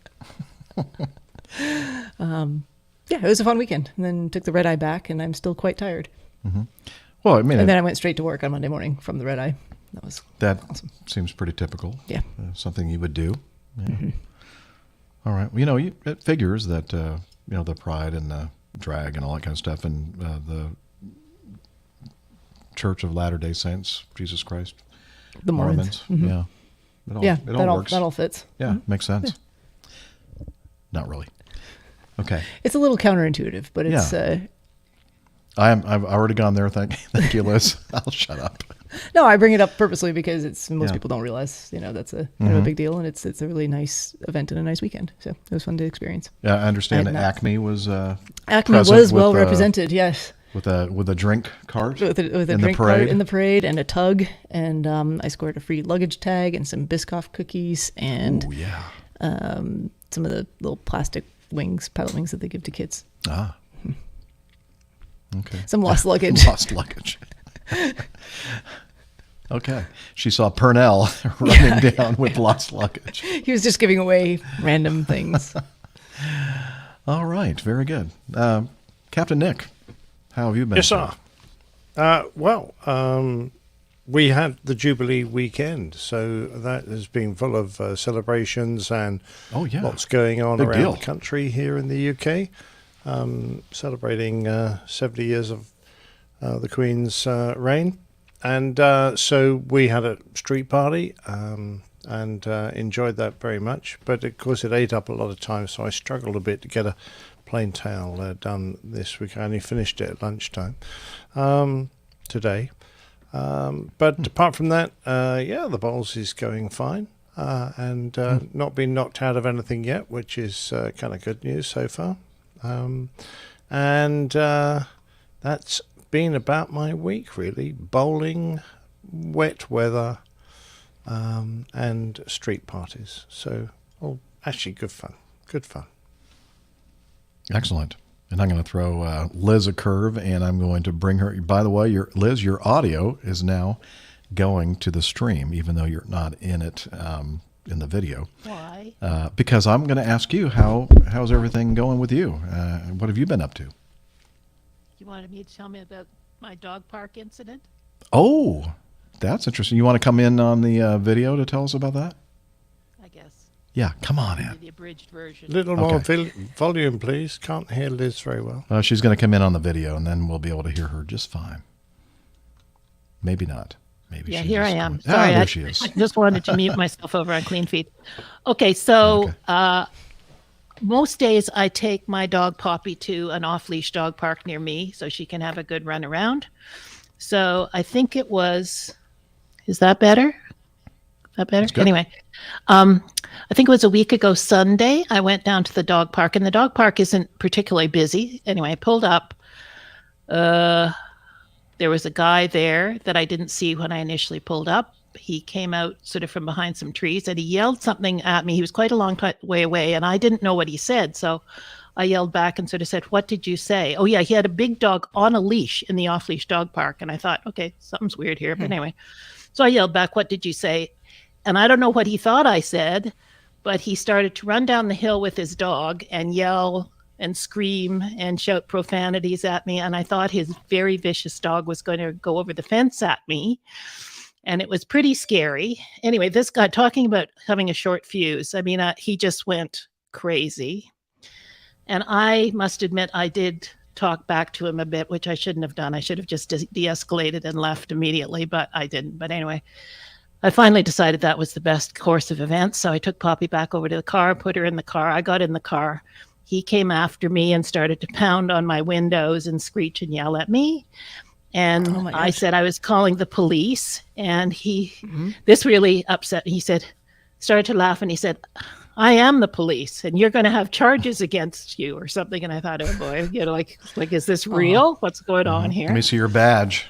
Yeah, it was a fun weekend. And then took the red eye back, and I'm still quite tired. Well, I mean, and then I went straight to work on Monday morning from the red eye. That was awesome. Seems pretty typical. Yeah. Something you would do. Yeah. All right. Well, it figures that the pride and the drag and all that kind of stuff, and the Church of Latter-day Saints, Jesus Christ, the Mormons. Yeah. It all works. That all fits. Yeah, makes sense. Yeah. Not really. Okay. It's a little counterintuitive, but it's. I've already gone there. Thank you, Liz. I'll shut up. No, I bring it up purposely because most people don't realize that's a kind of a big deal, and it's a really nice event and a nice weekend. So it was fun to experience. Yeah, I understand that Acme was. Acme was well represented. Yes. With a drink cart. With a drink cart in the parade and a tug, and I scored a free luggage tag and some Biscoff cookies and some of the little plastic pilot wings that they give to kids. Ah. Okay. Some lost luggage. Lost luggage. Okay. She saw Purnell running down with lost luggage. He was just giving away random things. All right. Very good. Captain Nick, how have you been? Yes, sir. We had the Jubilee weekend, so that has been full of celebrations and lots going on around the country here in the UK. Celebrating 70 years of the Queen's reign. So we had a street party and enjoyed that very much. But of course, it ate up a lot of time, so I struggled a bit to get a plain towel done this week. I only finished it at lunchtime today. But apart from that, the bowls is going fine. And not been knocked out of anything yet, which is kind of good news so far. That's been about my week, really. Bowling, wet weather, and street parties. So, actually good fun. Good fun. Excellent. And I'm going to throw Liz a curve, and I'm going to bring her. By the way, Liz, your audio is now going to the stream, even though you're not in it in the video. Why? Because I'm going to ask you, how's everything going with you? What have you been up to? You wanted me to tell me about my dog park incident? Oh, that's interesting. You want to come in on the video to tell us about that? I guess. Yeah, come on in. The abridged version. Little more volume, please. Can't hear Liz very well. She's going to come in on the video, and then we'll be able to hear her just fine. Maybe not. Maybe. Yeah, here I am. Sorry, there she is. I just wanted to mute myself over on Clean Feed. Okay, so most days I take my dog Poppy to an off-leash dog park near me so she can have a good run around. So I think it was, is that better? Is that better? Anyway, I think it was a week ago Sunday, I went down to the dog park, and the dog park isn't particularly busy. Anyway, I pulled up. There was a guy there that I didn't see when I initially pulled up. He came out sort of from behind some trees, and he yelled something at me. He was quite a long way away, and I didn't know what he said. So I yelled back and sort of said, "What did you say?" Oh, yeah, he had a big dog on a leash in the off-leash dog park. And I thought, okay, something's weird here. But anyway, so I yelled back, "What did you say?" And I don't know what he thought I said, but he started to run down the hill with his dog and yell and scream and shout profanities at me. And I thought his very vicious dog was going to go over the fence at me. And it was pretty scary. Anyway, this guy, talking about having a short fuse, I mean, he just went crazy. And I must admit, I did talk back to him a bit, which I shouldn't have done. I should have just de-escalated and left immediately, but I didn't. But anyway, I finally decided that was the best course of events. So I took Poppy back over to the car, put her in the car. I got in the car. He came after me and started to pound on my windows and screech and yell at me. And I said I was calling the police. And this really upset me. He started to laugh, and he said, "I am the police, and you're going to have charges against you," or something. And I thought, oh boy, like, is this real? What's going on here? Let me see your badge.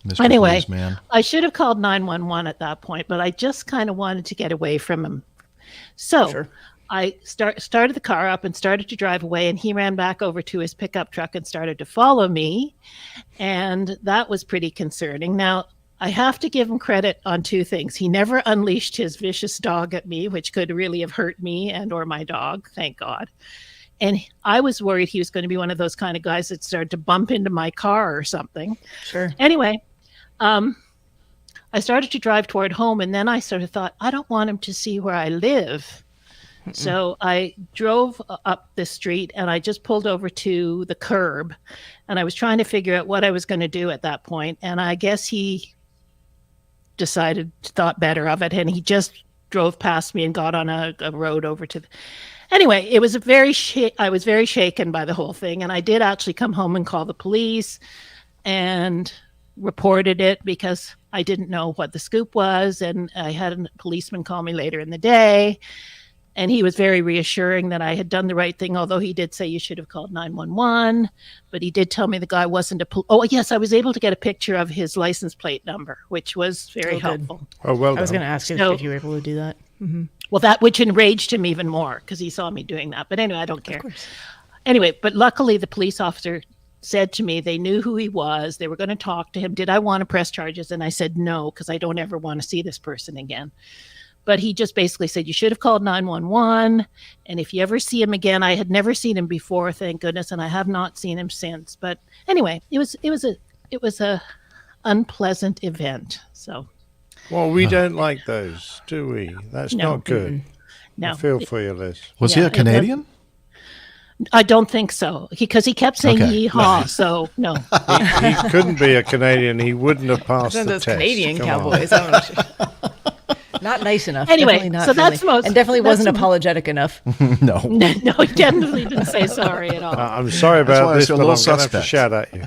Mr. Anyway, Policeman. I should have called 911 at that point, but I just kind of wanted to get away from him. So I started the car up and started to drive away, and he ran back over to his pickup truck and started to follow me. And that was pretty concerning. Now, I have to give him credit on two things. He never unleashed his vicious dog at me, which could really have hurt me and or my dog, thank God. And I was worried he was going to be one of those kind of guys that started to bump into my car or something. Sure. Anyway, I started to drive toward home, and then I sort of thought, I don't want him to see where I live. So I drove up the street, and I just pulled over to the curb, and I was trying to figure out what I was going to do at that point. And I guess he thought better of it, and he just drove past me and got on a road over to anyway, it was I was very shaken by the whole thing. And I did actually come home and call the police and reported it because I didn't know what the scoop was. And I had a policeman call me later in the day, and he was very reassuring that I had done the right thing, although he did say you should have called 911. But he did tell me the guy wasn't oh, yes, I was able to get a picture of his license plate number, which was very helpful. Oh, well done. I was going to ask if you were able to do that. Mm-hmm. Well, which enraged him even more because he saw me doing that. But anyway, I don't care. Anyway, but luckily the police officer said to me they knew who he was. They were going to talk to him. Did I want to press charges? And I said no, because I don't ever want to see this person again. But he just basically said, you should have called 911. And if you ever see him again, I had never seen him before, thank goodness. And I have not seen him since. But anyway, it was a unpleasant event. So. Well, we don't like those, do we? That's not good. No. I feel for you, Liz. Was he a Canadian? I don't think so, because he kept saying Okay. yeehaw. So no, He couldn't be a Canadian. He wouldn't have passed Some of the those test. Canadian Come on. cowboys. I'm not sure. Not nice enough. Anyway, Definitely not so that's friendly. most- and definitely that's wasn't mo- apologetic enough. No. no, he definitely didn't say sorry at all. I'm sorry That's about why I this, feel but a I'm little going to have to suspect. shout at you.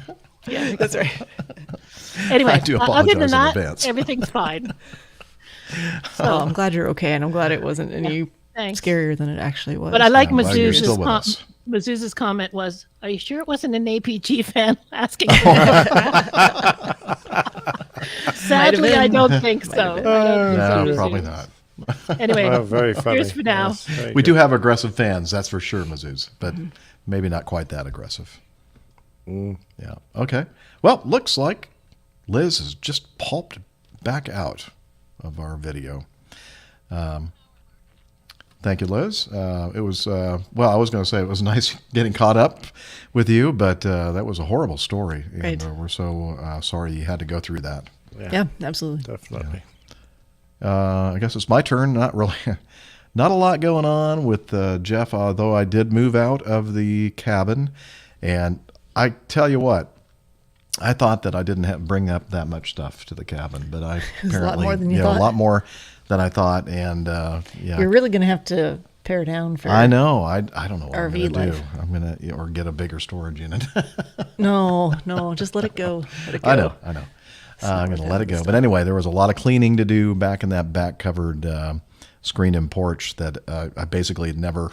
Yeah, That's right. Anyway, I do other apologize than in that, advance. everything's fine. Oh, I'm glad you're okay, and I'm glad it wasn't any Thanks. scarier than it actually was. But I like I'm glad you're Mazuz's still with us. Mazuz's comment was, "Are you sure it wasn't an APG fan asking?" Sadly, I don't think so. I don't think so, No, Mazuz. probably not. Anyway, Well, very funny. here's for now. Yes, very We good. do have aggressive fans, that's for sure, Mazuz, but maybe not quite that aggressive. Yeah. Okay. Well, looks like Liz has just pulped back out of our video. Thank you, Liz. It was, well, I was going to say it was nice getting caught up with you, but that was a horrible story. Right. And we're so sorry you had to go through that. Yeah, absolutely. Definitely. I guess it's my turn. Not really. Not a lot going on with Jeff, although I did move out of the cabin. And I tell you what, I thought that I didn't bring up that much stuff to the cabin, but I was a lot apparently, more than you a thought. lot more than I thought. And yeah, You're really going to have to pare down for. I know. I don't know what I'm RV going to do. life. I'm going to or get a bigger storage unit. No, just let it go. Let it go. I know. I'm going to let it go. But anyway, there was a lot of cleaning to do back in that back covered screened-in porch that I basically never.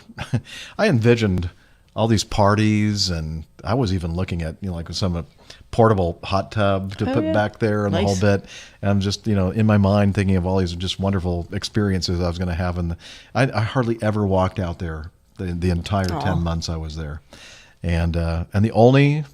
I envisioned all these parties, and I was even looking at like some portable hot tub to put back there and the whole bit. And I'm just in my mind thinking of all these just wonderful experiences I was going to have. And I hardly ever walked out there the entire 10 months I was there. And the only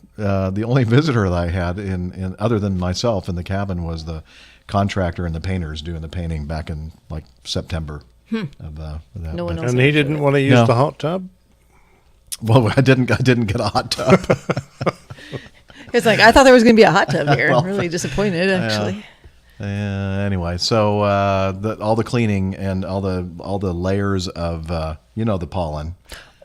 visitor that I had in other than myself in the cabin was the contractor and the painters doing the painting back in like September of that. No one else. And he didn't want to use the hot tub? Well, I didn't get a hot tub. It's like I thought there was going to be a hot tub here. I'm really disappointed, actually. Anyway, so all the cleaning and all the layers of the pollen.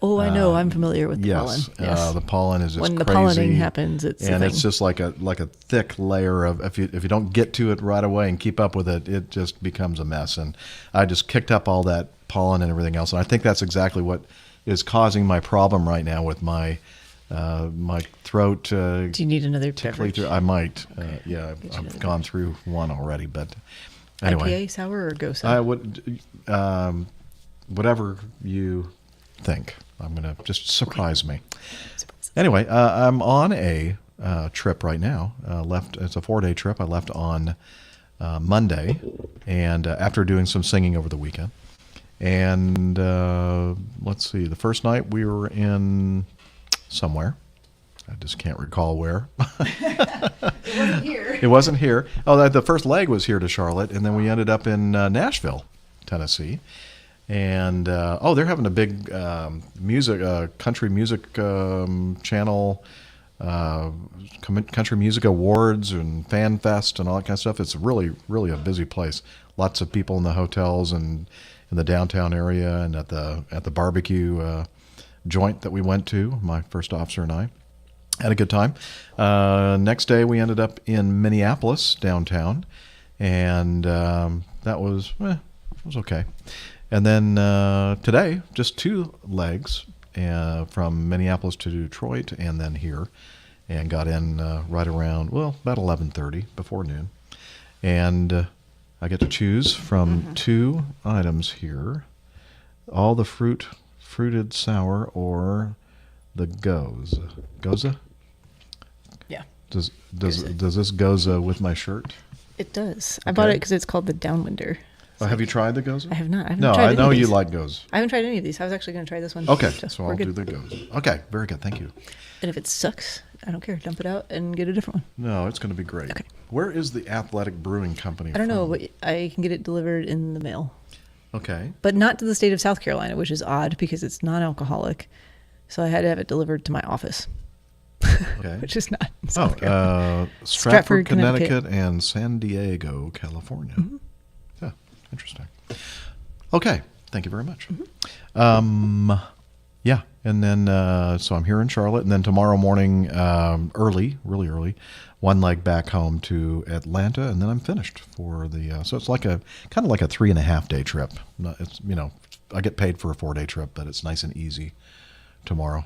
Oh, I know. I'm familiar with the pollen. Yes, the pollen is just when the crazy. pollinating happens. It's just like a thick layer of if you don't get to it right away and keep up with it, it just becomes a mess. And I just kicked up all that pollen and everything else. And I think that's exactly what is causing my problem right now with my throat. Do you need another beverage? I might. Yeah, I've gone through one already, but anyway. IPA, sour, or Gosa? I would, whatever you think. I'm gonna just surprise me. Anyway, I'm on a trip right now. It's a 4-day trip. I left on Monday, and after doing some singing over the weekend. And let's see, the first night we were in somewhere. I just can't recall where. It wasn't here. It wasn't here. Oh, the first leg was here to Charlotte, and then we ended up in Nashville, Tennessee. And they're having a big country music channel, country music awards and fan fest and all that kind of stuff. It's really, really a busy place. Lots of people in the hotels and in the downtown area and at the barbecue joint that we went to. My first officer and I had a good time. Next day we ended up in Minneapolis downtown, and that was okay. And then today, just 2 legs from Minneapolis to Detroit, and then here, and got in right around about 11:30 before noon, and I get to choose from 2 items here: all the fruited sour or the Goza. Yeah. Does this Goza with my shirt? It does. I bought it because it's called the Downwinder. Oh, have you tried the Goza? I have not. I haven't no, tried I know any of you these. like Goza. I haven't tried any of these. I was actually going to try this one. Okay, So so we're I'll good. do the Goza. Okay, very good. Thank you. And if it sucks, I don't care. Dump it out and get a different one. No, it's going to be great. Okay. Where is the Athletic Brewing Company I don't know, from? but I can get it delivered in the mail. Okay. But not to the state of South Carolina, which is odd because it's non-alcoholic. So I had to have it delivered to my office. Okay. Which is not in South Carolina. Stratford, Connecticut, and San Diego, California. Mm-hmm. Yeah, interesting. Okay, thank you very much. Mm-hmm. Yeah, And then, so I'm here in Charlotte, and then tomorrow morning, early, really early, one leg back home to Atlanta, and then I'm finished for the. So it's like kind of like a 3.5 day trip. It's I get paid for a 4-day trip, but it's nice and easy tomorrow.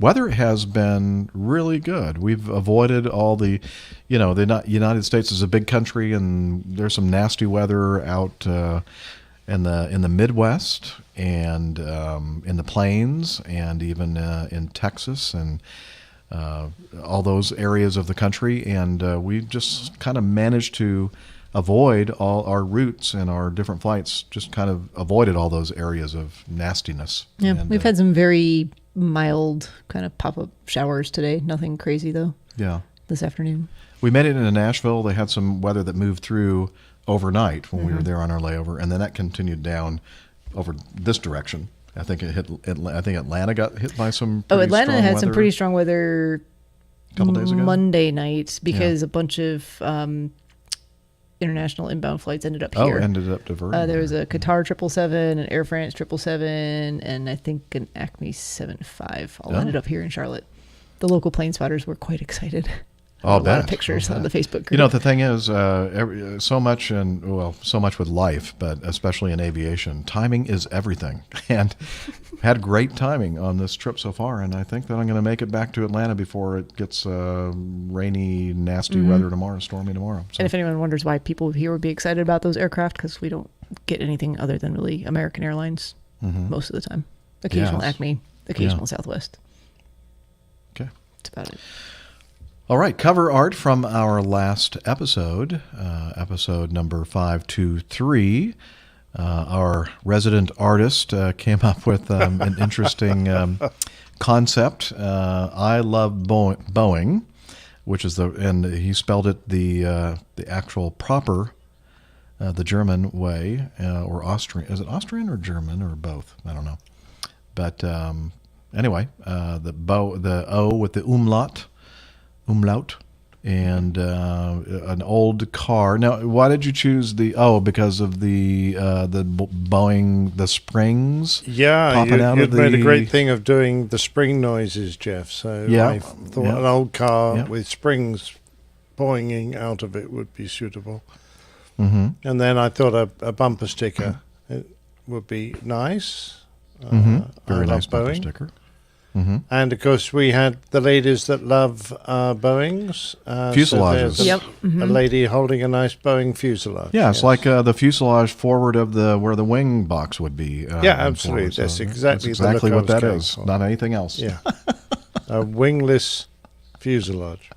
Weather has been really good. We've avoided all the, the United States is a big country, and there's some nasty weather out in the Midwest and in the Plains and even in Texas and all those areas of the country. And we just kind of managed to avoid all our routes and our different flights, just kind of avoided all those areas of nastiness. Yeah, and, we've had some very mild kind of pop-up showers today. Nothing crazy, though. Yeah. This afternoon. We made it into Nashville. They had some weather that moved through overnight when we were there on our layover, and then that continued down over this direction. I think it hit. I think Atlanta got hit by some. Atlanta had some pretty strong weather a couple days ago. Monday night because a bunch of international inbound flights ended up here. Ended up diverting. There was a Qatar 777, an Air France 777, and I think an Acme 75 all ended up here in Charlotte. The local plane spotters were quite excited. A lot of pictures on the Facebook group. The thing is, so much with life, but especially in aviation, timing is everything. And had great timing on this trip so far, and I think that I'm going to make it back to Atlanta before it gets rainy, nasty weather tomorrow, stormy tomorrow. So. And if anyone wonders why people here would be excited about those aircraft, because we don't get anything other than really American Airlines most of the time. Occasional Acme, occasional Southwest. Okay. That's about it. All right, cover art from our last episode, episode number 523. Our resident artist came up with an interesting concept. I love Boeing, which is and he spelled it the actual proper, the German way, or Austrian. Is it Austrian or German or both? I don't know. But anyway, the O with the umlaut, and an old car. Now, why did you choose the O? Because of the Boeing, the springs. Yeah, you made a great thing of doing the spring noises, Jeff. So I thought an old car with springs boinging out of it would be suitable. Mm-hmm. And then I thought a bumper sticker would be nice. Very nice bumper sticker. Mm-hmm. And of course, we had the ladies that love Boeings. Fuselages. So a lady holding a nice Boeing fuselage. Yeah, it's like the fuselage forward of where the wing box would be. Yeah, absolutely. Forward, that's exactly what that is. For. Not anything else. Yeah, a wingless fuselage.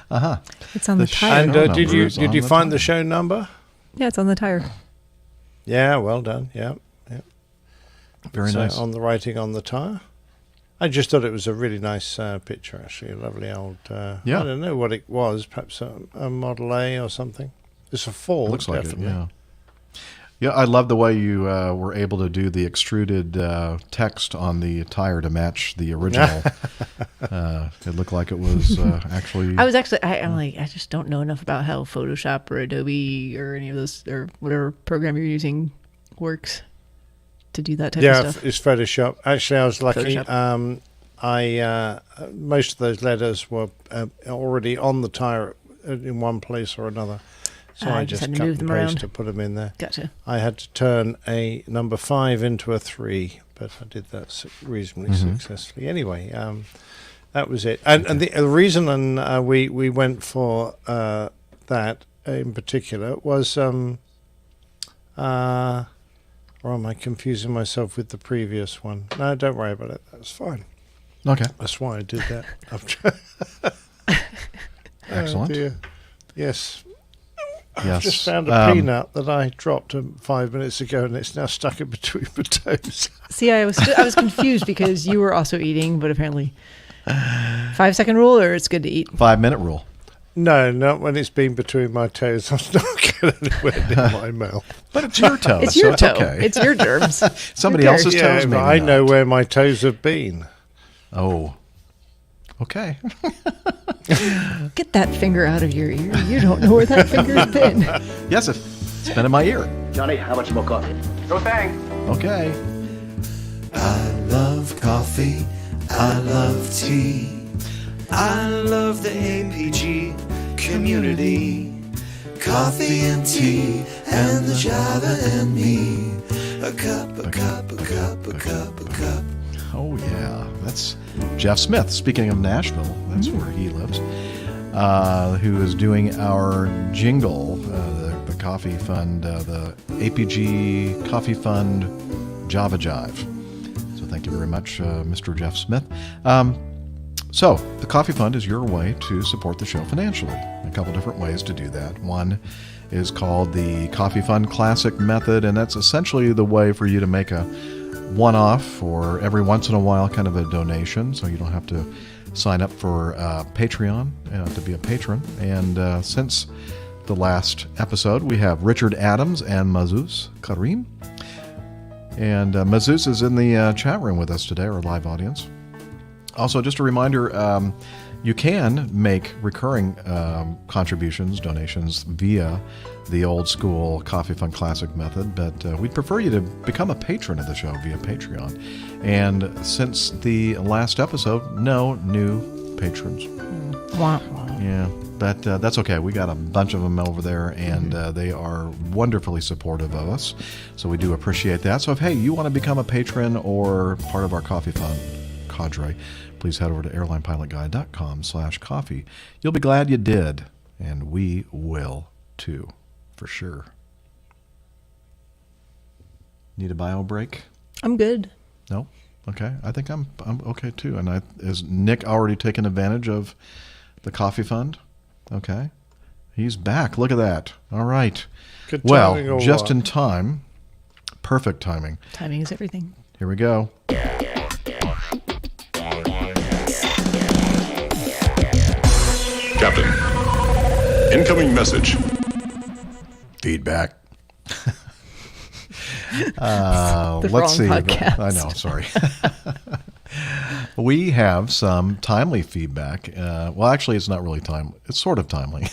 It's on the tire. And did you find the show number? Yeah, it's on the tire. Yeah, well done. Yeah. Very nice. On the writing on the tire. I just thought it was a really nice picture, actually. A lovely old... I don't know what it was. Perhaps a Model A or something. It's a Ford, looks like definitely. It, yeah. Yeah, I love the way you were able to do the extruded text on the tire to match the original. It looked like it was actually... I'm like, I just don't know enough about how Photoshop or Adobe or any of those, or whatever program you're using works to do that type of stuff. Yeah, it's Photoshop. Actually, I was lucky. Most of those letters were already on the tire in one place or another. So I just had to cut move and them paste around to put them in there. Gotcha. I had to turn a number 5 into a 3, but I did that reasonably successfully. Anyway, that was it. And the reason we went for that in particular was... or am I confusing myself with the previous one? No, don't worry about it. That's fine. Okay. That's why I did that. Excellent. Oh, dear. Yes. Yes. I've just found a peanut that I dropped 5 minutes ago, and it's now stuck in between my toes. See, I was confused because you were also eating, but apparently 5-second rule, or it's good to eat? 5-minute rule. No, not when it's been between my toes. I'm not getting anywhere near my mouth. But it's your toes. It's your toe. Okay. It's your germs. Somebody else's toes, maybe I know not. where my toes have been. Oh. Okay. Get that finger out of your ear. You don't know where that finger's been. Yes, it's been in my ear. Johnny, how much more coffee? No thanks. Okay. I love coffee. I love tea. I love the APG community. Coffee and tea and the Java and me. A cup, a cup, a cup, a cup, a cup. Oh, yeah. That's Jeff Smith. Speaking of Nashville, that's where he lives, who is doing our jingle, the Coffee Fund, the APG Coffee Fund Java Jive. So thank you very much, Mr. Jeff Smith. So the Coffee Fund is your way to support the show financially. A couple different ways to do that. One is called the Coffee Fund Classic Method, and that's essentially the way for you to make a one-off or every once in a while kind of a donation, so you don't have to sign up for Patreon to be a patron. And since the last episode, we have Richard Adams and Mazouz Karim. And Mazouz is in the chat room with us today, our live audience. Also, just a reminder, you can make recurring contributions, donations via the old school Coffee Fund Classic method, but we'd prefer you to become a patron of the show via Patreon. And since the last episode, no new patrons. Yeah, but that's okay. We got a bunch of them over there, and they are wonderfully supportive of us, so we do appreciate that. So if, hey, you want to become a patron or part of our Coffee Fund cadre, please head over to airlinepilotguy.com/coffee. You'll be glad you did, and we will too, for sure. Need a bio break? I'm good. No? Okay. I think I'm okay too. And is Nick already taken advantage of the Coffee Fund? Okay. He's back. Look at that. All right. Good timing or just what? in time. Perfect timing. Timing is everything. Here we go. Captain, incoming message. Feedback. The Let's see. wrong podcast. I know, sorry. We have some timely feedback. Well, actually, it's not really timely. It's sort of timely.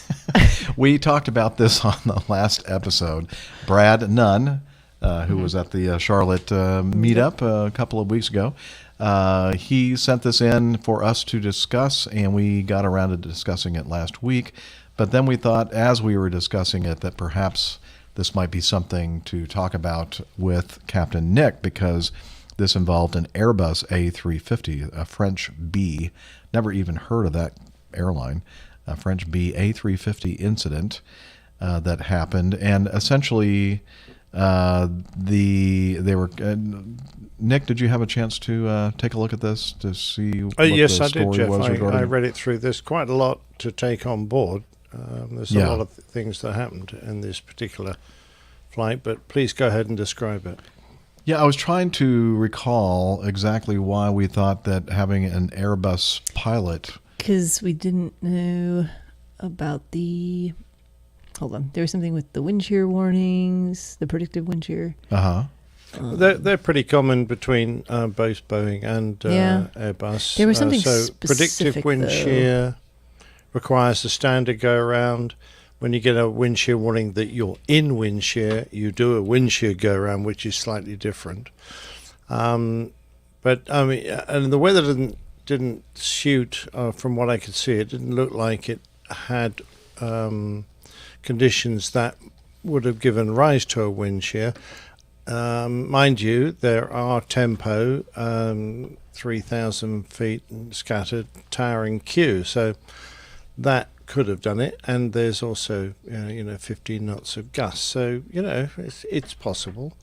We talked about this on the last episode. Brad Nunn, who was at the Charlotte meetup a couple of weeks ago, he sent this in for us to discuss, and we got around to discussing it last week. But then we thought, as we were discussing it, that perhaps this might be something to talk about with Captain Nick, because this involved an Airbus A350, a French B. Never even heard of that airline. A French B A350 incident that happened, and essentially they were. Nick, did you have a chance to take a look at this to see what yes, the I did, story Jeff. was regarding? I read it through. There's quite a lot to take on board. There's a lot of things that happened in this particular flight, but please go ahead and describe it. Yeah, I was trying to recall exactly why we thought that having an Airbus pilot. Because we didn't know about the... Hold on. There was something with the wind shear warnings, the predictive wind shear. They're pretty common between both Boeing and Airbus. There was something so specific, predictive wind though. shear requires the standard go around. When you get a wind shear warning that you're in wind shear, you do a wind shear go around, which is slightly different. But I mean, and the weather didn't suit. From what I could see, it didn't look like it had conditions that would have given rise to a wind shear. Mind you, there are tempo, 3,000 feet scattered, towering Q, so that could have done it. And there's also 15 knots of gusts, so it's possible.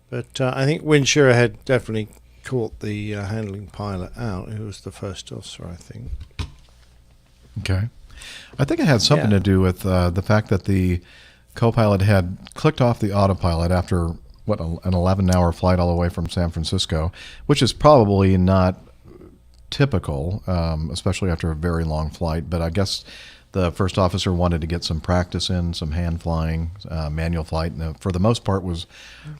But I think wind shear had definitely caught the handling pilot out, who was the first officer, I think. Okay. I think it had something to do with the fact that the co-pilot had clicked off the autopilot after, an 11-hour flight all the way from San Francisco, which is probably not typical, especially after a very long flight. But I guess the first officer wanted to get some practice in, some hand flying, manual flight. And for the most part was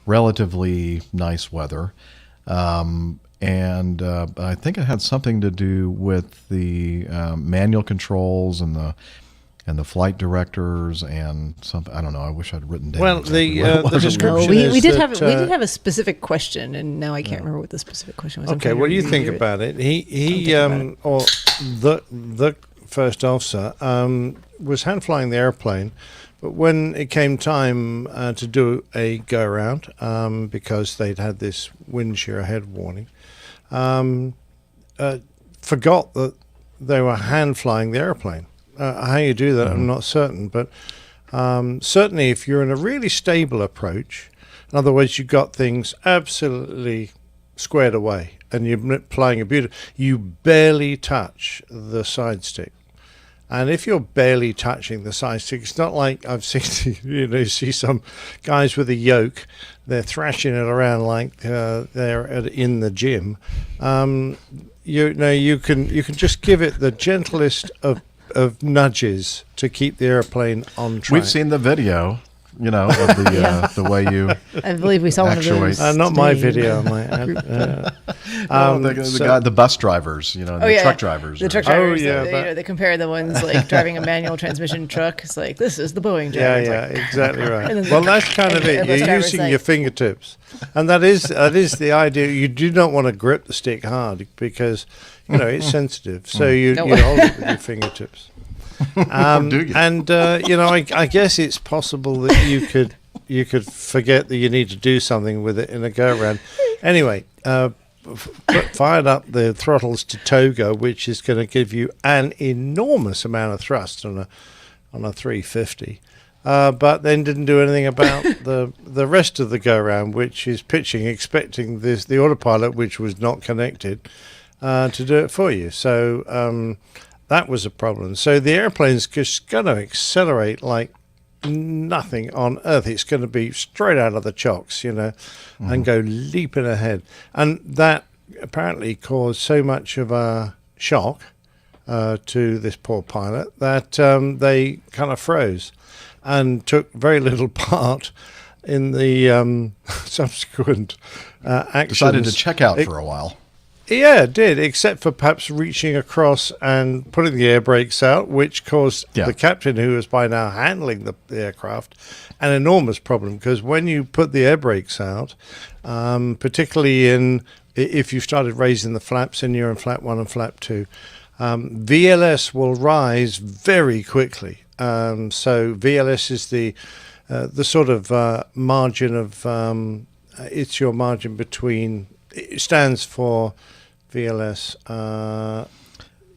relatively nice weather. And I think it had something to do with the manual controls and and the flight directors and something. I don't know. I wish I'd written down. Well, exactly what it the was. description we did that, have a specific question, and now I can't remember what the specific question was. Okay, what do you think about it? He or the first officer was hand flying the airplane, but when it came time to do a go around, because they'd had this wind shear ahead warning, forgot that they were hand flying the airplane. How you do that, I'm not certain, but certainly if you're in a really stable approach, in other words, you've got things absolutely squared away and you're flying a beautiful, you barely touch the side stick. And if you're barely touching the side stick, it's not like I've seen, you see some guys with a yoke, they're thrashing it around like they're in the gym. You can just give it the gentlest of nudges to keep the airplane on track. We've seen the video, of the the way you. I believe we saw one of those. Not my video, the bus drivers, the truck drivers. The truck drivers. They compare the ones like driving a manual transmission truck. It's like, this is the Boeing driver. Yeah, exactly right. Well, that's kind of it. You're using your fingertips, and that is the idea. You do not want to grip the stick hard because it's sensitive. So you hold it with your fingertips. And I guess it's possible that you could forget that you need to do something with it in a go around. Anyway, fired up the throttles to Toga, which is going to give you an enormous amount of thrust on a 350. But then didn't do anything about the rest of the go around, which is pitching, expecting the autopilot, which was not connected, to do it for you. So that was a problem. So the airplane's just going to accelerate like nothing on earth. It's going to be straight out of the chocks, and go leaping ahead. And that apparently caused so much of a shock to this poor pilot that they kind of froze and took very little part in the subsequent actions. Decided to check out for a while. Yeah, it did, except for perhaps reaching across and putting the air brakes out, which caused the captain, who was by now handling the aircraft, an enormous problem. Because when you put the air brakes out, particularly if you started raising the flaps and you're in flap 1 and flap 2, VLS will rise very quickly. So VLS is the sort of margin of it's your margin between. It stands for VLS.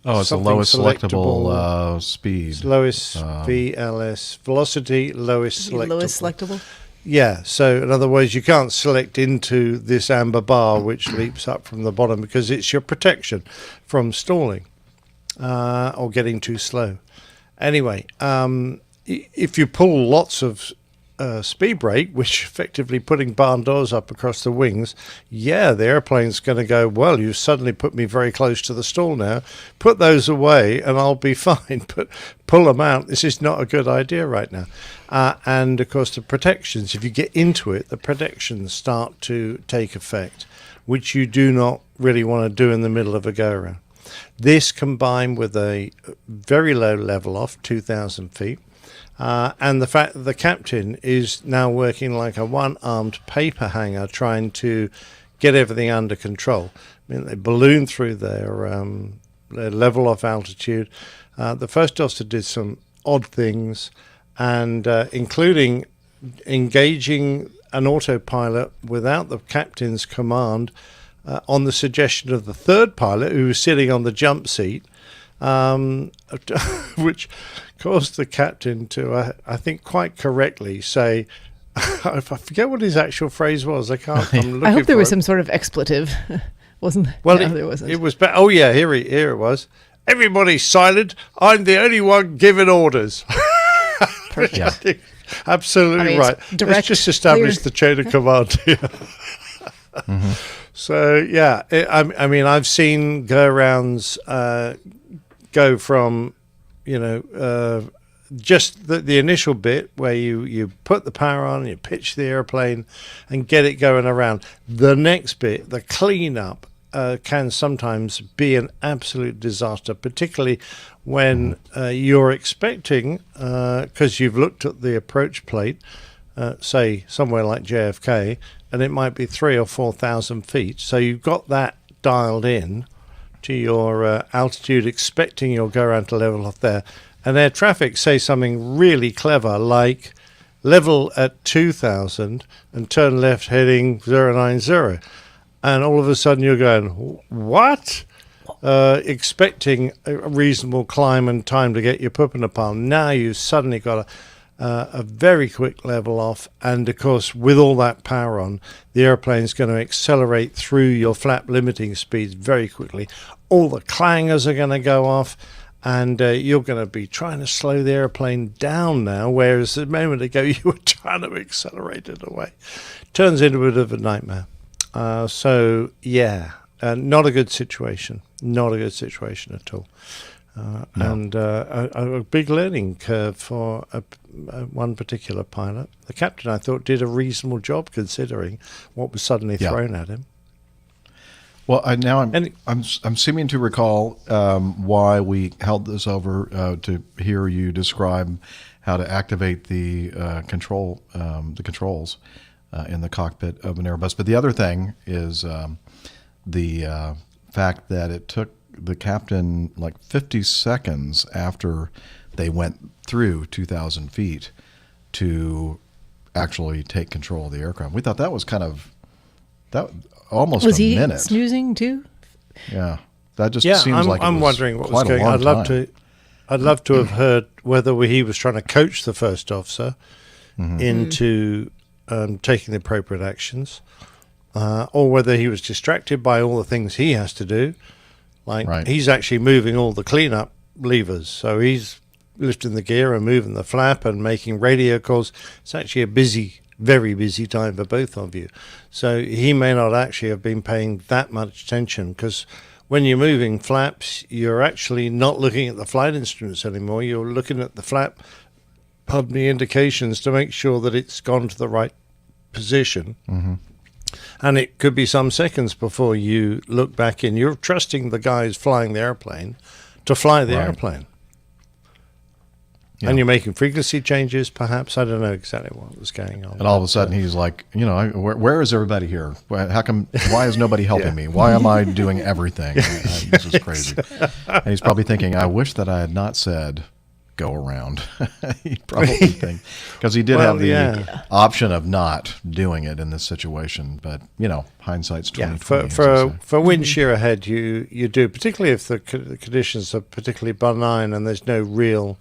It's the lowest selectable speed. Lowest VLS velocity, lowest selectable. Lowest selectable. Yeah. So in other words, you can't select into this amber bar which leaps up from the bottom because it's your protection from stalling or getting too slow. Anyway, if you pull lots of speed brake, which effectively putting barn doors up across the wings, the airplane's going to go, well, you suddenly put me very close to the stall now. Put those away and I'll be fine. But pull them out. This is not a good idea right now. And, of course, the protections, if you get into it, the protections start to take effect, which you do not really want to do in the middle of a go-around. This combined with a very low level off, 2,000 feet, and the fact that the captain is now working like a one-armed paper hanger trying to get everything under control. I mean, they balloon through their level off altitude. The first officer did some odd things, and including engaging an autopilot without the captain's command on the suggestion of the third pilot, who was sitting on the jump seat, which caused the captain to, I think quite correctly, say, I forget what his actual phrase was. I can't. I'm looking I hope there was it. some sort of expletive, wasn't there? Well, no, there wasn't. It was. Here it was. Everybody's silent. I'm the only one giving orders. Perfect. Absolutely right. Let's just establish the chain of command here. So I mean, I've seen go-rounds go from, just the initial bit where you put the power on, you pitch the airplane and get it going around. The next bit, the cleanup, can sometimes be an absolute disaster, particularly when you're expecting, because you've looked at the approach plate, say somewhere like JFK, and it might be 3,000 or 4,000 feet. So you've got that dialed in to your altitude, expecting you'll go around to level off there. And air traffic say something really clever, like level at 2,000 and turn left heading 090. And all of a sudden you're going, what? Expecting a reasonable climb and time to get your poop in the palm. Now you've suddenly got a very quick level off. And, of course, with all that power on, the airplane's going to accelerate through your flap limiting speeds very quickly. All the clangers are going to go off. And you're going to be trying to slow the airplane down now, whereas a moment ago you were trying to accelerate it away. Turns into a bit of a nightmare. So, yeah, not a good situation. Not a good situation at all. No. And a big learning curve for one particular pilot. The captain, I thought, did a reasonable job considering what was suddenly thrown at him. Well, I'm seeming to recall why we held this over to hear you describe how to activate the controls in the cockpit of an Airbus. But the other thing is the fact that it took the captain like 50 seconds after they went through 2,000 feet to actually take control of the aircraft. We thought that was kind of almost was a minute. Was he snoozing too? Yeah, that just seems like I'm wondering what was going on. I'd love to have heard whether he was trying to coach the first officer into taking the appropriate actions, or whether he was distracted by all the things he has to do. Like he's actually moving all the cleanup levers, so he's lifting the gear and moving the flap and making radio calls. It's actually a very busy time for both of you. So he may not actually have been paying that much attention, because when you're moving flaps, you're actually not looking at the flight instruments anymore. You're looking at the flap, the indications to make sure that it's gone to the right position. Mm-hmm. And it could be some seconds before you look back in. You're trusting the guys flying the airplane to fly the airplane. Yeah. And you're making frequency changes, perhaps. I don't know exactly what was going on. And all of a sudden he's like, where is everybody here? Why is nobody helping me? Why am I doing everything? This is crazy. And he's probably thinking, I wish that I had not said go around. He probably think, because he did have the option of not doing it in this situation. But, hindsight's 20/20. For wind shear ahead, you do, particularly if the conditions are particularly benign and there's no real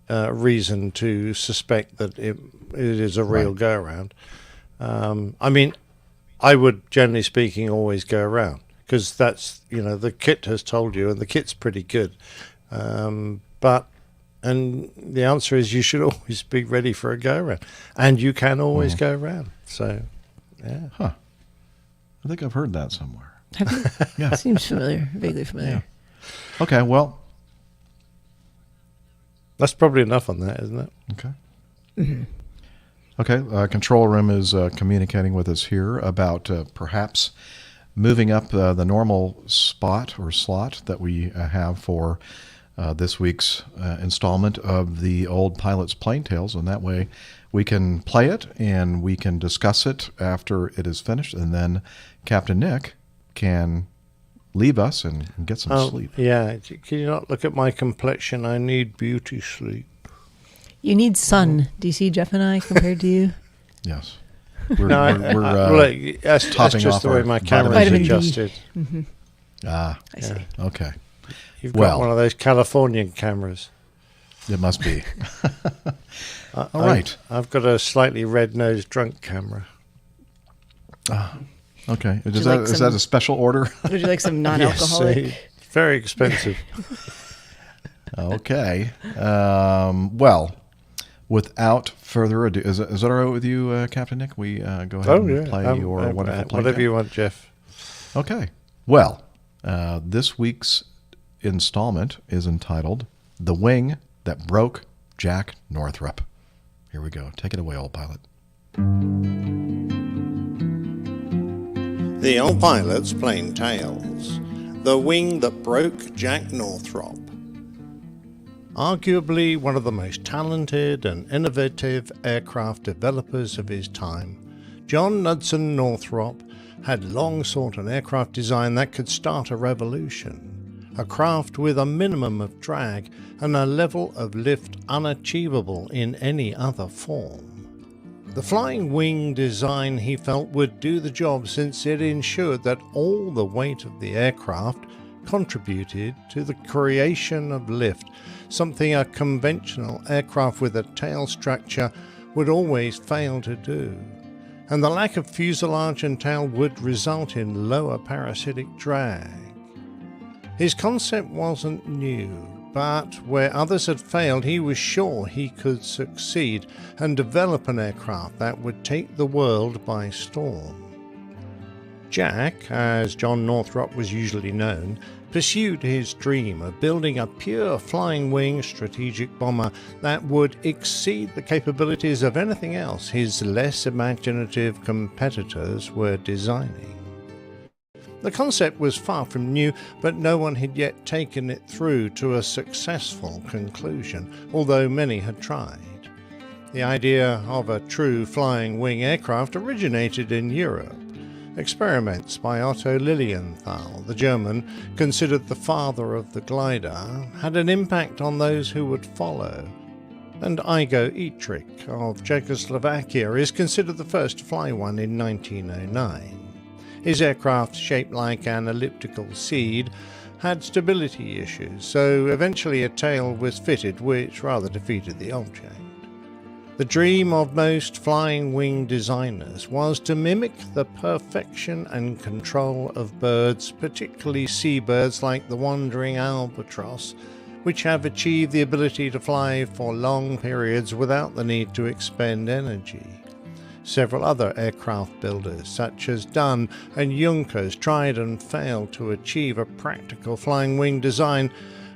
reason to suspect that it is a real go-around. I mean, I would, generally speaking, always go around, because that's, the kit has told you, and the kit's pretty good. And the answer is you should always be ready for a go-around. And you can always go around. So, yeah. Huh. I think I've heard that somewhere. Have you? Yeah. Seems familiar, vaguely familiar. Yeah. Okay, well. That's probably enough on that, isn't it? Okay. Mm-hmm. Okay, control room is communicating with us here about perhaps moving up the normal spot or slot that we have for this week's installment of the Old Pilot's Plain Tales, and that way we can play it and we can discuss it after it is finished, and then Captain Nick can leave us and get some sleep. Yeah, can you not look at my complexion? I need beauty sleep. You need sun. Do you see Jeff and I compared to you? Yes. That's just the way my camera's adjusted. Mm-hmm. I see. Okay. You've got one of those Californian cameras. It must be. All right. I've got a slightly red-nosed drunk camera. Okay. Is that a special order? Would you like some non-alcoholic? Yes, very expensive. Okay. Well, without further ado, is that all right with you, Captain Nick? We go ahead and play your wonderful play. Whatever you want, Jeff. Okay. Well, this week's installment is entitled "The Wing That Broke Jack Northrop." Here we go. Take it away, old pilot. The Old Pilot's Plain Tales. The Wing That Broke Jack Northrop. Arguably one of the most talented and innovative aircraft developers of his time, John Knudsen Northrop had long sought an aircraft design that could start a revolution. A craft with a minimum of drag and a level of lift unachievable in any other form. The flying wing design he felt would do the job, since it ensured that all the weight of the aircraft contributed to the creation of lift, something a conventional aircraft with a tail structure would always fail to do. And the lack of fuselage and tail would result in lower parasitic drag. His concept wasn't new, but where others had failed, he was sure he could succeed and develop an aircraft that would take the world by storm. Jack, as John Northrop was usually known, pursued his dream of building a pure flying wing strategic bomber that would exceed the capabilities of anything else his less imaginative competitors were designing. The concept was far from new, but no one had yet taken it through to a successful conclusion, although many had tried. The idea of a true flying wing aircraft originated in Europe. Experiments by Otto Lilienthal, the German, considered the father of the glider, had an impact on those who would follow. And Igo Etrich of Czechoslovakia is considered the first to fly one in 1909. His aircraft, shaped like an elliptical seed, had stability issues, so eventually a tail was fitted, which rather defeated the object. The dream of most flying wing designers was to mimic the perfection and control of birds, particularly seabirds like the wandering albatross, which have achieved the ability to fly for long periods without the need to expend energy. Several other aircraft builders, such as Dunn and Junkers, tried and failed to achieve a practical flying wing design,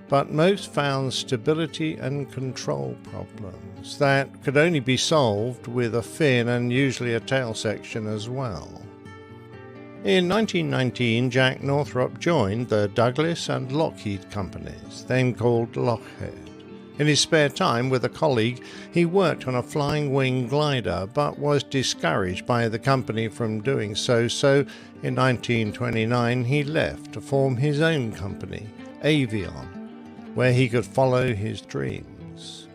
but most found stability and control problems that could only be solved with a fin and usually a tail section as well. In 1919, Jack Northrop joined the Douglas and Lockheed companies, then called Lockheed. In his spare time with a colleague, he worked on a flying wing glider, but was discouraged by the company from doing so, so in 1929 he left to form his own company, Avion, where he could follow his dreams.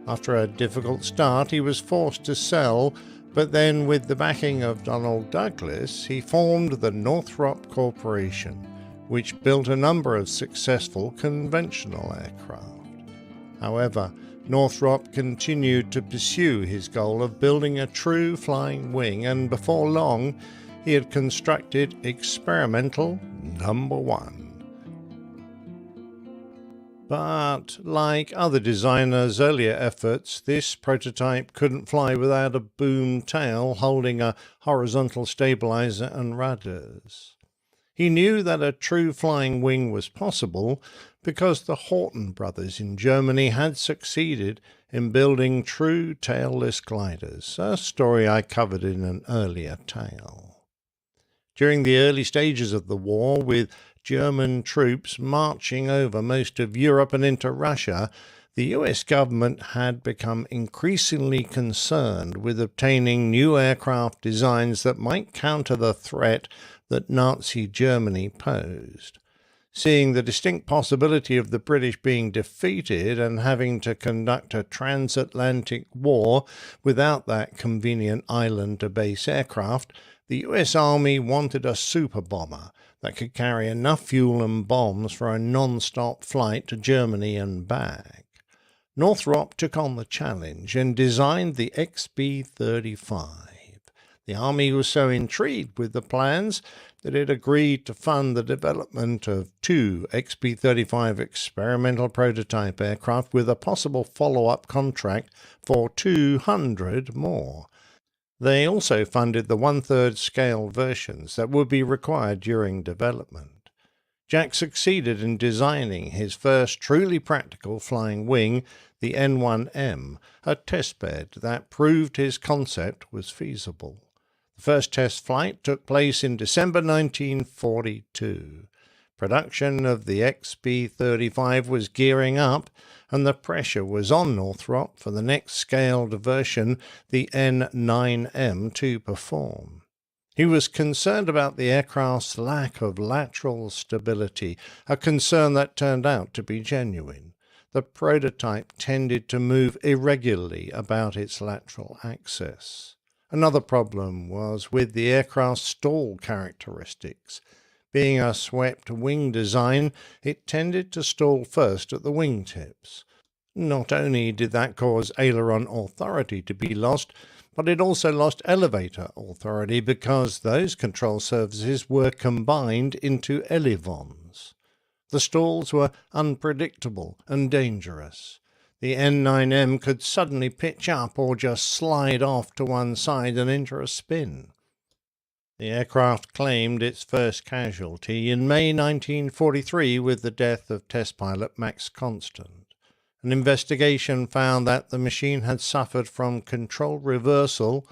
After a difficult start, he was forced to sell, but then with the backing of Donald Douglas, he formed the Northrop Corporation, which built a number of successful conventional aircraft. However, Northrop continued to pursue his goal of building a true flying wing, and before long he had constructed experimental number 1. But like other designers' earlier efforts, this prototype couldn't fly without a boom tail holding a horizontal stabilizer and rudders. He knew that a true flying wing was possible because the Horten brothers in Germany had succeeded in building true tailless gliders, a story I covered in an earlier tale. During the early stages of the war, with German troops marching over most of Europe and into Russia, the US government had become increasingly concerned with obtaining new aircraft designs that might counter the threat that Nazi Germany posed. Seeing the distinct possibility of the British being defeated and having to conduct a transatlantic war without that convenient island to base aircraft, the US Army wanted a super bomber that could carry enough fuel and bombs for a non-stop flight to Germany and back. Northrop took on the challenge and designed the XB-35. The Army was so intrigued with the plans that it agreed to fund the development of 2 XB-35 experimental prototype aircraft with a possible follow-up contract for 200 more. They also funded the 1/3 scale versions that would be required during development. Jack succeeded in designing his first truly practical flying wing, the N1M, a testbed that proved his concept was feasible. The first test flight took place in December 1942. Production of the XB-35 was gearing up, and the pressure was on Northrop for the next scaled version, the N9M, to perform. He was concerned about the aircraft's lack of lateral stability, a concern that turned out to be genuine. The prototype tended to move irregularly about its lateral axis. Another problem was with the aircraft's stall characteristics. Being a swept wing design, it tended to stall first at the wingtips. Not only did that cause aileron authority to be lost, but it also lost elevator authority because those control surfaces were combined into elevons. The stalls were unpredictable and dangerous. The N9M could suddenly pitch up or just slide off to one side and enter a spin. The aircraft claimed its first casualty in May 1943 with the death of test pilot Max Constant. An investigation found that the machine had suffered from control reversal,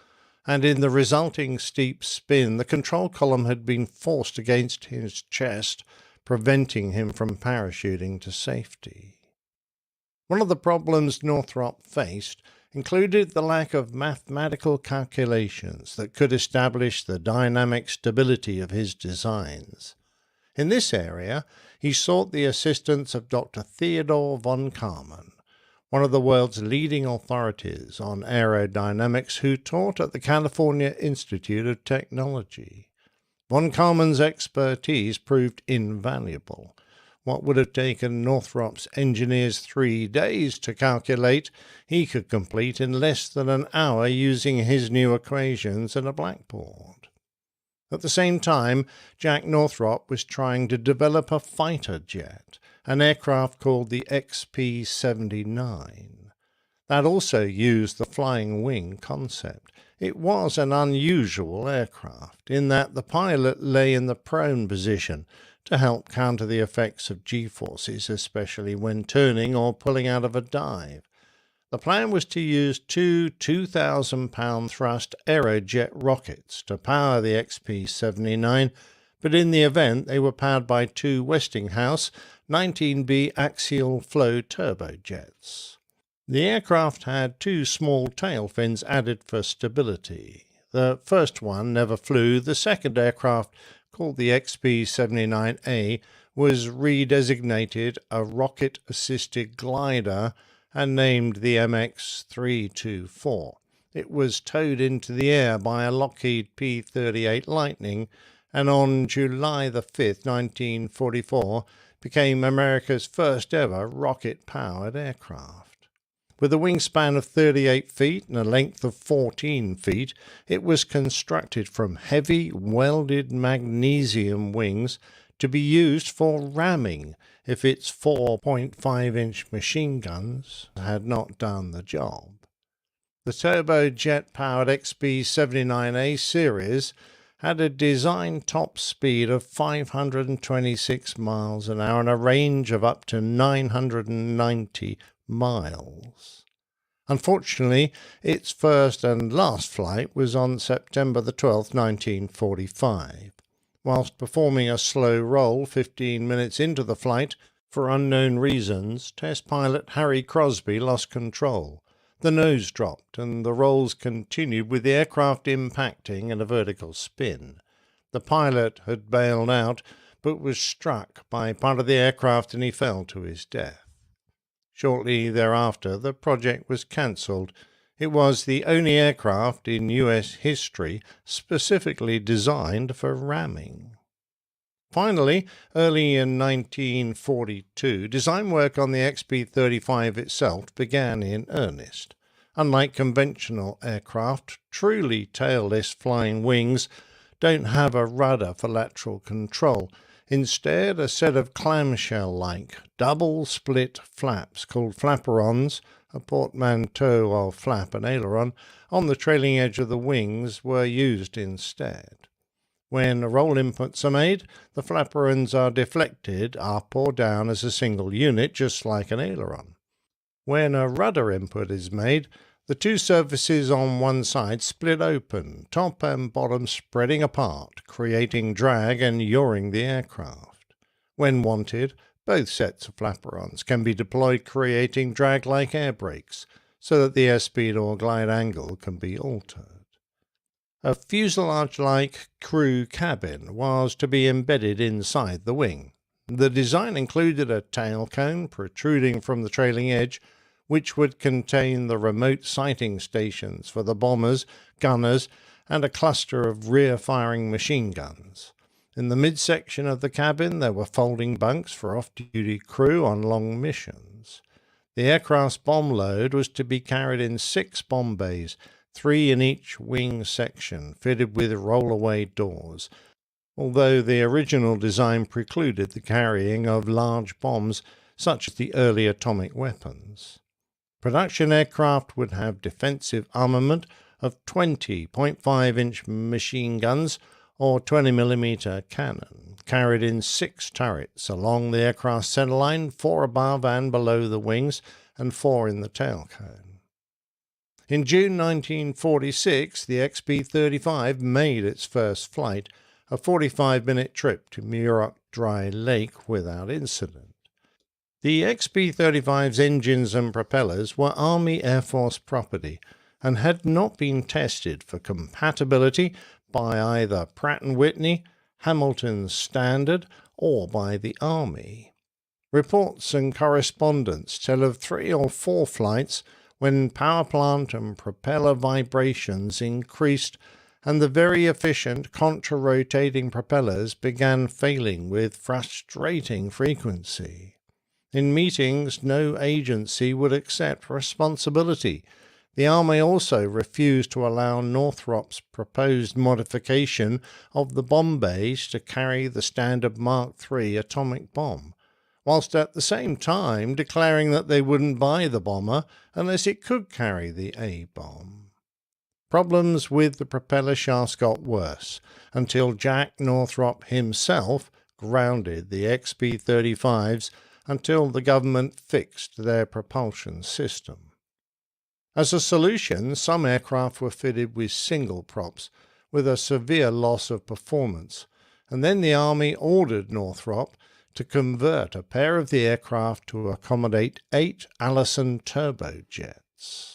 and in the resulting steep spin, the control column had been forced against his chest, preventing him from parachuting to safety. One of the problems Northrop faced included the lack of mathematical calculations that could establish the dynamic stability of his designs. In this area, he sought the assistance of Dr. Theodor von Karman, one of the world's leading authorities on aerodynamics, who taught at the California Institute of Technology. Von Karman's expertise proved invaluable. What would have taken Northrop's engineers 3 days to calculate, he could complete in less than an hour using his new equations and a blackboard. At the same time, Jack Northrop was trying to develop a fighter jet, an aircraft called the XP-79. That also used the flying wing concept. It was an unusual aircraft in that the pilot lay in the prone position to help counter the effects of G-forces, especially when turning or pulling out of a dive. The plan was to use two 2,000-pound thrust Aerojet rockets to power the XP-79, but in the event they were powered by two Westinghouse 19B axial flow turbojets. The aircraft had two small tail fins added for stability. The first one never flew. The second aircraft, called the XP-79A, was redesignated a rocket-assisted glider and named the MX-324. It was towed into the air by a Lockheed P-38 Lightning, and on July the 5th, 1944, became America's first ever rocket-powered aircraft. With a wingspan of 38 feet and a length of 14 feet, it was constructed from heavy welded magnesium wings to be used for ramming if its 4.5-inch machine guns had not done the job. The turbojet-powered XB-79A series had a design top speed of 526 miles an hour and a range of up to 990 miles. Unfortunately, its first and last flight was on September the 12th, 1945. Whilst performing a slow roll 15 minutes into the flight, for unknown reasons, test pilot Harry Crosby lost control. The nose dropped, and the rolls continued with the aircraft impacting in a vertical spin. The pilot had bailed out, but was struck by part of the aircraft and he fell to his death. Shortly thereafter, the project was cancelled. It was the only aircraft in U.S. history specifically designed for ramming. Finally, early in 1942, design work on the XB-35 itself began in earnest. Unlike conventional aircraft, truly tailless flying wings don't have a rudder for lateral control. Instead, a set of clamshell-like double-split flaps called flaperons, a portmanteau of flap and aileron, on the trailing edge of the wings were used instead. When roll inputs are made, the flaperons are deflected up or down as a single unit, just like an aileron. When a rudder input is made, The two surfaces on one side split open, top and bottom spreading apart, creating drag and yawing the aircraft. When wanted, both sets of flaperons can be deployed, creating drag-like air brakes, so that the airspeed or glide angle can be altered. A fuselage-like crew cabin was to be embedded inside the wing. The design included a tail cone protruding from the trailing edge, which would contain the remote sighting stations for the bombers, gunners, and a cluster of rear-firing machine guns. In the midsection of the cabin there were folding bunks for off-duty crew on long missions. The aircraft's bomb load was to be carried in 6 bomb bays, 3 in each wing section, fitted with roll-away doors, although the original design precluded the carrying of large bombs such as the early atomic weapons. Production aircraft would have defensive armament of 20.5-inch machine guns or 20mm cannon, carried in 6 turrets along the aircraft's centerline, 4 above and below the wings, and 4 in the tail cone. In June 1946, the XB-35 made its first flight, a 45-minute trip to Muroc Dry Lake without incident. The XB-35's engines and propellers were Army Air Force property and had not been tested for compatibility by either Pratt & Whitney, Hamilton Standard, or by the Army. Reports and correspondence tell of 3 or 4 flights when power plant and propeller vibrations increased and the very efficient contra-rotating propellers began failing with frustrating frequency. In meetings, no agency would accept responsibility. The Army also refused to allow Northrop's proposed modification of the bomb bays to carry the standard Mark III atomic bomb, whilst at the same time declaring that they wouldn't buy the bomber unless it could carry the A-bomb. Problems with the propeller shafts got worse, until Jack Northrop himself grounded the XB-35s until the government fixed their propulsion system. As a solution, some aircraft were fitted with single props, with a severe loss of performance, and then the Army ordered Northrop to convert a pair of the aircraft to accommodate 8 Allison turbojets.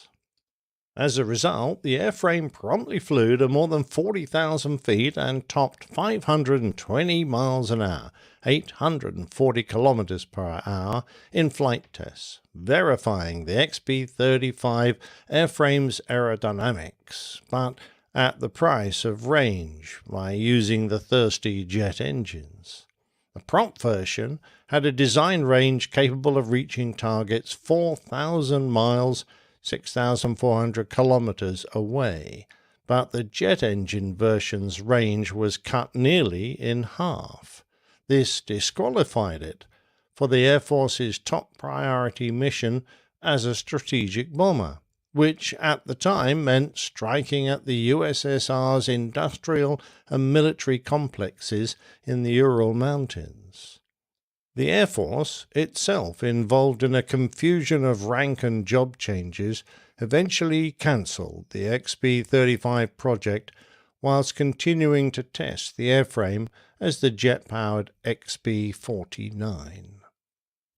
As a result, the airframe promptly flew to more than 40,000 feet and topped 520 miles an hour, 840 kilometers per hour, in flight tests, verifying the XB-35 airframe's aerodynamics, but at the price of range by using the thirsty jet engines. The prompt version had a design range capable of reaching targets 4,000 miles 6,400 kilometers away, but the jet engine version's range was cut nearly in half. This disqualified it for the Air Force's top priority mission as a strategic bomber, which at the time meant striking at the USSR's industrial and military complexes in the Ural Mountains. The Air Force, itself involved in a confusion of rank and job changes, eventually cancelled the XB-35 project whilst continuing to test the airframe as the jet-powered XB-49.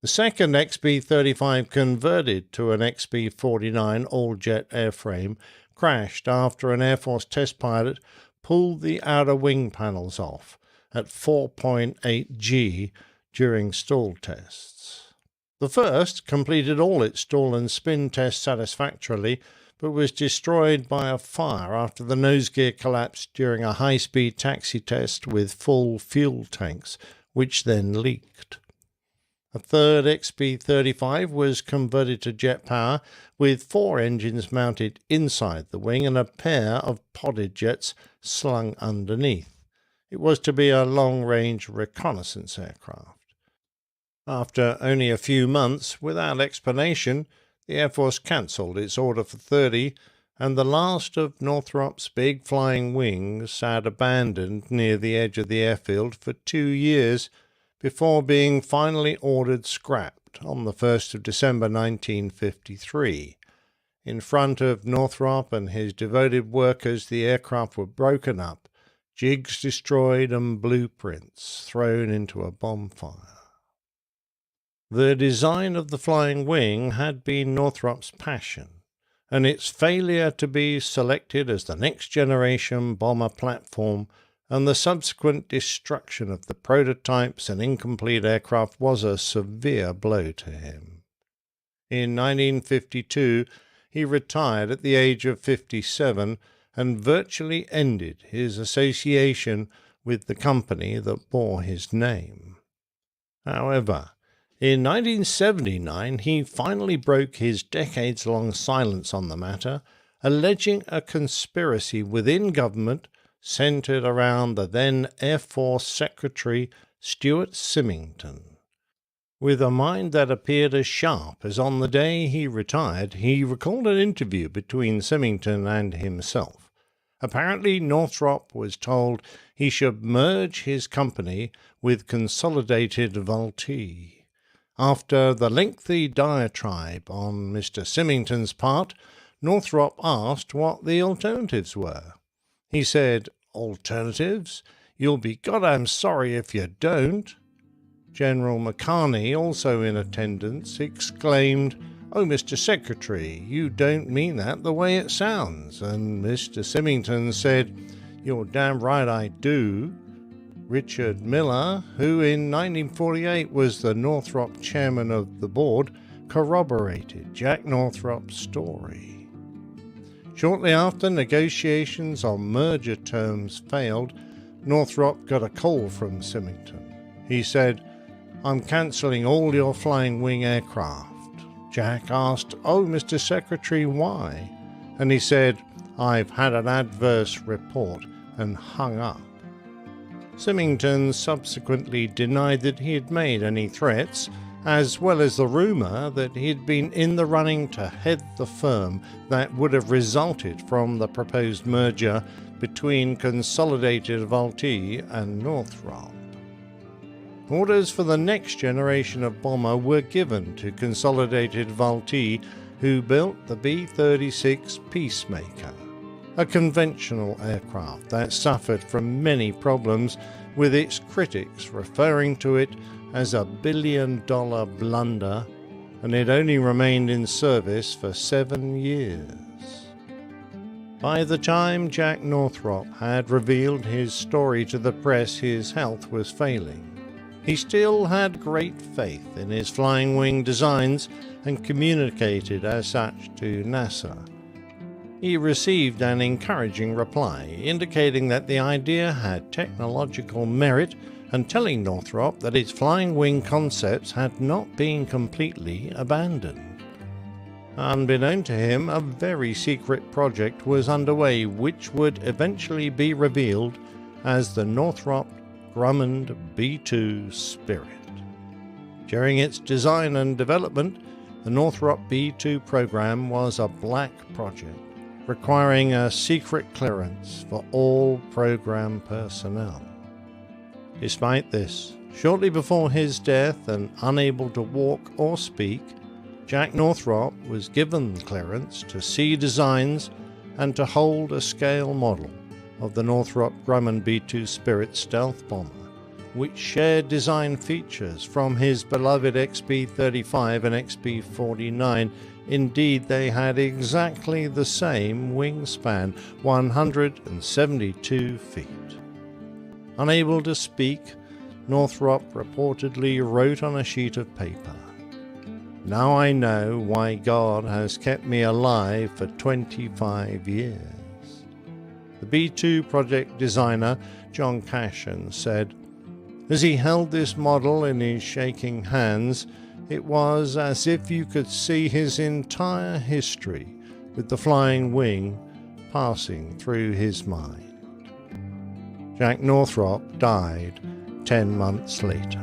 The second XB-35 converted to an XB-49 all-jet airframe crashed after an Air Force test pilot pulled the outer wing panels off at 4.8 G during stall tests. The first completed all its stall and spin tests satisfactorily, but was destroyed by a fire after the nose gear collapsed during a high-speed taxi test with full fuel tanks, which then leaked. A third XB-35 was converted to jet power with 4 engines mounted inside the wing and a pair of podded jets slung underneath. It was to be a long-range reconnaissance aircraft. After only a few months, without explanation, the Air Force cancelled its order for 30, and the last of Northrop's big flying wings sat abandoned near the edge of the airfield for 2 years before being finally ordered scrapped on the 1st of December 1953. In front of Northrop and his devoted workers, the aircraft were broken up, jigs destroyed, and blueprints thrown into a bonfire. The design of the flying wing had been Northrop's passion, and its failure to be selected as the next generation bomber platform and the subsequent destruction of the prototypes and incomplete aircraft was a severe blow to him. In 1952, he retired at the age of 57 and virtually ended his association with the company that bore his name. However, in 1979, he finally broke his decades-long silence on the matter, alleging a conspiracy within government centered around the then Air Force Secretary Stuart Symington. With a mind that appeared as sharp as on the day he retired, he recalled an interview between Symington and himself. Apparently, Northrop was told he should merge his company with Consolidated Vultee. After the lengthy diatribe on Mr. Symington's part, Northrop asked what the alternatives were. He said, "Alternatives? You'll be goddamn sorry if you don't." General McCarney, also in attendance, exclaimed, "Oh, Mr. Secretary, you don't mean that the way it sounds." And Mr. Symington said, "You're damn right I do." Richard Miller, who in 1948 was the Northrop chairman of the board, corroborated Jack Northrop's story. Shortly after negotiations on merger terms failed, Northrop got a call from Symington. He said, "I'm cancelling all your flying wing aircraft." Jack asked, "Oh, Mr. Secretary, why?" And he said, "I've had an adverse report," and hung up. Symington subsequently denied that he had made any threats, as well as the rumour that he had been in the running to head the firm that would have resulted from the proposed merger between Consolidated Vultee and Northrop. Orders for the next generation of bomber were given to Consolidated Vultee, who built the B-36 Peacemaker, a conventional aircraft that suffered from many problems, with its critics referring to it as a billion-dollar blunder, and it only remained in service for 7 years. By the time Jack Northrop had revealed his story to the press, his health was failing. He still had great faith in his flying wing designs and communicated as such to NASA. He received an encouraging reply, indicating that the idea had technological merit and telling Northrop that his flying wing concepts had not been completely abandoned. Unbeknown to him, a very secret project was underway which would eventually be revealed as the Northrop Grumman B-2 Spirit. During its design and development, the Northrop B-2 program was a black project, requiring a secret clearance for all program personnel. Despite this, shortly before his death and unable to walk or speak, Jack Northrop was given clearance to see designs and to hold a scale model of the Northrop Grumman B-2 Spirit stealth bomber, which shared design features from his beloved XB-35 and XB-49. Indeed, they had exactly the same wingspan, 172 feet. Unable to speak, Northrop reportedly wrote on a sheet of paper, "Now I know why God has kept me alive for 25 years." The B-2 project designer, John Cashin, said, "As he held this model in his shaking hands, it was as if you could see his entire history with the flying wing passing through his mind." Jack Northrop died 10 months later.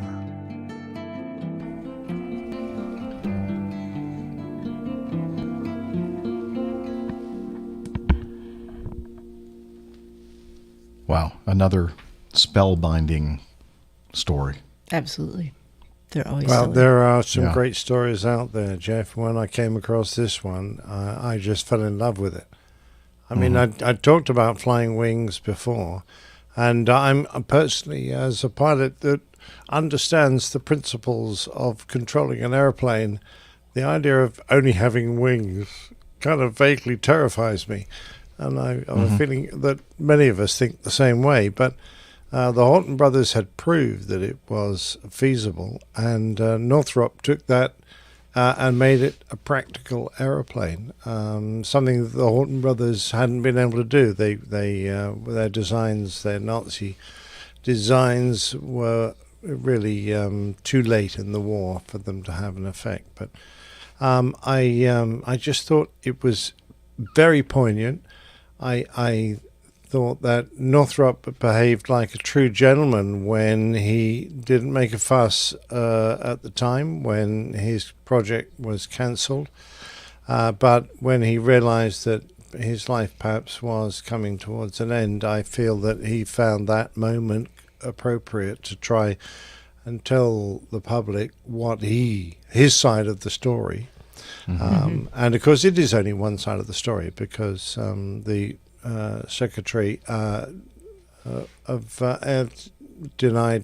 Wow, another spellbinding story. Absolutely. They're always well, silly. there are some great stories out there, Jeff. When I came across this one, I just fell in love with it. I mean, I talked about flying wings before, and I'm personally, as a pilot that understands the principles of controlling an airplane, the idea of only having wings kind of vaguely terrifies me. And I have a feeling that many of us think the same way. But the Horton brothers had proved that it was feasible, and Northrop took that and made it a practical aeroplane, something that the Horton brothers hadn't been able to do. Their designs, their Nazi designs, were really too late in the war for them to have an effect. But I just thought it was very poignant. I thought that Northrop behaved like a true gentleman when he didn't make a fuss at the time when his project was cancelled. But when he realized that his life perhaps was coming towards an end, I feel that he found that moment appropriate to try and tell the public what his side of the story. And of course it is only one side of the story, because the Secretary denied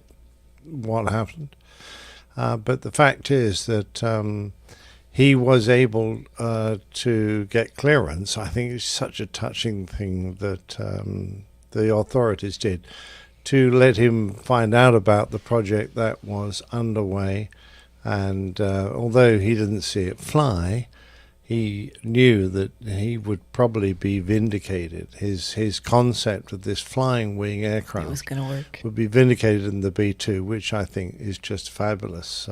what happened. But the fact is that he was able to get clearance. I think it's such a touching thing that the authorities did, to let him find out about the project that was underway. And although he didn't see it fly, he knew that he would probably be vindicated. His concept of this flying wing aircraft was going to work. Would be vindicated in the B-2, which I think is just fabulous,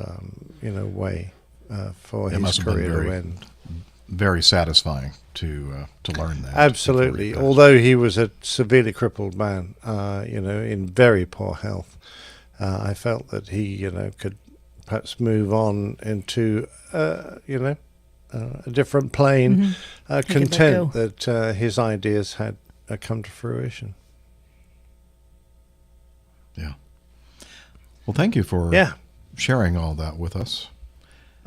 way for his career to end. Very satisfying to learn that. Absolutely. Although he was a severely crippled man, in very poor health, I felt that he, could perhaps move on into, a different plane, content that his ideas had come to fruition. Yeah. Well, thank you for sharing all that with us.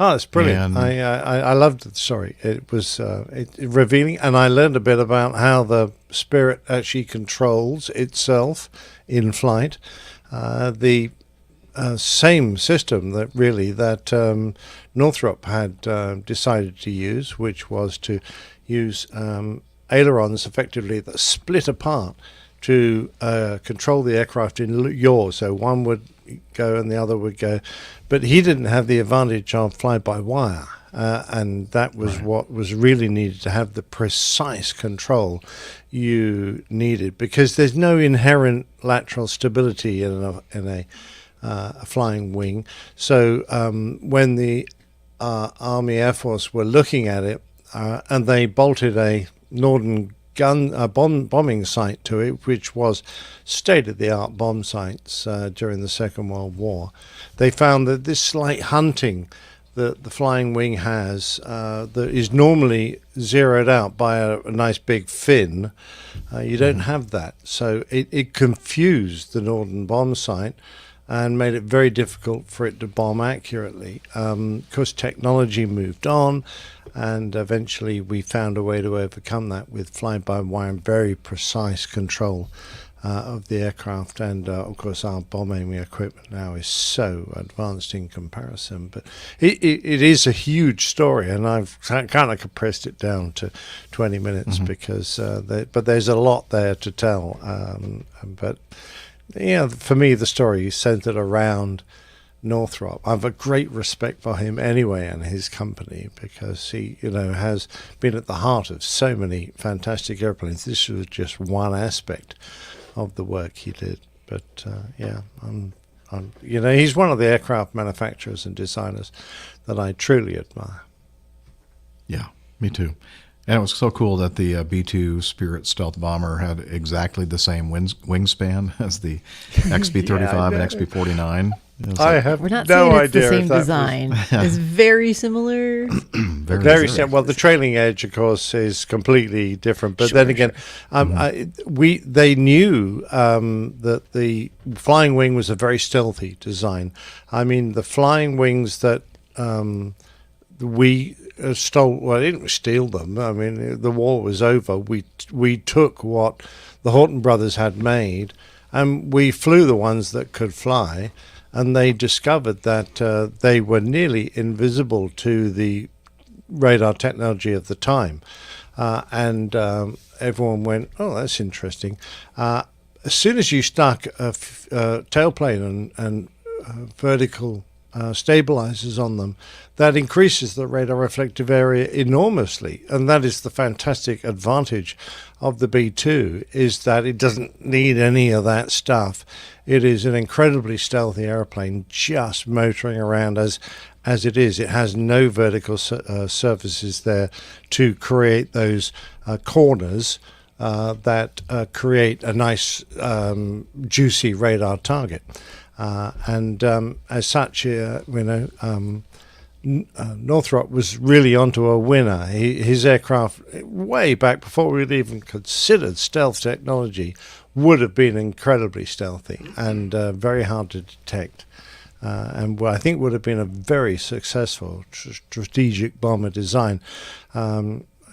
Oh, it's brilliant. I loved the story. It was revealing, and I learned a bit about how the Spirit actually controls itself in flight. The same system that Northrop had decided to use, which was to use ailerons effectively that split apart to control the aircraft in yaw. So one would go and the other would go. But he didn't have the advantage of fly-by-wire, and that was what was really needed to have the precise control you needed, because there's no inherent lateral stability in a flying wing. So when the Army Air Force were looking at it, and they bolted a Norden bombing site to it, which was state-of-the-art bomb sites during the Second World War, they found that this slight hunting that the flying wing has, that is normally zeroed out by a nice big fin, you don't have that. So it confused the Norden bomb site and made it very difficult for it to bomb accurately. Because technology moved on, and eventually we found a way to overcome that with fly-by-wire and very precise control of the aircraft. And of course our bomb-aiming equipment now is so advanced in comparison. But it is a huge story, and I've kind of compressed it down to 20 minutes because but there's a lot there to tell. But yeah, for me the story is centered around Northrop. I have a great respect for him anyway and his company, because he, has been at the heart of so many fantastic airplanes. This was just one aspect of the work he did. But he's one of the aircraft manufacturers and designers that I truly admire. Yeah, me too. And it was so cool that the B-2 Spirit stealth bomber had exactly the same wingspan as the XB-35 and XB-49. I have We're not no saying it's idea the same if that was- design. It's very similar. Very similar. Well, the trailing edge, of course, is completely different. But then again, they knew that the flying wing was a very stealthy design. I mean, the flying wings that we stole. Well, I didn't steal them. I mean, the war was over. We took what the Horton brothers had made, and we flew the ones that could fly. And they discovered that they were nearly invisible to the radar technology of the time. And everyone went, oh, that's interesting. As soon as you stuck a tailplane and vertical stabilizers on them, that increases the radar reflective area enormously. And that is the fantastic advantage of the B-2, is that it doesn't need any of that stuff. It is an incredibly stealthy airplane, just motoring around as it is. It has no vertical surfaces there to create those corners that create a nice, juicy radar target. And as such, Northrop was really onto a winner. His aircraft, way back before we'd even considered stealth technology, would have been incredibly stealthy and very hard to detect. And I think would have been a very successful strategic bomber design.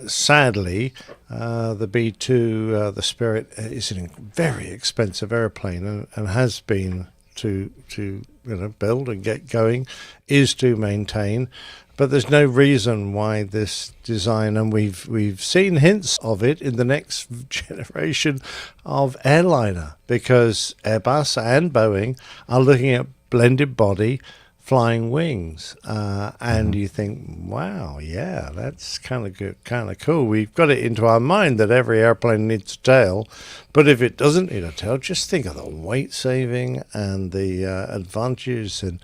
Sadly, the B-2, the Spirit, is a very expensive airplane and has been to build and get going, is to maintain. But there's no reason why this design, and we've seen hints of it in the next generation of airliner, because Airbus and Boeing are looking at blended body flying wings, and you think, wow, yeah, that's kind of good, kind of cool. We've got it into our mind that every airplane needs a tail, but if it doesn't need a tail, just think of the weight saving and the advantages and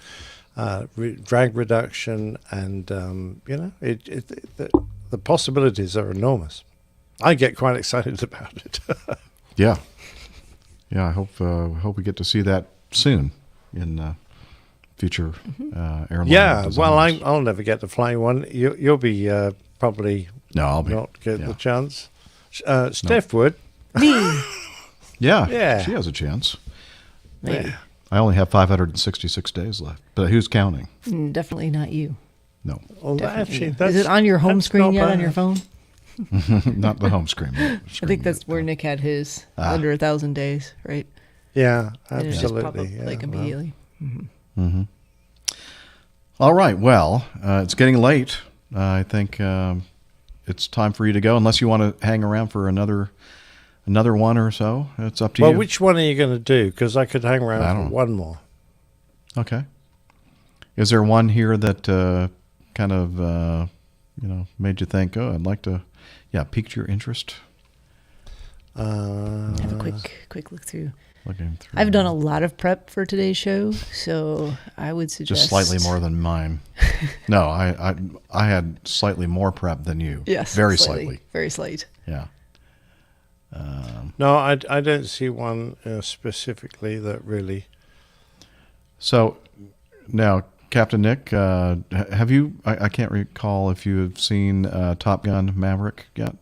drag reduction, and the possibilities are enormous. I get quite excited about it. Yeah. I hope we get to see that soon in future airline. Yeah, designers. well, I'll never get to fly one. You'll be probably I'll not get the chance. Steph would. Me. Yeah, she has a chance. Maybe. Yeah. I only have 566 days left, but who's counting? Definitely not you. No. Well, Definitely. actually, Is it on your home screen yet bad. on your phone? Not the home screen. I think that's where Nick had his under 1,000 days, right? Yeah, And it just pop absolutely. up, like immediately. All right. Well, it's getting late. I think it's time for you to go, unless you want to hang around for another one or so. It's up to you. Well, which one are you going to do? Because I could hang around for one more. Okay. Is there one here that kind of made you think, oh, I'd like to, piqued your interest? Have a quick look through. Looking through. I've done a lot of prep for today's show, so I would suggest just slightly more than mine. No, I had slightly more prep than you. Yes, very slightly. Very slight. Yeah. No, I don't see one specifically that really. So now, Captain Nick, have you? I can't recall if you have seen Top Gun Maverick yet.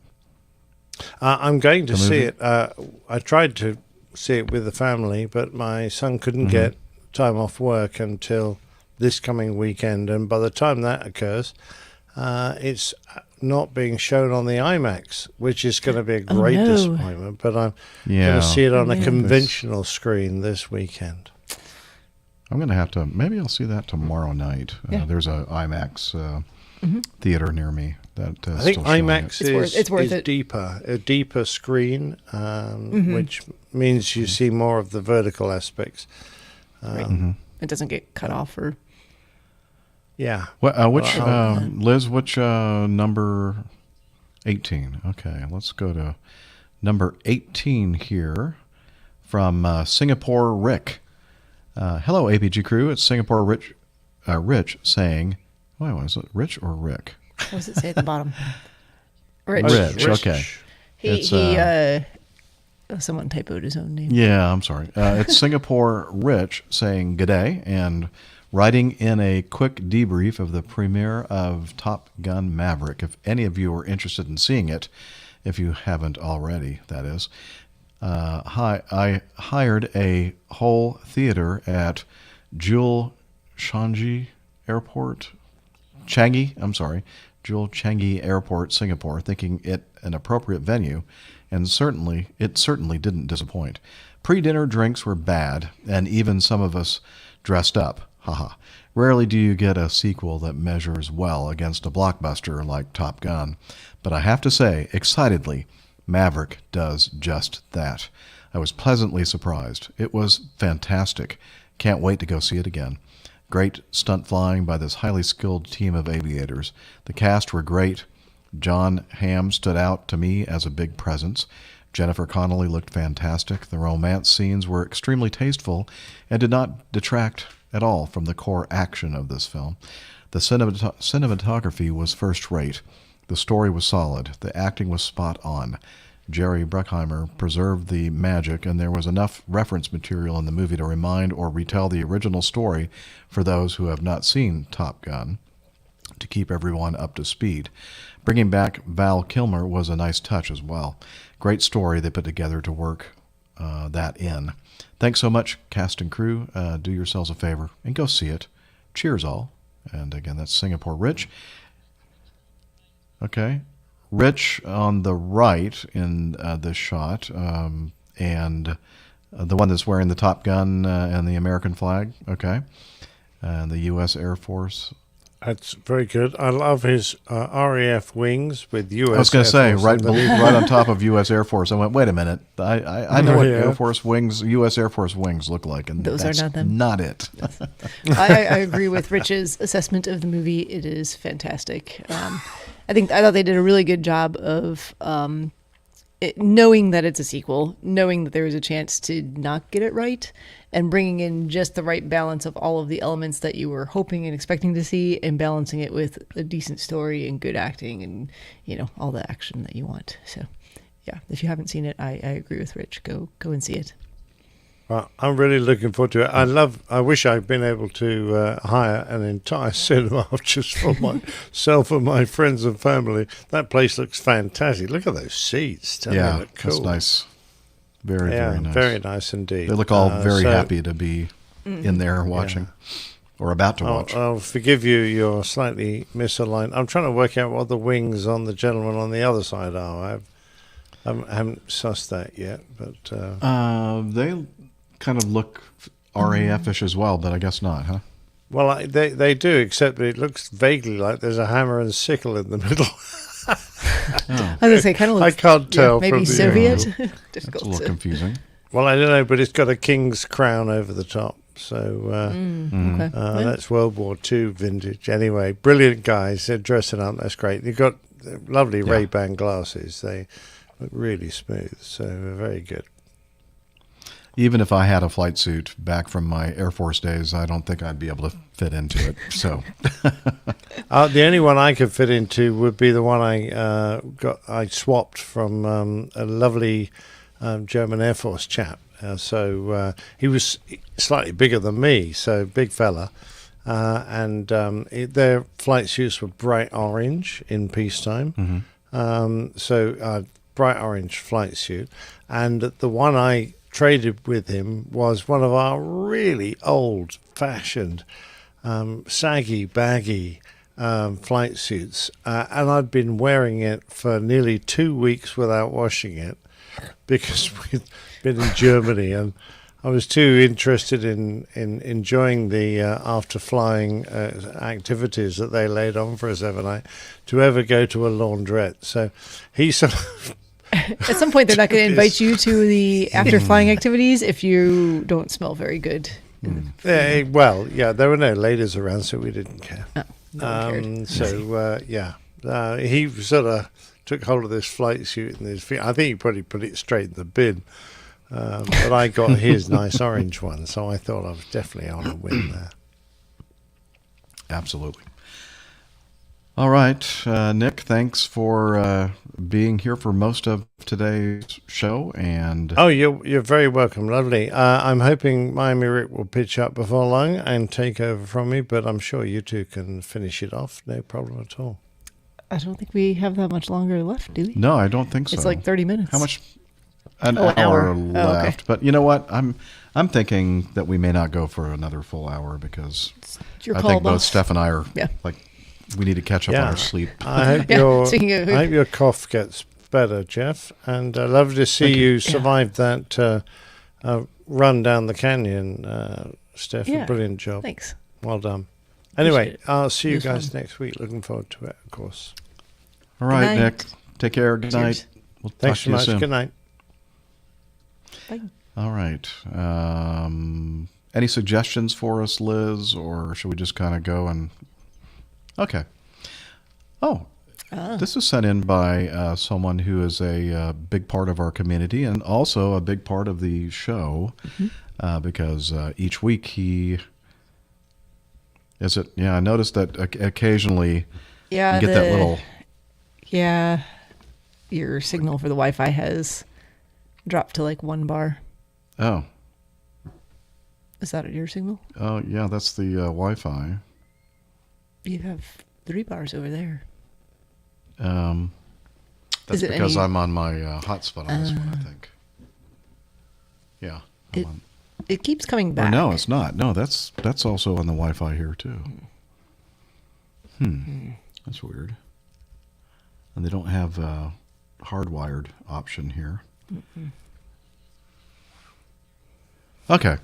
I'm going to see it. I tried to see it with the family, but my son couldn't get time off work until this coming weekend, and by the time that occurs, it's not being shown on the IMAX, which is going to be a great disappointment. But I'm going to see it on a conventional screen this weekend. I'm going to have to. Maybe I'll see that tomorrow night. There's a IMAX theater near me. That I think IMAX it's worth is it. a deeper screen, which means you see more of the vertical aspects. It doesn't get cut off or. Yeah. Which Liz? Which number? 18. Okay, let's go to number 18 here from Singapore. Rick. Hello, APG crew. It's Singapore. Rich saying, why was it Rich or Rick? What does it say at the bottom? Rich. Okay. He someone typoed his own name. Yeah, I'm sorry. It's Singapore Rich saying g'day and writing in a quick debrief of the premiere of Top Gun Maverick. If any of you are interested in seeing it, if you haven't already, that is. I hired a whole theater at Jewel Changi Airport, Jewel Changi Airport, Singapore, thinking it an appropriate venue, and it certainly didn't disappoint. Pre-dinner drinks were bad, and even some of us dressed up. Haha. Rarely do you get a sequel that measures well against a blockbuster like Top Gun, but I have to say, excitedly, Maverick does just that. I was pleasantly surprised. It was fantastic. Can't wait to go see it again. Great stunt flying by this highly skilled team of aviators. The cast were great. John Hamm stood out to me as a big presence. Jennifer Connelly looked fantastic. The romance scenes were extremely tasteful and did not detract at all from the core action of this film. The cinematography was first-rate. The story was solid. The acting was spot on. Jerry Bruckheimer preserved the magic, and there was enough reference material in the movie to remind or retell the original story for those who have not seen Top Gun, to keep everyone up to speed. Bringing back Val Kilmer was a nice touch as well. Great story they put together to work that in. Thanks so much, cast and crew. Do yourselves a favor and go see it. Cheers, all. And again, that's Singapore Rich. Okay. Rich on the right in this shot, and the one that's wearing the Top Gun and the American flag. Okay. And the U.S. Air Force. That's very good. I love his RAF wings with U.S. I was going to say, right on top of U.S. Air Force. I went, wait a minute. I know what Air Force wings, U.S. Air Force wings look like, and those that's are not them. Not it. Yes. I agree with Rich's assessment of the movie. It is fantastic. I thought they did a really good job of knowing that it's a sequel, knowing that there was a chance to not get it right, and bringing in just the right balance of all of the elements that you were hoping and expecting to see, and balancing it with a decent story and good acting and, all the action that you want. So, yeah, if you haven't seen it, I agree with Rich. Go and see it. Well, I'm really looking forward to it. I wish I'd been able to hire an entire cinema just for myself and my friends and family. That place looks fantastic. Look at those seats. They look cool. That's nice. Very nice. Very nice indeed. They look all very happy to be in there watching or about to watch. I'll forgive you. You're slightly misaligned. I'm trying to work out what the wings on the gentleman on the other side are. I haven't sussed that yet, but they kind of look RAF-ish as well, but I guess not, huh? Well, they do, except that it looks vaguely like there's a hammer and sickle in the middle. I was going to say, kind of looks... I can't tell. Maybe from Soviet? Difficult. That's a little confusing. Well, I don't know, but it's got a king's crown over the top. So okay. That's World War II vintage. Anyway, brilliant guys. They're dressing up. That's great. You've got lovely Ray-Ban glasses. They look really smooth. So very good. Even if I had a flight suit back from my Air Force days, I don't think I'd be able to fit into it. So, the only one I could fit into would be the one I swapped from a lovely German Air Force chap. So he was slightly bigger than me, so big fella, and their flight suits were bright orange in peacetime. So bright orange flight suit, and the one I traded with him was one of our really old-fashioned, saggy, baggy flight suits, and I'd been wearing it for nearly 2 weeks without washing it because we'd been in Germany, and I was too interested in enjoying the after flying activities that they laid on for us every night to ever go to a laundrette. So he sort of... At some point, they're not going to invite you to the after flying activities if you don't smell very good. There were no ladies around, so we didn't care. He sort of took hold of this flight suit in his feet. I think he probably put it straight in the bin. But I got his nice orange one, so I thought I was definitely on a win there. Absolutely. All right, Nick, thanks for being here for most of today's show. And you're very welcome. Lovely. I'm hoping Miami Rick will pitch up before long and take over from me, but I'm sure you two can finish it off. No problem at all. I don't think we have that much longer left, do we? No, I don't think so. It's like 30 minutes. How much? An hour left. Okay. But you know what? I'm thinking that we may not go for another full hour because I think both Steph and I are we need to catch up on our sleep. I hope your cough gets better, Jeff. And I love to see you survive that run down the canyon, Steph. Yeah. A brilliant job. Thanks. Well done. Anyway, I'll see you guys next week. Looking forward to it, of course. All right, Nick. Take care. Good night. We'll Thanks talk to you so much. soon. Good night. Bye. All right. Any suggestions for us, Liz, or should we just kind of go and... Okay. Oh, this is sent in by someone who is a big part of our community and also a big part of the show because each week he... Is it? Yeah, I noticed that occasionally you get that little... Yeah, your signal for the Wi-Fi has dropped to like 1 bar. Oh. Is that your signal? Oh, yeah, that's the Wi-Fi. You have 3 bars over there. That's because I'm on my hotspot on this one, I think. Yeah. It keeps coming back. Or no, it's not. No, that's also on the Wi-Fi here too. That's weird. And they don't have a hardwired option here. Okay.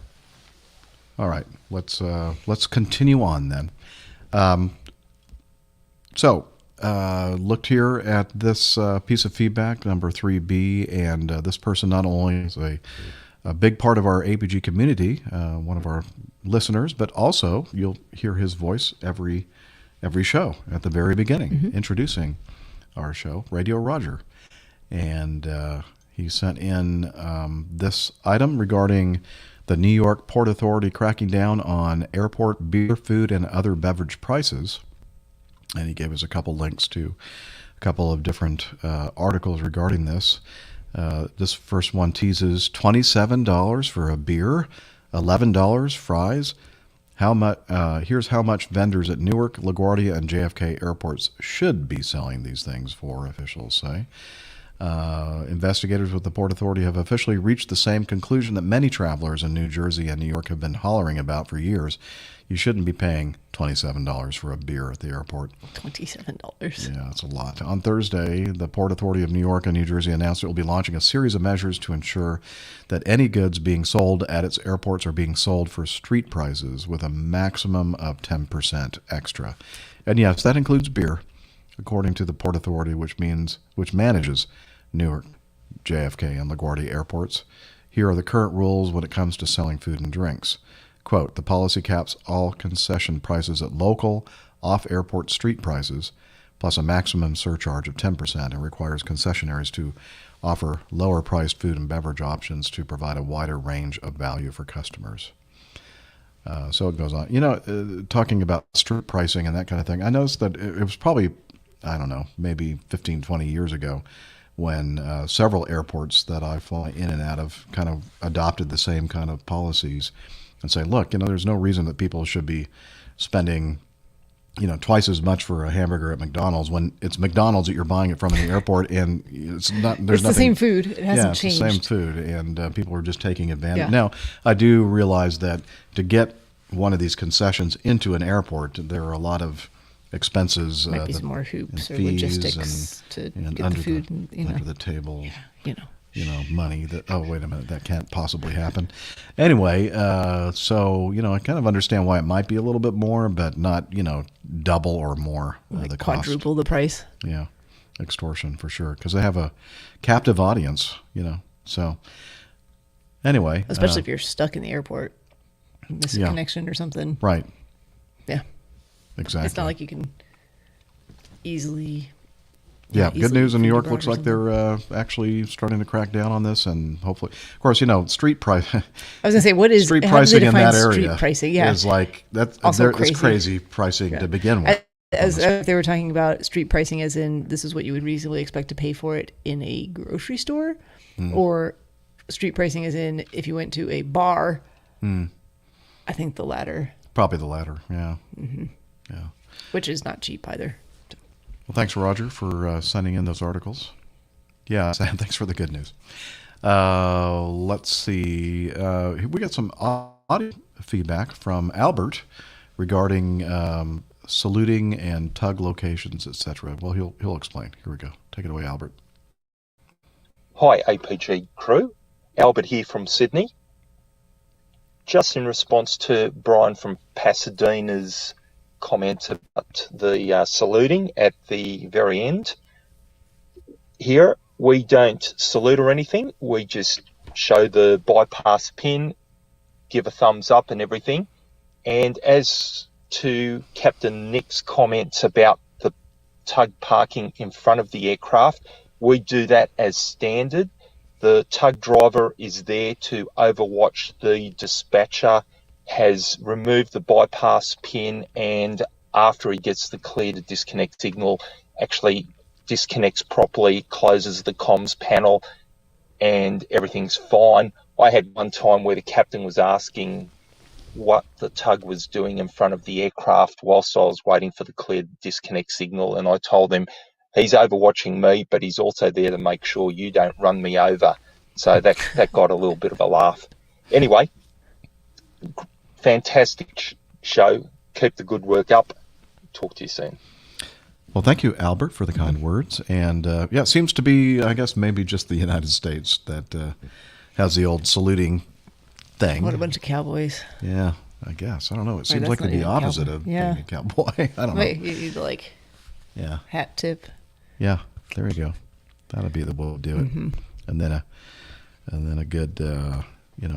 All right. Let's continue on then. Looked here at this piece of feedback, number 3B, and this person not only is a big part of our APG community, one of our listeners, but also you'll hear his voice every show at the very beginning, introducing our show, Radio Roger. And he sent in this item regarding the New York Port Authority cracking down on airport beer, food, and other beverage prices. And he gave us a couple links to a couple of different articles regarding this. This first one teases $27 for a beer, $11 fries. Here's how much vendors at Newark, LaGuardia, and JFK airports should be selling these things for, officials say. Investigators with the Port Authority have officially reached the same conclusion that many travelers in New Jersey and New York have been hollering about for years. You shouldn't be paying $27 for a beer at the airport. $27. Yeah, that's a lot. On Thursday, the Port Authority of New York and New Jersey announced it will be launching a series of measures to ensure that any goods being sold at its airports are being sold for street prices with a maximum of 10% extra. And yes, that includes beer, according to the Port Authority, which manages Newark, JFK, and LaGuardia airports. Here are the current rules when it comes to selling food and drinks. Quote, the policy caps all concession prices at local, off-airport street prices, plus a maximum surcharge of 10%, and requires concessionaires to offer lower-priced food and beverage options to provide a wider range of value for customers. So it goes on. Talking about street pricing and that kind of thing, I noticed that it was probably, I don't know, maybe 15, 20 years ago when several airports that I fly in and out of kind of adopted the same kind of policies and say, look, there's no reason that people should be spending, twice as much for a hamburger at McDonald's when it's McDonald's that you're buying it from in the airport, and it's not. There's it's the same food. It hasn't changed. Yeah, it's the same food, and people are just taking advantage. Yeah. Now, I do realize that to get one of these concessions into an airport, there are a lot of expenses. Might be some more hoops or logistics to get the food under the table. Yeah, money that, oh, wait a minute, that can't possibly happen. Anyway, so, I kind of understand why it might be a little bit more, but not, double or more the cost. Quadruple the price. Yeah, extortion for sure, because they have a captive audience, so anyway. Especially if you're stuck in the airport, miss a connection or something. Right. Yeah. Exactly. It's not like you can easily... Yeah, good news in New York. Looks like they're actually starting to crack down on this, and hopefully, of course, street price. I was going to say, what is street pricing in that area? Street pricing, yeah, is like that's also it's crazy pricing to begin with. As they were talking about street pricing, as in this is what you would reasonably expect to pay for it in a grocery store, or street pricing as in if you went to a bar. I think the latter. Probably the latter, yeah. Yeah. Which is not cheap either. Well, thanks, Roger, for sending in those articles. Yeah, Sam, thanks for the good news. Let's see. We got some audio feedback from Albert regarding saluting and tug locations, etc. Well, he'll explain. Here we go. Take it away, Albert. Hi, APG crew. Albert here from Sydney. Just in response to Brian from Pasadena's comment about the saluting at the very end. Here, we don't salute or anything. We just show the bypass pin, give a thumbs up and everything. And as to Captain Nick's comments about the tug parking in front of the aircraft, we do that as standard. The tug driver is there to overwatch. The dispatcher has removed the bypass pin, and after he gets the clear to disconnect signal, actually disconnects properly, closes the comms panel, and everything's fine. I had one time where the captain was asking what the tug was doing in front of the aircraft whilst I was waiting for the clear disconnect signal, and I told him he's overwatching me, but he's also there to make sure you don't run me over. So that got a little bit of a laugh. Anyway, fantastic show. Keep the good work up. Talk to you soon. Well, thank you, Albert, for the kind words. And yeah, it seems to be, I guess, maybe just the United States that has the old saluting thing. What a bunch of cowboys. Yeah, I guess. I don't know. It seems like the opposite of being a cowboy. I don't know. You like hat tip. Yeah, there you go. That'll be the way to do it. And then a good,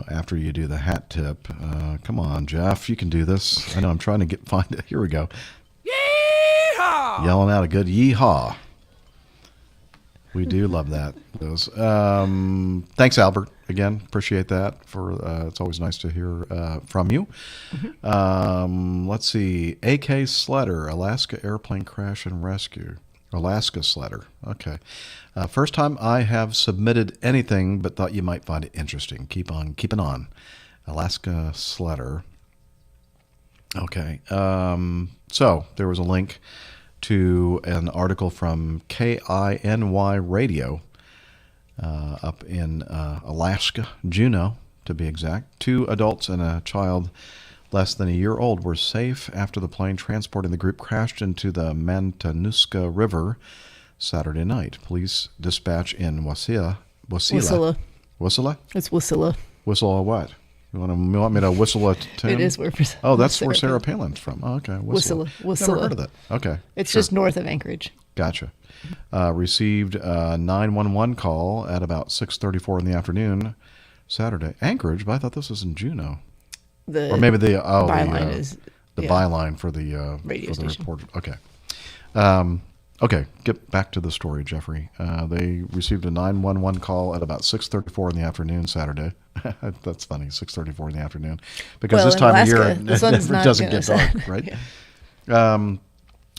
after you do the hat tip, come on, Jeff, you can do this. I know I'm trying to find it. Here we go. Yeehaw! Yelling out a good yeehaw. We do love that. Those. Thanks, Albert. Again, appreciate that. It's always nice to hear from you. Let's see. AK Sledder, Alaska airplane crash and rescue. Alaska Sledder. Okay. First time I have submitted anything, but thought you might find it interesting. Keep on keeping on. Alaska Sledder. Okay. So there was a link to an article from KINY Radio up in Alaska, Juneau to be exact. 2 adults and a child less than a year old were safe after the plane transporting the group crashed into the Matanuska River Saturday night. Police dispatch in Wasilla. Wasilla. It's Wasilla. Whistle what? You want me to whistle a tune? It is where. Oh, that's where Sarah Palin's from. Oh, okay. Wasilla. Never heard of that. Okay. It's just north of Anchorage. Gotcha. Received a 911 call at about 6:34 in the afternoon Saturday. Anchorage, but I thought this was in Juneau. Or maybe the byline is the byline for the radio station. Report. Okay. Okay, get back to the story, Jeffrey. They received a 911 call at about 6:34 in the afternoon Saturday. That's funny, 6:34 in the afternoon, because this time Alaska, of year it never doesn't get dark, right? Yeah.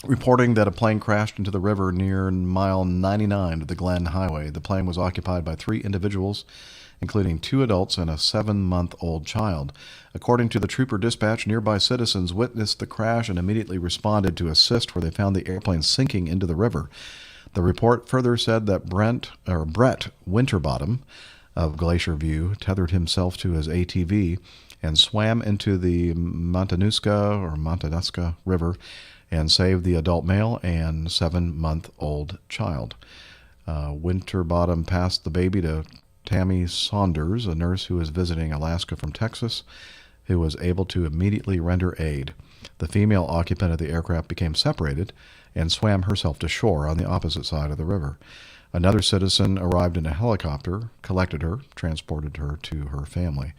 Reporting that a plane crashed into the river near mile 99 of the Glen Highway. The plane was occupied by 3 individuals, including 2 adults and a 7-month-old child. According to the trooper dispatch, nearby citizens witnessed the crash and immediately responded to assist, where they found the airplane sinking into the river. The report further said that Brett Winterbottom of Glacier View tethered himself to his ATV and swam into the Matanuska River and saved the adult male and 7-month-old child. Winterbottom passed the baby to Tammy Saunders, a nurse who was visiting Alaska from Texas, who was able to immediately render aid. The female occupant of the aircraft became separated and swam herself to shore on the opposite side of the river. Another citizen arrived in a helicopter, collected her, transported her to her family.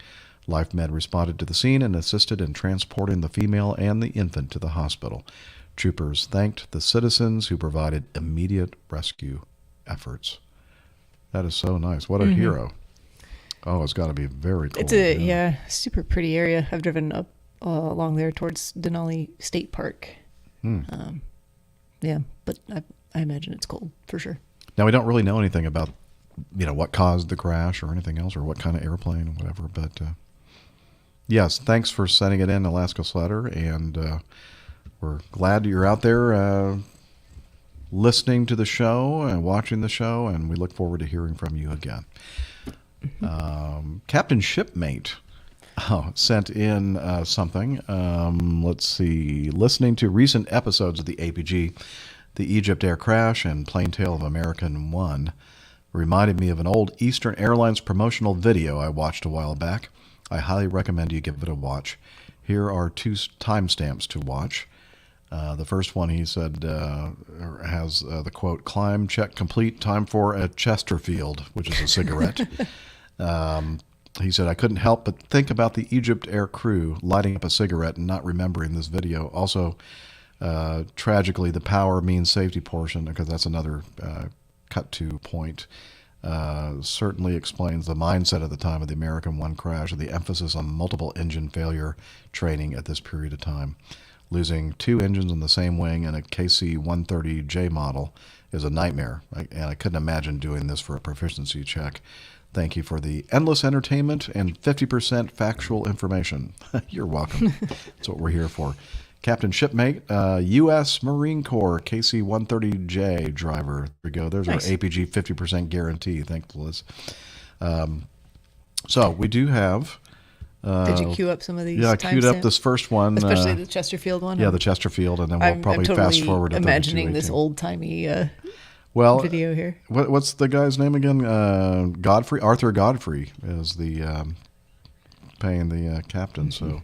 LifeMed responded to the scene and assisted in transporting the female and the infant to the hospital. Troopers thanked the citizens who provided immediate rescue efforts. That is so nice. What a hero. Oh, it's got to be very cool. It's a super pretty area. I've driven up along there towards Denali State Park. Yeah, but I imagine it's cold for sure. Now, we don't really know anything about, what caused the crash or anything else or what kind of airplane or whatever. But, yes, thanks for sending it in, Alaska Sledder. And we're glad you're out there listening to the show and watching the show. And we look forward to hearing from you again. Captain Shipmate sent in something. Let's see. Listening to recent episodes of the APG, the Egypt Air crash and Plain Tale of American One reminded me of an old Eastern Airlines promotional video I watched a while back. I highly recommend you give it a watch. Here are 2 timestamps to watch. The first one, he said, has the quote, "Climb, check complete, time for a Chesterfield," which is a cigarette. He said, "I couldn't help but think about the Egypt Air crew lighting up a cigarette and not remembering this video. Also, tragically, the power means safety portion, because that's another cut to point, certainly explains the mindset at the time of the American One crash and the emphasis on multiple engine failure training at this period of time. Losing 2 engines on the same wing in a KC-130J model is a nightmare, and I couldn't imagine doing this for a proficiency check. Thank you for the endless entertainment and 50% factual information." You're welcome. That's what we're here for. Captain Shipmate, U.S. Marine Corps, KC-130J driver. There we go. There's Nice. our APG 50% guarantee. Thanks, Liz. So we do have... Did you queue up some of these? Yeah, I queued up this first one. Especially the Chesterfield one? Yeah, the Chesterfield, and then we'll probably I'm fast forward to imagining this 3218. old-timey video here. What's the guy's name again? Godfrey? Arthur Godfrey is the paying the captain. So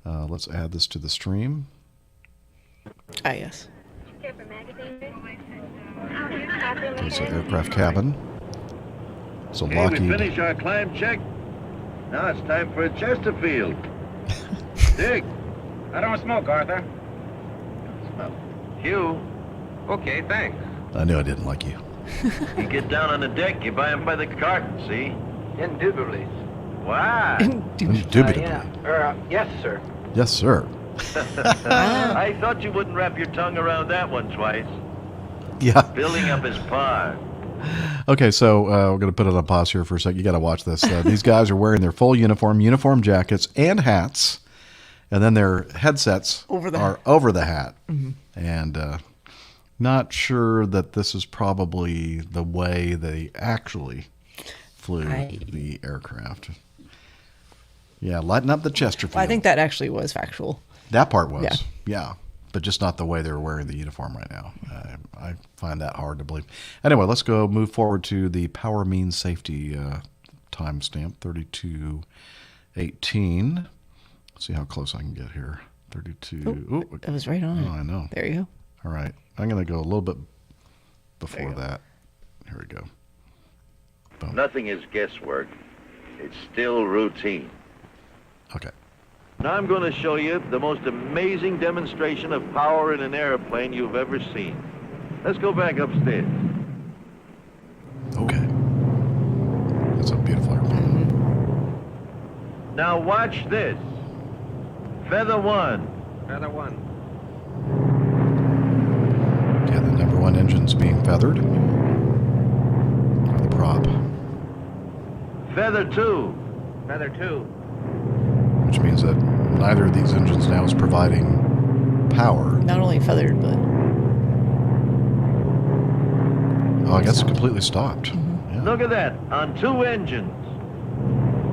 let's add this to the stream. Ah, yes. Okay, so aircraft cabin. So Okay, Lockheed. we finished our climb check. Now it's time for a Chesterfield. Dick. I don't smoke, Arthur. Hugh. Okay, thanks. I knew I didn't like you. You get down on the deck, you buy him by the carton, see? Indubitably. Wow. Indubitably. Yes, sir. Yes, sir. I thought you wouldn't wrap your tongue around that one twice. Yeah. Building up his pod. Okay, so we're going to put it on pause here for a second. You got to watch this. These guys are wearing their full uniform jackets and hats, and then their headsets are over the hat. Mm-hmm. And not sure that this is probably the way they actually flew the aircraft. Yeah, lighten up the Chesterfield. Well, I think that actually was factual. That part was, yeah. But just not the way they're wearing the uniform right now. I find that hard to believe. Anyway, let's move forward to the power means safety timestamp, 3218. Let's see how close I can get here. 32. Oh, that was right on. Oh, I know. There you go. All right. I'm going to go a little bit before that. Here we go. Boom. Nothing is guesswork. It's still routine. Okay. Now I'm going to show you the most amazing demonstration of power in an airplane you've ever seen. Let's go back upstairs. Okay. That's a beautiful airplane. Now watch this. Feather 1. Feather 1. Okay, the number 1 engine's being feathered. Or the prop. Feather 2. Feather 2. Which means that neither of these engines now is providing power. Not only feathered, but... Oh, I guess it completely stopped. Yeah. Look at that, on 2 engines.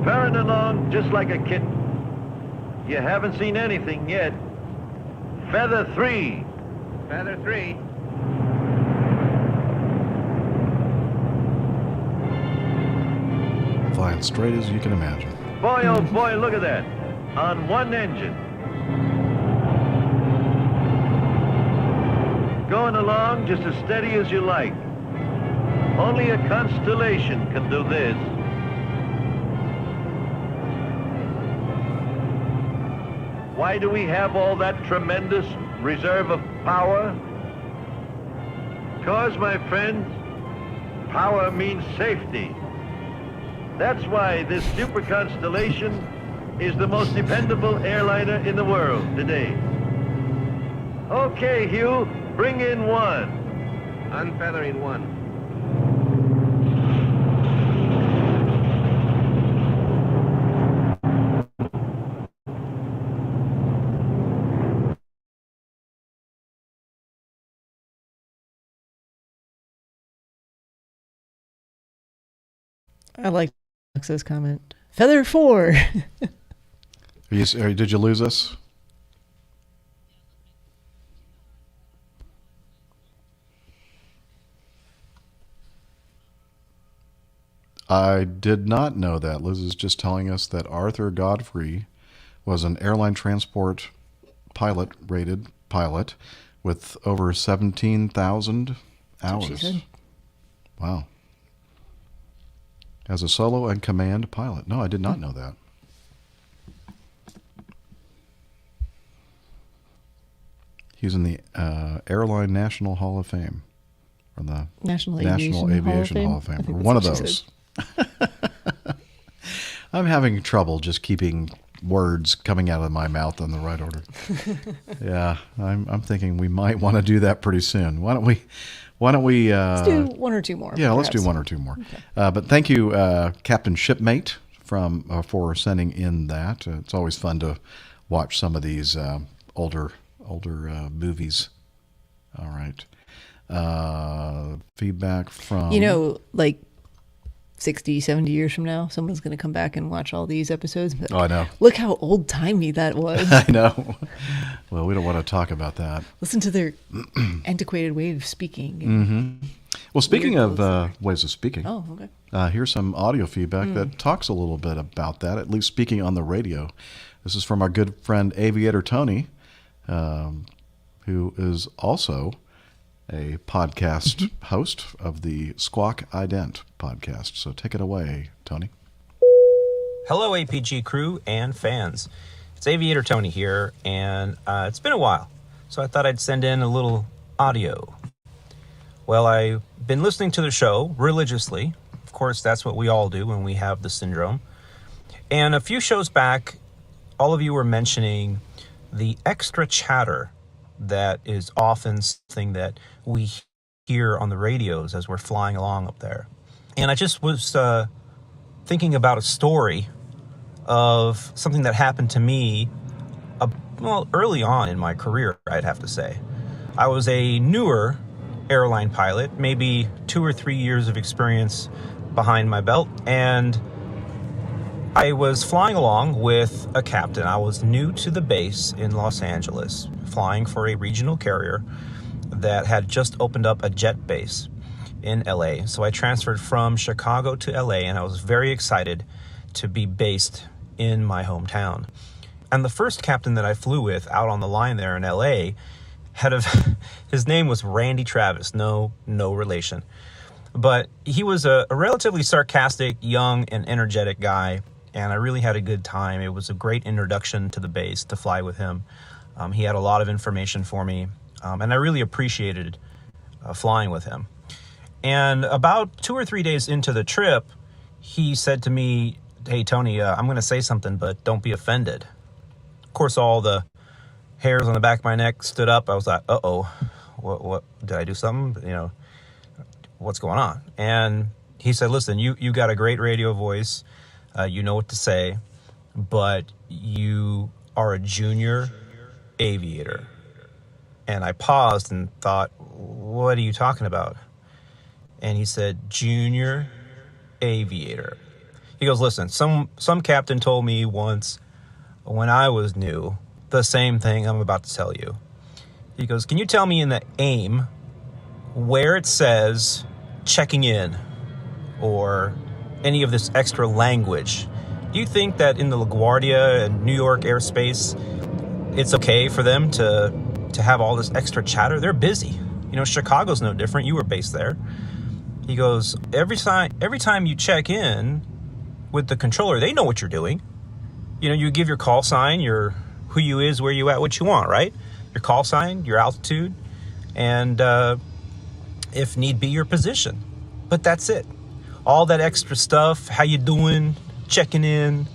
Purring along just like a kitten. You haven't seen anything yet. Feather 3. Feather 3. Flying straight as you can imagine. Boy, oh boy, look at that. On 1 engine. Going along just as steady as you like. Only a constellation can do this. Why do we have all that tremendous reserve of power? Because, my friends, power means safety. That's why this super constellation is the most dependable airliner in the world today. Okay, Hugh, Bring in 1. Unfeathering 1. I like Alexa's comment. Feather 4. Did you lose us? I did not know that. Liz is just telling us that Arthur Godfrey was an airline transport rated pilot with over 17,000 hours. Wow. As a solo and command pilot. No, I did not know that. He's in the Airline National Hall of Fame. Or the National Aviation Hall of Fame. Or one of those. I'm having trouble just keeping words coming out of my mouth in the right order. Yeah, I'm thinking we might want to do that pretty soon. Why don't we let's do 1 or 2 more. Yeah, perhaps. let's do 1 or 2 more. Okay. But thank you, Captain Shipmate, for sending in that. It's always fun to watch some of these older movies. All right. Feedback from... like 60, 70 years from now, someone's going to come back and watch all these episodes. But I know. Look how old-timey that was. I know. Well, we don't want to talk about that. Listen to their antiquated way of speaking. Mm-hmm. Well, speaking of ways of speaking, okay. Here's some audio feedback that talks a little bit about that, at least speaking on the radio. This is from our good friend Aviator Tony, who is also a podcast host of the Squawk Ident podcast. So take it away, Tony. Hello, APG crew and fans. It's Aviator Tony here, and it's been a while, so I thought I'd send in a little audio. Well, I've been listening to the show religiously. Of course, that's what we all do when we have the syndrome. And a few shows back, all of you were mentioning the extra chatter that is often something that we hear on the radios as we're flying along up there. And I just was thinking about a story of something that happened to me early on in my career, I'd have to say. I was a newer airline pilot, maybe 2 or 3 years of experience behind my belt, and I was flying along with a captain. I was new to the base in Los Angeles, flying for a regional carrier that had just opened up a jet base in LA. So I transferred from Chicago to LA, and I was very excited to be based in my hometown. And the first captain that I flew with out on the line there in LA his name was Randy Travis, no relation. But he was a relatively sarcastic, young, and energetic guy, and I really had a good time. It was a great introduction to the base to fly with him. He had a lot of information for me, and I really appreciated flying with him. And about 2 or 3 days into the trip, he said to me, "Hey, Tony, I'm going to say something, but don't be offended." Of course, all the hairs on the back of my neck stood up. I was like, uh-oh, what did I do something? What's going on? And he said, "Listen, you got a great radio voice. You know what to say, but you are a junior aviator." And I paused and thought, what are you talking about? And he said, "Junior aviator." He goes, "Listen, some captain told me once when I was new the same thing I'm about to tell you." He goes, "Can you tell me in the AIM where it says checking in or any of this extra language? Do you think that in the LaGuardia and New York airspace, it's okay for them to have all this extra chatter? They're busy. Chicago's no different. You were based there." He goes, every time you check in with the controller, they know what you're doing. You give your call sign, your who you is, where you at, what you want, right? Your call sign, your altitude, and if need be, your position. But that's it. All that extra stuff, how you doing, checking in,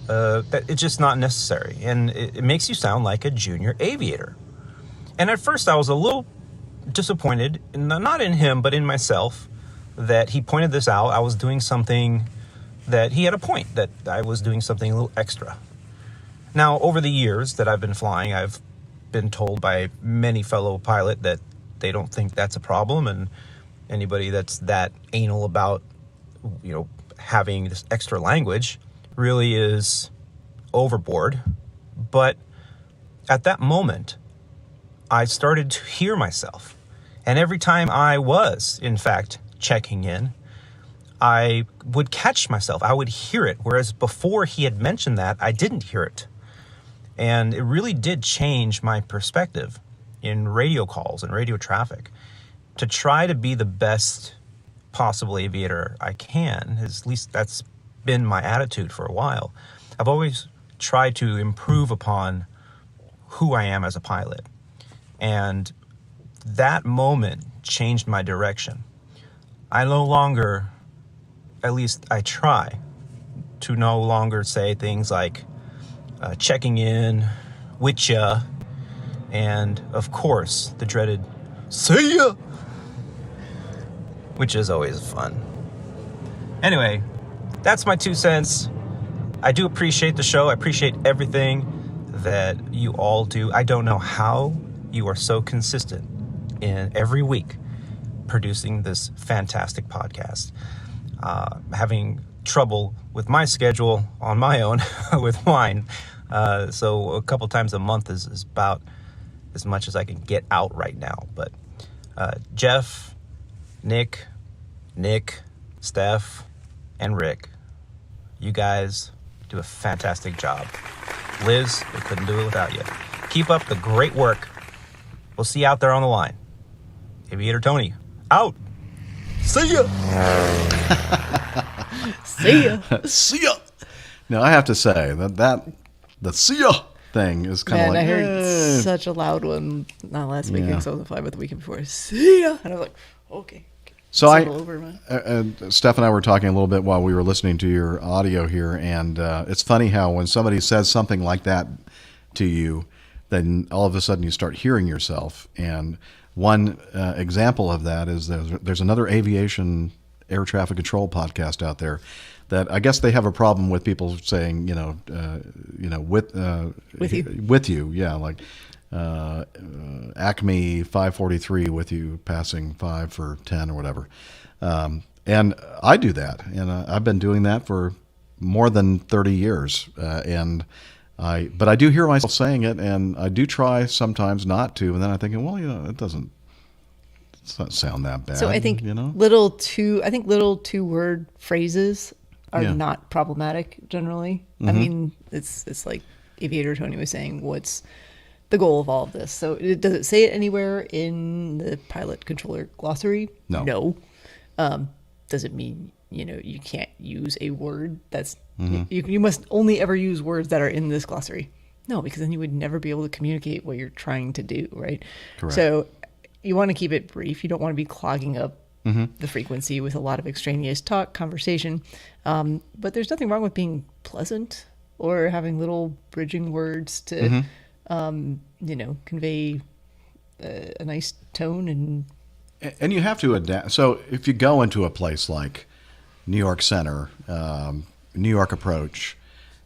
it's just not necessary. And it makes you sound like a junior aviator. And at first I was a little disappointed, not in him, but in myself, that he pointed this out. I was doing something that he had a point, that I was doing something a little extra. Now, over the years that I've been flying, I've been told by many fellow pilot that they don't think that's a problem, and anybody that's that anal about, having this extra language really is overboard. But at that moment, I started to hear myself. And every time I was, in fact, checking in, I would catch myself. I would hear it. Whereas before he had mentioned that, I didn't hear it. And it really did change my perspective in radio calls and radio traffic. To try to be the best possible aviator I can, at least that's been my attitude for a while. I've always tried to improve upon who I am as a pilot. And that moment changed my direction. I no longer, at least I try, to no longer say things like checking in, with ya, and of course the dreaded see ya, which is always fun. Anyway, that's my 2 cents. I do appreciate the show. I appreciate everything that you all do. I don't know how you are so consistent in every week producing this fantastic podcast. Having trouble with my schedule on my own with mine. So a couple times a month is about as much as I can get out right now. But Jeff, Nick, Steph, and Rick, you guys do a fantastic job. Liz, we couldn't do it without you. Keep up the great work. We'll see you out there on the line. Aviator Tony, out. See ya. See ya. See ya. Now, I have to say that the see ya thing is kind of like... I heard such a loud one, not last week, because I was on fly, but the weekend before. See ya. And I was like, okay. So Steph and I were talking a little bit while we were listening to your audio here, and it's funny how when somebody says something like that to you, then all of a sudden you start hearing yourself. And one example of that is there's another aviation air traffic control podcast out there that I guess they have a problem with people saying, with you, yeah, like Acme 543 with you passing 5 for 10 or whatever. And I do that, and I've been doing that for more than 30 years. But I do hear myself saying it, and I do try sometimes not to, and then I'm thinking, well, it doesn't sound that bad. So I think little two-word phrases are not problematic generally. Mm-hmm. I mean, it's like Aviator Tony was saying, what's the goal of all of this? So does it say it anywhere in the pilot controller glossary? No. Does it mean, you can't use a word that's, you must only ever use words that are in this glossary? No, because then you would never be able to communicate what you're trying to do, right? Correct. So you want to keep it brief. You don't want to be clogging up the frequency with a lot of extraneous talk, conversation. But there's nothing wrong with being pleasant or having little bridging words to, convey a nice tone. And you have to adapt. So if you go into a place like New York Center, New York Approach,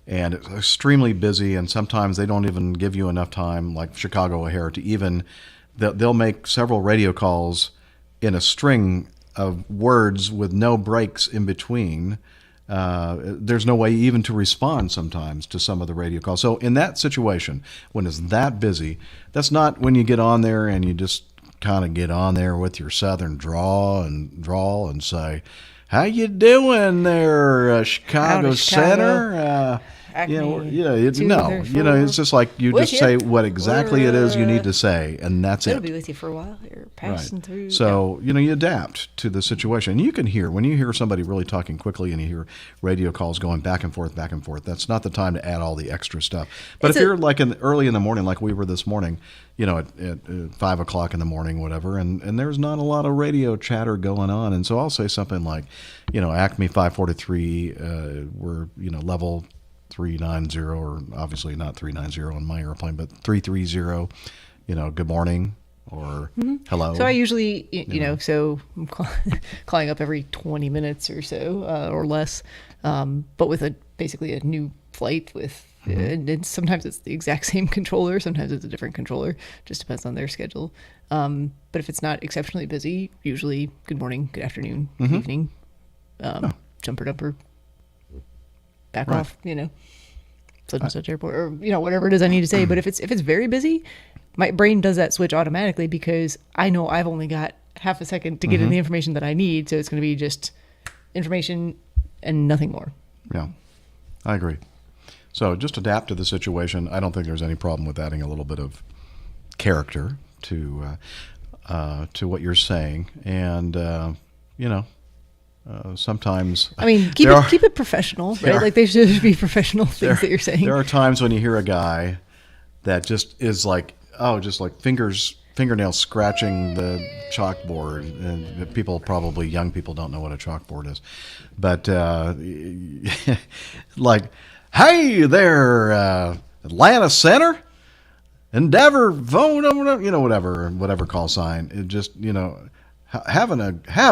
and it's extremely busy, and sometimes they don't even give you enough time, like Chicago O'Hare, to even, they'll make several radio calls in a string of words with no breaks in between. There's no way even to respond sometimes to some of the radio calls. So in that situation, when it's that busy, that's not when you get on there and you just kind of get on there with your southern drawl and say, "How you doing there, Chicago Center?" It's just like you just say what exactly it is you need to say, and that's it. It'll be with you for a while. You're passing through. So, you adapt to the situation. You can hear, when you hear somebody really talking quickly and you hear radio calls going back and forth, that's not the time to add all the extra stuff. But if you're like early in the morning, like we were this morning, at 5 o'clock in the morning, whatever, and there's not a lot of radio chatter going on. And so I'll say something like, Acme 543, we're, level 390, or obviously not 390 on my airplane, but 330, good morning, or hello. So I usually, so I'm calling up every 20 minutes or so or less, but with basically a new flight with, and sometimes it's the exact same controller, sometimes it's a different controller, just depends on their schedule. But if it's not exceptionally busy, usually good morning, good afternoon, good evening, jumper dumper, back off, such and such airport, or whatever it is I need to say. But if it's very busy, my brain does that switch automatically because I know I've only got half a second to get in the information that I need, so it's going to be just information and nothing more. Yeah, I agree. So just adapt to the situation. I don't think there's any problem with adding a little bit of character to what you're saying, and sometimes keep it professional, right? Like they should be professional things that you're saying. There are times when you hear a guy that just is like, just like fingernails scratching the chalkboard, and young people don't know what a chalkboard is, but like, hey there, Atlanta Center, Endeavor phone number, whatever call sign. It just have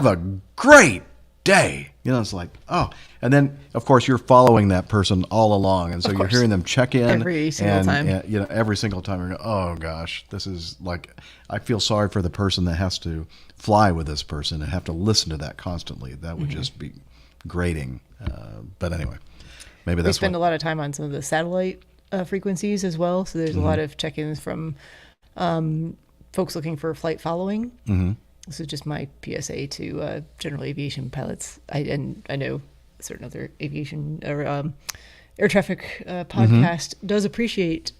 a great day. It's like, and then of course you're following that person all along, and so you're hearing them check in every single time. Every single time you're going, oh gosh, this is like, I feel sorry for the person that has to fly with this person and have to listen to that constantly. That would just be grating. But anyway, maybe that's. We spend a lot of time on some of the satellite frequencies as well, so there's a lot of check-ins from folks looking for flight following. This is just my PSA to general aviation pilots. I know a certain other aviation or air traffic podcast does appreciate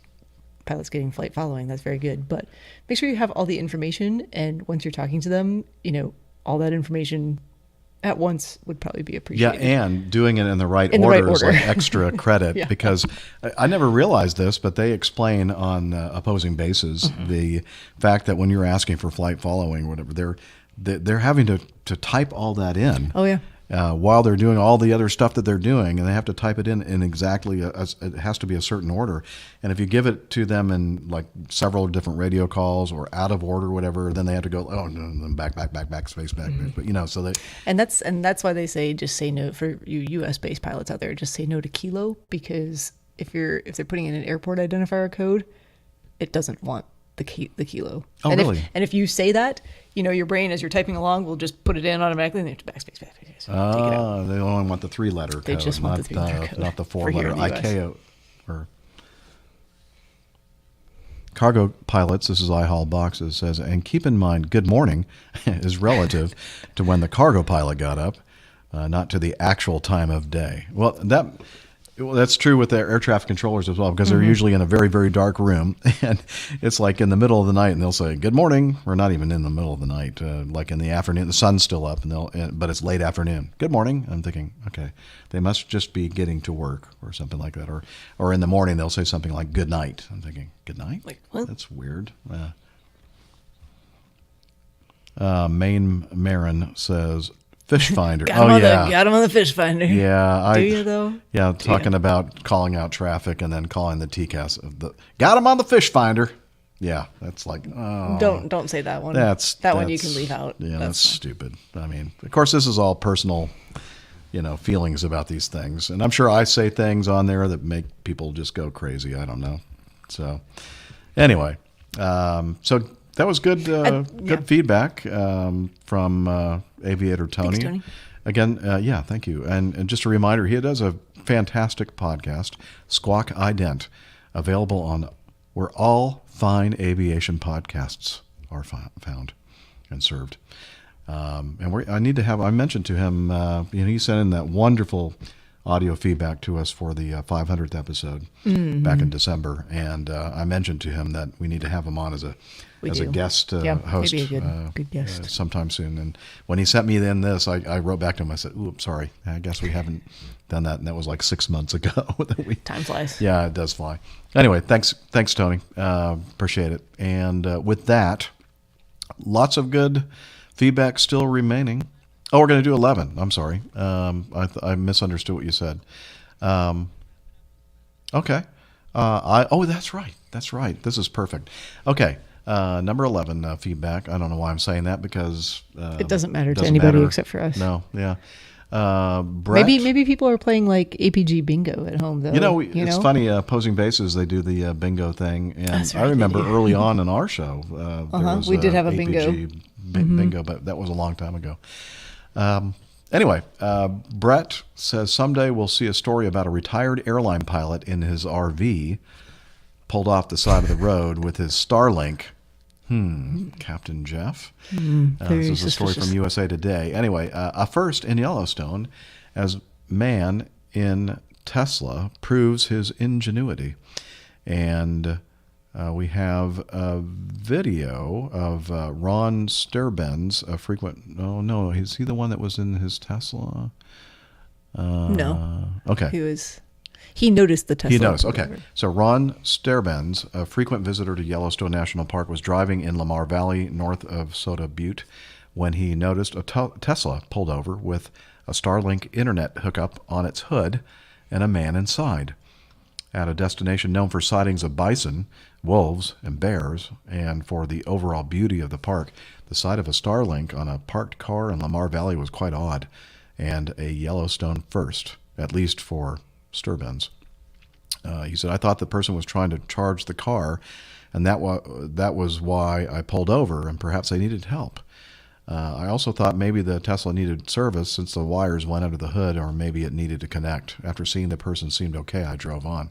pilots getting flight following. That's very good. But make sure you have all the information, and once you're talking to them, all that information at once would probably be appreciated. Yeah, and doing it in the right order is like extra credit because I never realized this, but they explain on Opposing Bases the fact that when you're asking for flight following, whatever, they're having to type all that in. Oh yeah. While they're doing all the other stuff that they're doing, and they have to type it in exactly, it has to be a certain order. And if you give it to them in like several different radio calls or out of order, whatever, then they have to go, back, space, back. But, so they. And that's why they say just say no for you U.S. based pilots out there. Just say no to kilo, because if they're putting in an airport identifier code, it doesn't want the kilo. Oh, and really? If you say that, your brain as you're typing along will just put it in automatically, and they have to backspace. Take it out. They only want the 3-letter code. They just want the 3-letter code, not the for here 4-letter in the US. ICAO. Or cargo pilots, this is iHaul Boxes, says, and keep in mind, good morning is relative to when the cargo pilot got up, not to the actual time of day. Well, that's true with their air traffic controllers as well, because they're usually in a very, very dark room, and it's like in the middle of the night, and they'll say good morning, or not even in the middle of the night, like in the afternoon, the sun's still up, but it's late afternoon. Good morning. I'm thinking, okay, they must just be getting to work or something like that, or in the morning they'll say something like good night. I'm thinking, good night? Like what? That's weird. Maine Marin says, Fish Finder. Got him on the Fish Finder. Yeah. Do you though? Yeah, talking about calling out traffic and then calling the TCAS. Got him on the Fish Finder. Yeah, that's like, oh. Don't say that one. That's one you can leave out. Yeah, that's stupid. I mean, of course, this is all personal, feelings about these things. And I'm sure I say things on there that make people just go crazy. I don't know. So anyway, so that was good good feedback from Aviator Tony. Thanks, Tony. Again, thank you. And just a reminder, he does a fantastic podcast, Squawk Ident, available on where all fine aviation podcasts are found and served. And I mentioned to him, he sent in that wonderful audio feedback to us for the 500th episode back in December. And I mentioned to him that we need to have him on as a guest host maybe a good guest sometime soon. And when he sent me this, I wrote back to him. I said, "Oops, sorry. I guess we haven't done that." And that was like 6 months ago. Time flies. Yeah, it does fly. Anyway, thanks, Tony. Appreciate it. And with that, lots of good feedback still remaining. Oh, we're going to do 11. I'm sorry. I misunderstood what you said. Okay. That's right. This is perfect. Okay. Number 11 feedback. I don't know why I'm saying that because it doesn't matter to anybody except for us. No, yeah. Brett, maybe people are playing like APG bingo at home though. It's funny. Opposing Bases, they do the bingo thing, and I remember early on in our show, there was we did have a APG bingo, but that was a long time ago. Anyway, Brett says someday we'll see a story about a retired airline pilot in his RV pulled off the side of the road with his Starlink. Captain Jeff. This is a story from USA Today. Anyway, a first in Yellowstone as man in Tesla proves his ingenuity. And we have a video of Ron Sterbenz, a frequent... Oh, no, is he the one that was in his Tesla? No. Okay. He noticed the Tesla. He noticed. Okay. So Ron Sterbenz, a frequent visitor to Yellowstone National Park, was driving in Lamar Valley north of Soda Butte when he noticed a Tesla pulled over with a Starlink internet hookup on its hood and a man inside. At a destination known for sightings of bison, wolves, and bears, and for the overall beauty of the park, the sight of a Starlink on a parked car in Lamar Valley was quite odd and a Yellowstone first, at least for Sterbenz. He said, I thought the person was trying to charge the car, and that was why I pulled over, and perhaps they needed help. I also thought maybe the Tesla needed service since the wires went under the hood, or maybe it needed to connect. After seeing the person seemed okay, I drove on.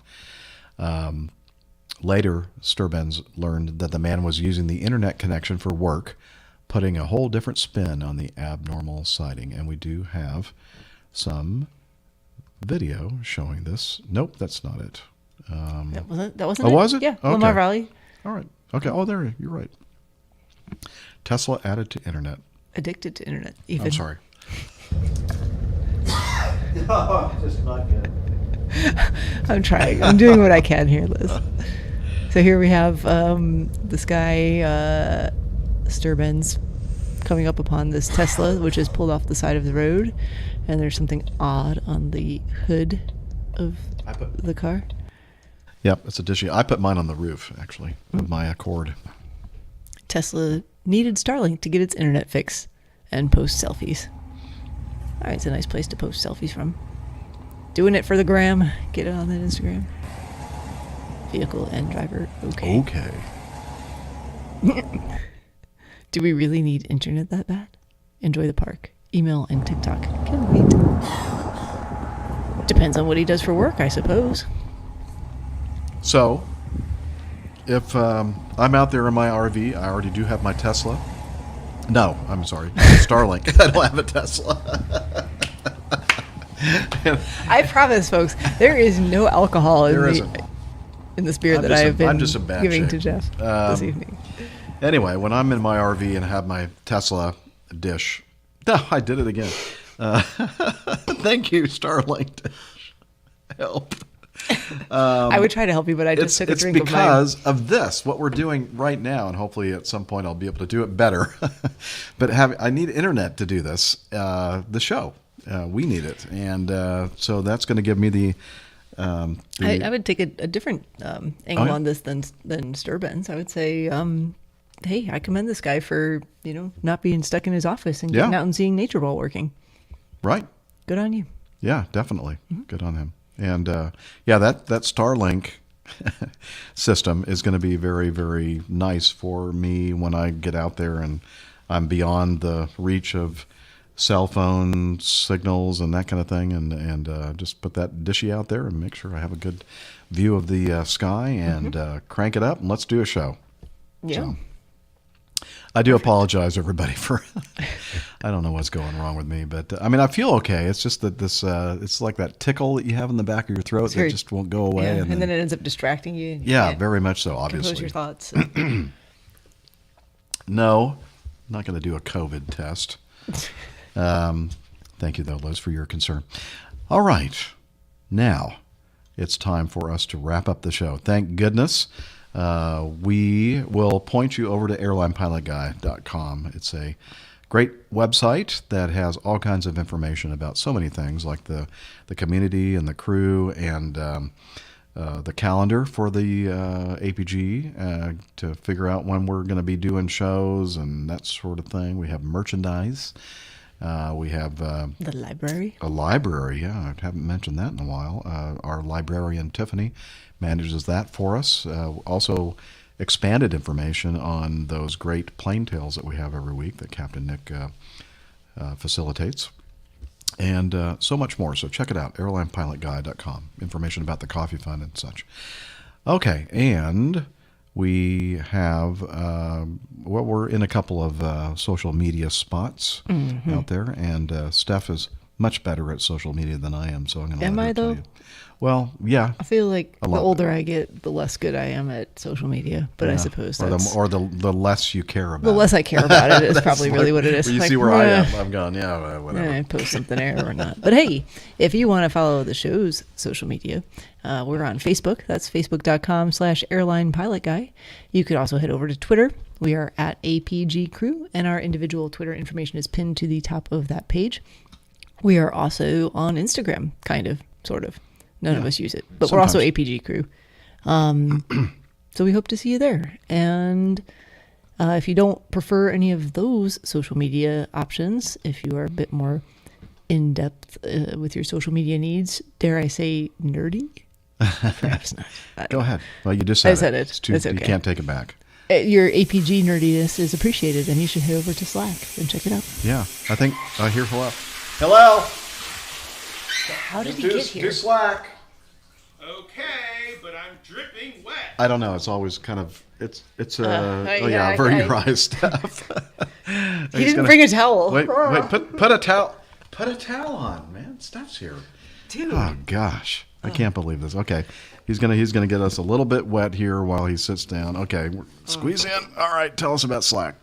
Later, Sterbenz learned that the man was using the internet connection for work, putting a whole different spin on the abnormal sighting. And we do have some video showing this. Nope, that's not it. That wasn't oh, it? was it? Yeah, okay. Lamar Valley. All right. Okay. Oh, there, you're right. Tesla added to internet. Addicted to internet, even. I'm sorry. No, just not good. I'm trying. I'm doing what I can here, Liz. So here we have this guy, Sterbenz, coming up upon this Tesla, which is pulled off the side of the road, and there's something odd on the hood of the car. Yep, it's a dish. I put mine on the roof, actually, with my Accord. Tesla needed Starlink to get its internet fix and post selfies. All right, it's a nice place to post selfies from. Doing it for the gram. Get it on that Instagram. Vehicle and driver. Okay. Okay. Do we really need internet that bad? Enjoy the park. Email and TikTok. Can wait. Depends on what he does for work, I suppose. So, if I'm out there in my RV, I already do have my Tesla. No, I'm sorry, Starlink. I don't have a Tesla. I promise, folks, there is no alcohol in the beer that I have been giving to Jeff this evening. Anyway, when I'm in my RV and have my Tesla dish, no, I did it again. Thank you, Starlink dish. Help. I would try to help you, but I just took a drink of mine. It's because of this, what we're doing right now, and hopefully at some point I'll be able to do it better. But I need internet to do this, the show. We need it. And so that's going to give me the... I would take a different angle on this than Sterbenz. I would say, hey, I commend this guy for, not being stuck in his office and getting out and seeing nature while working. Right. Good on you. Yeah, definitely. Mm-hmm. Good on him. And that Starlink system is going to be very, very nice for me when I get out there and I'm beyond the reach of cell phone signals and that kind of thing, and just put that dishy out there and make sure I have a good view of the sky and crank it up and let's do a show. Yeah. So, I do apologize, everybody, for I don't know what's going wrong with me, but I feel okay. It's just that this it's like that tickle that you have in the back of your throat that just won't go away, and then it ends up distracting you. Yeah, very much so. Obviously, compose your thoughts. No, I'm not going to do a COVID test. Thank you, though, Liz, for your concern. All right, now it's time for us to wrap up the show. Thank goodness. We will point you over to airlinepilotguy.com. It's a great website that has all kinds of information about so many things like the community and the crew and the calendar for the APG to figure out when we're going to be doing shows and that sort of thing. We have merchandise. We have the library. A library, yeah. I haven't mentioned that in a while. Our librarian, Tiffany, manages that for us. Also, expanded information on those great plane tales that we have every week that Captain Nick facilitates. And so much more. So check it out, airlinepilotguide.com. Information about the coffee fund and such. Okay, and we have, we're in a couple of social media spots out there, and Steph is much better at social media than I am, so I'm going to let her tell you. Well, yeah. I feel like the older I get, the less good I am at social media. But I suppose that's... Or the less you care about it. The less I care about it is probably really what it is. Well, you see where I am. I'm going, whatever. I post something there or not. But hey, if you want to follow the show's social media, we're on Facebook. That's facebook.com/airlinepilotguy. You could also head over to Twitter. We are at APG Crew, and our individual Twitter information is pinned to the top of that page. We are also on Instagram, kind of, sort of. None of us use it, but sometimes. We're also APG Crew. So we hope to see you there. And if you don't prefer any of those social media options, if you are a bit more in-depth with your social media needs, dare I say nerdy? Perhaps not. Go ahead. Well, you just said it. I said it. It's okay. You can't take it back. Your APG nerdiness is appreciated, and you should head over to Slack and check it out. Yeah. I think I hear hello. Hello! How did he get here? Do Slack. Okay, but I'm dripping wet. I don't know. It's always kind of very stuff. He didn't bring a towel. Wait, put a towel. Put a towel on, man. Stuff's here. Dude. Oh gosh, I can't believe this. Okay, he's gonna get us a little bit wet here while he sits down. Okay, squeeze in. All right, tell us about Slack.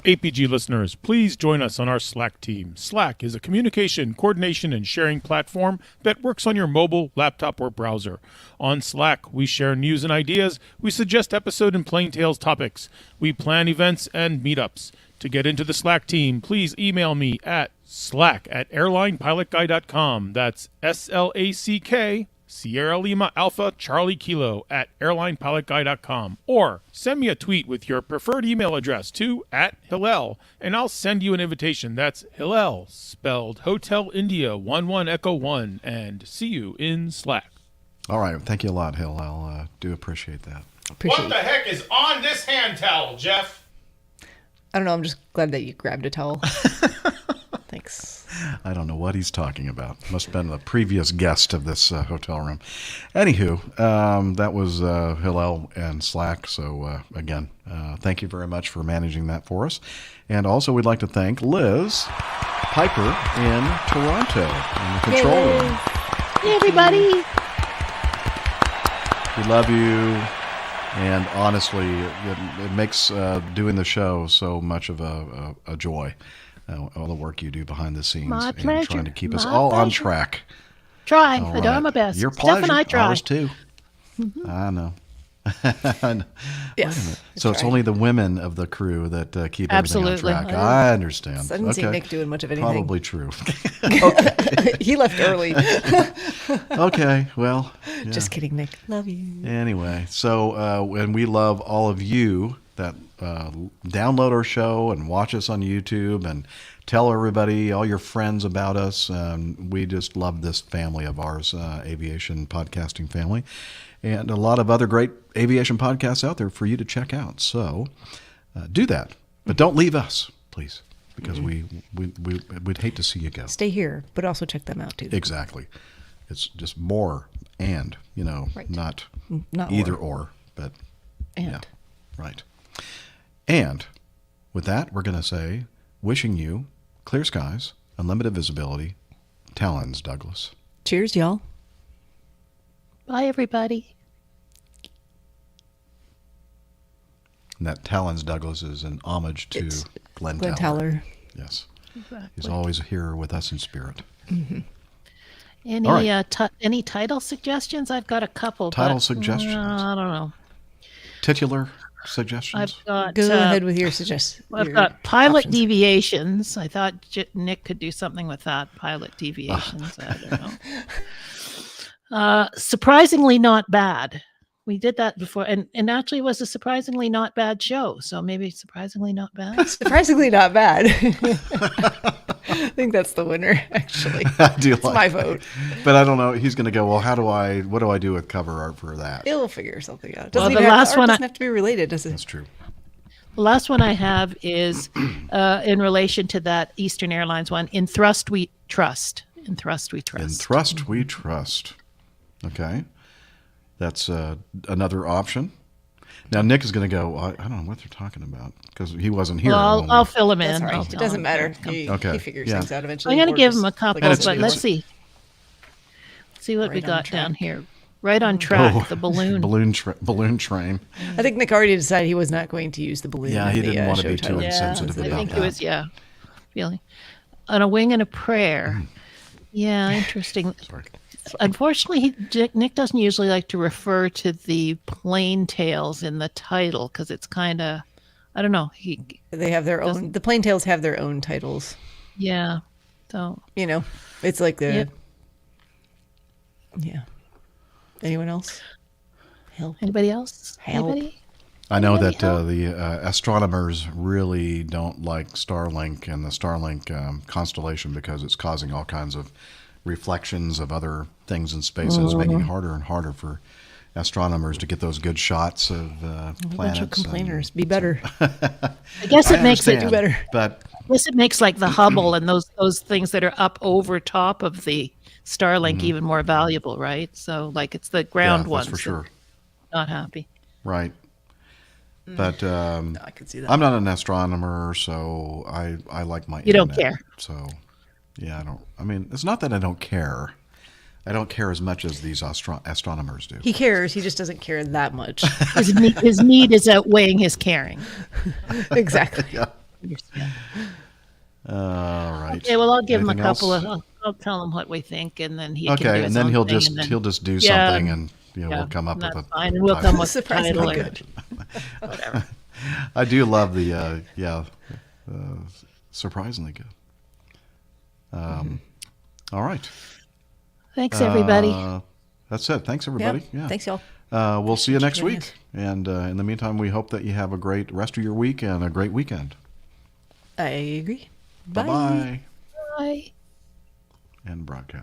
APG listeners, please join us on our Slack team. Slack is a communication, coordination, and sharing platform that works on your mobile, laptop, or browser. On Slack, we share news and ideas, we suggest episode and plain tales topics, we plan events and meetups. To get into the Slack team, please email me at slack@airlinepilotguy.com. That's SLACK, Sierra Lima Alpha Charlie Kilo @airlinepilotguy.com, or send me a tweet with your preferred email address to @Hillel, and I'll send you an invitation. That's Hillel, spelled Hotel India 11 Echo 1, and see you in Slack. All right, thank you a lot, Hillel. Do appreciate that. What the heck is on this hand towel, Jeff? I don't know. I'm just glad that you grabbed a towel. Thanks. I don't know what he's talking about. Must have been the previous guest of this hotel room. Anywho, that was Hillel and Slack. So, again, thank you very much for managing that for us. And also, we'd like to thank Liz Piper in Toronto in the control room. Hey, everybody. We love you. And honestly, it makes doing the show so much of a joy. All the work you do behind the scenes My and pleasure. trying to keep us all on track. Try. All I do my best. Your Steph pleasure. and I try. Ours too. Mm-hmm. I know. Yes. So it's only the women of the crew that keep everything on track. I understand. I didn't see Nick doing much of anything. Probably true. He left early. Okay, well. Yeah. Just kidding, Nick. Love you. Anyway, so and we love all of you that download our show and watch us on YouTube and tell everybody, all your friends about us. We just love this family of ours, aviation podcasting family. And a lot of other great aviation podcasts out there for you to check out. So do that. But don't leave us, please, because we'd hate to see you go. Stay here, but also check them out, too. Exactly. It's just more and, right. not either or, but and. Yeah, right. And with that, we're going to say, wishing you clear skies, unlimited visibility, talons, Douglas. Cheers, y'all. Bye, everybody. And that Talons, Douglas, is an homage to Glenn Taller. Taller. Yes. Exactly. He's always here with us in spirit. Mm-hmm. Any title suggestions? I've got a couple. Title suggestions? I don't know. Titular suggestions? I've got. Go ahead with your suggestions. I've got pilot deviations. I thought Nick could do something with that. Pilot deviations. I don't know. Surprisingly not bad. We did that before, and actually it was a surprisingly not bad show. So maybe surprisingly not bad. Surprisingly not bad. I think that's the winner, actually. I do It's my vote. But I don't know. He's going to go, well, what do I do with cover art for that? He'll figure something out. Well, Doesn't the even last have, the one art doesn't have to be related, does it? That's true. The last one I have is in relation to that Eastern Airlines one. In Thrust we trust. In Thrust we trust. In Thrust we trust. Okay. That's another option. Now, Nick is going to go, I don't know what they're talking about because he wasn't here. Well, I'll fill him in. That's right. I'll It tell doesn't him. matter. He figures things out eventually. I'm going to or give just, him a couple, like, but let's see. See what we Right on got track. down here. Right on track, the balloon. Balloon train. I think Nick already decided he was not going to use the balloon. Yeah, in he the, didn't want to show be too title. insensitive I about think that. it was, feeling. On a wing and a prayer. Yeah, interesting. Sorry. Unfortunately, Nick doesn't usually like to refer to the plain tales in the title because it's kind of, I don't know. They have their own. The plain tales have their own titles. Yeah. So it's like the. Yep. Yeah. Anyone else? Help. Anybody else? Help. Anybody? I know that the astronomers really don't like Starlink and the Starlink constellation because it's causing all kinds of reflections of other things in space. And it's making it harder and harder for astronomers to get those good shots of planets. A bunch of complainers. Be better. I guess it makes it understand, do better. But I guess it makes like the Hubble and those things that are up over top of the Starlink even more valuable, right? So like it's the ground ones. That's for sure. Not happy. Right. But I could see that. I'm not an astronomer, so I like my You don't internet. care. So yeah, I don't. I mean, it's not that I don't care. I don't care as much as these astronomers do. He cares. He just doesn't care that much. His need is outweighing his caring. Exactly. Yeah. All right. Okay, well, I'll give him a Anything couple else? of. I'll tell him what we think, and then he can do Okay, his and then own he'll thing, just and then- he'll just do Yeah, something, and we'll come up with that's a fine, and we'll title. come with the Surprisingly title. good. Whatever. I do love the surprisingly good. All right. Thanks, everybody. That's it. Thanks, everybody. Yeah. Thanks, y'all. We'll see you next joining week. And in the meantime, we hope that you have a great rest of your week and a great weekend. I agree. Bye. Bye-bye. Bye. And broadcast.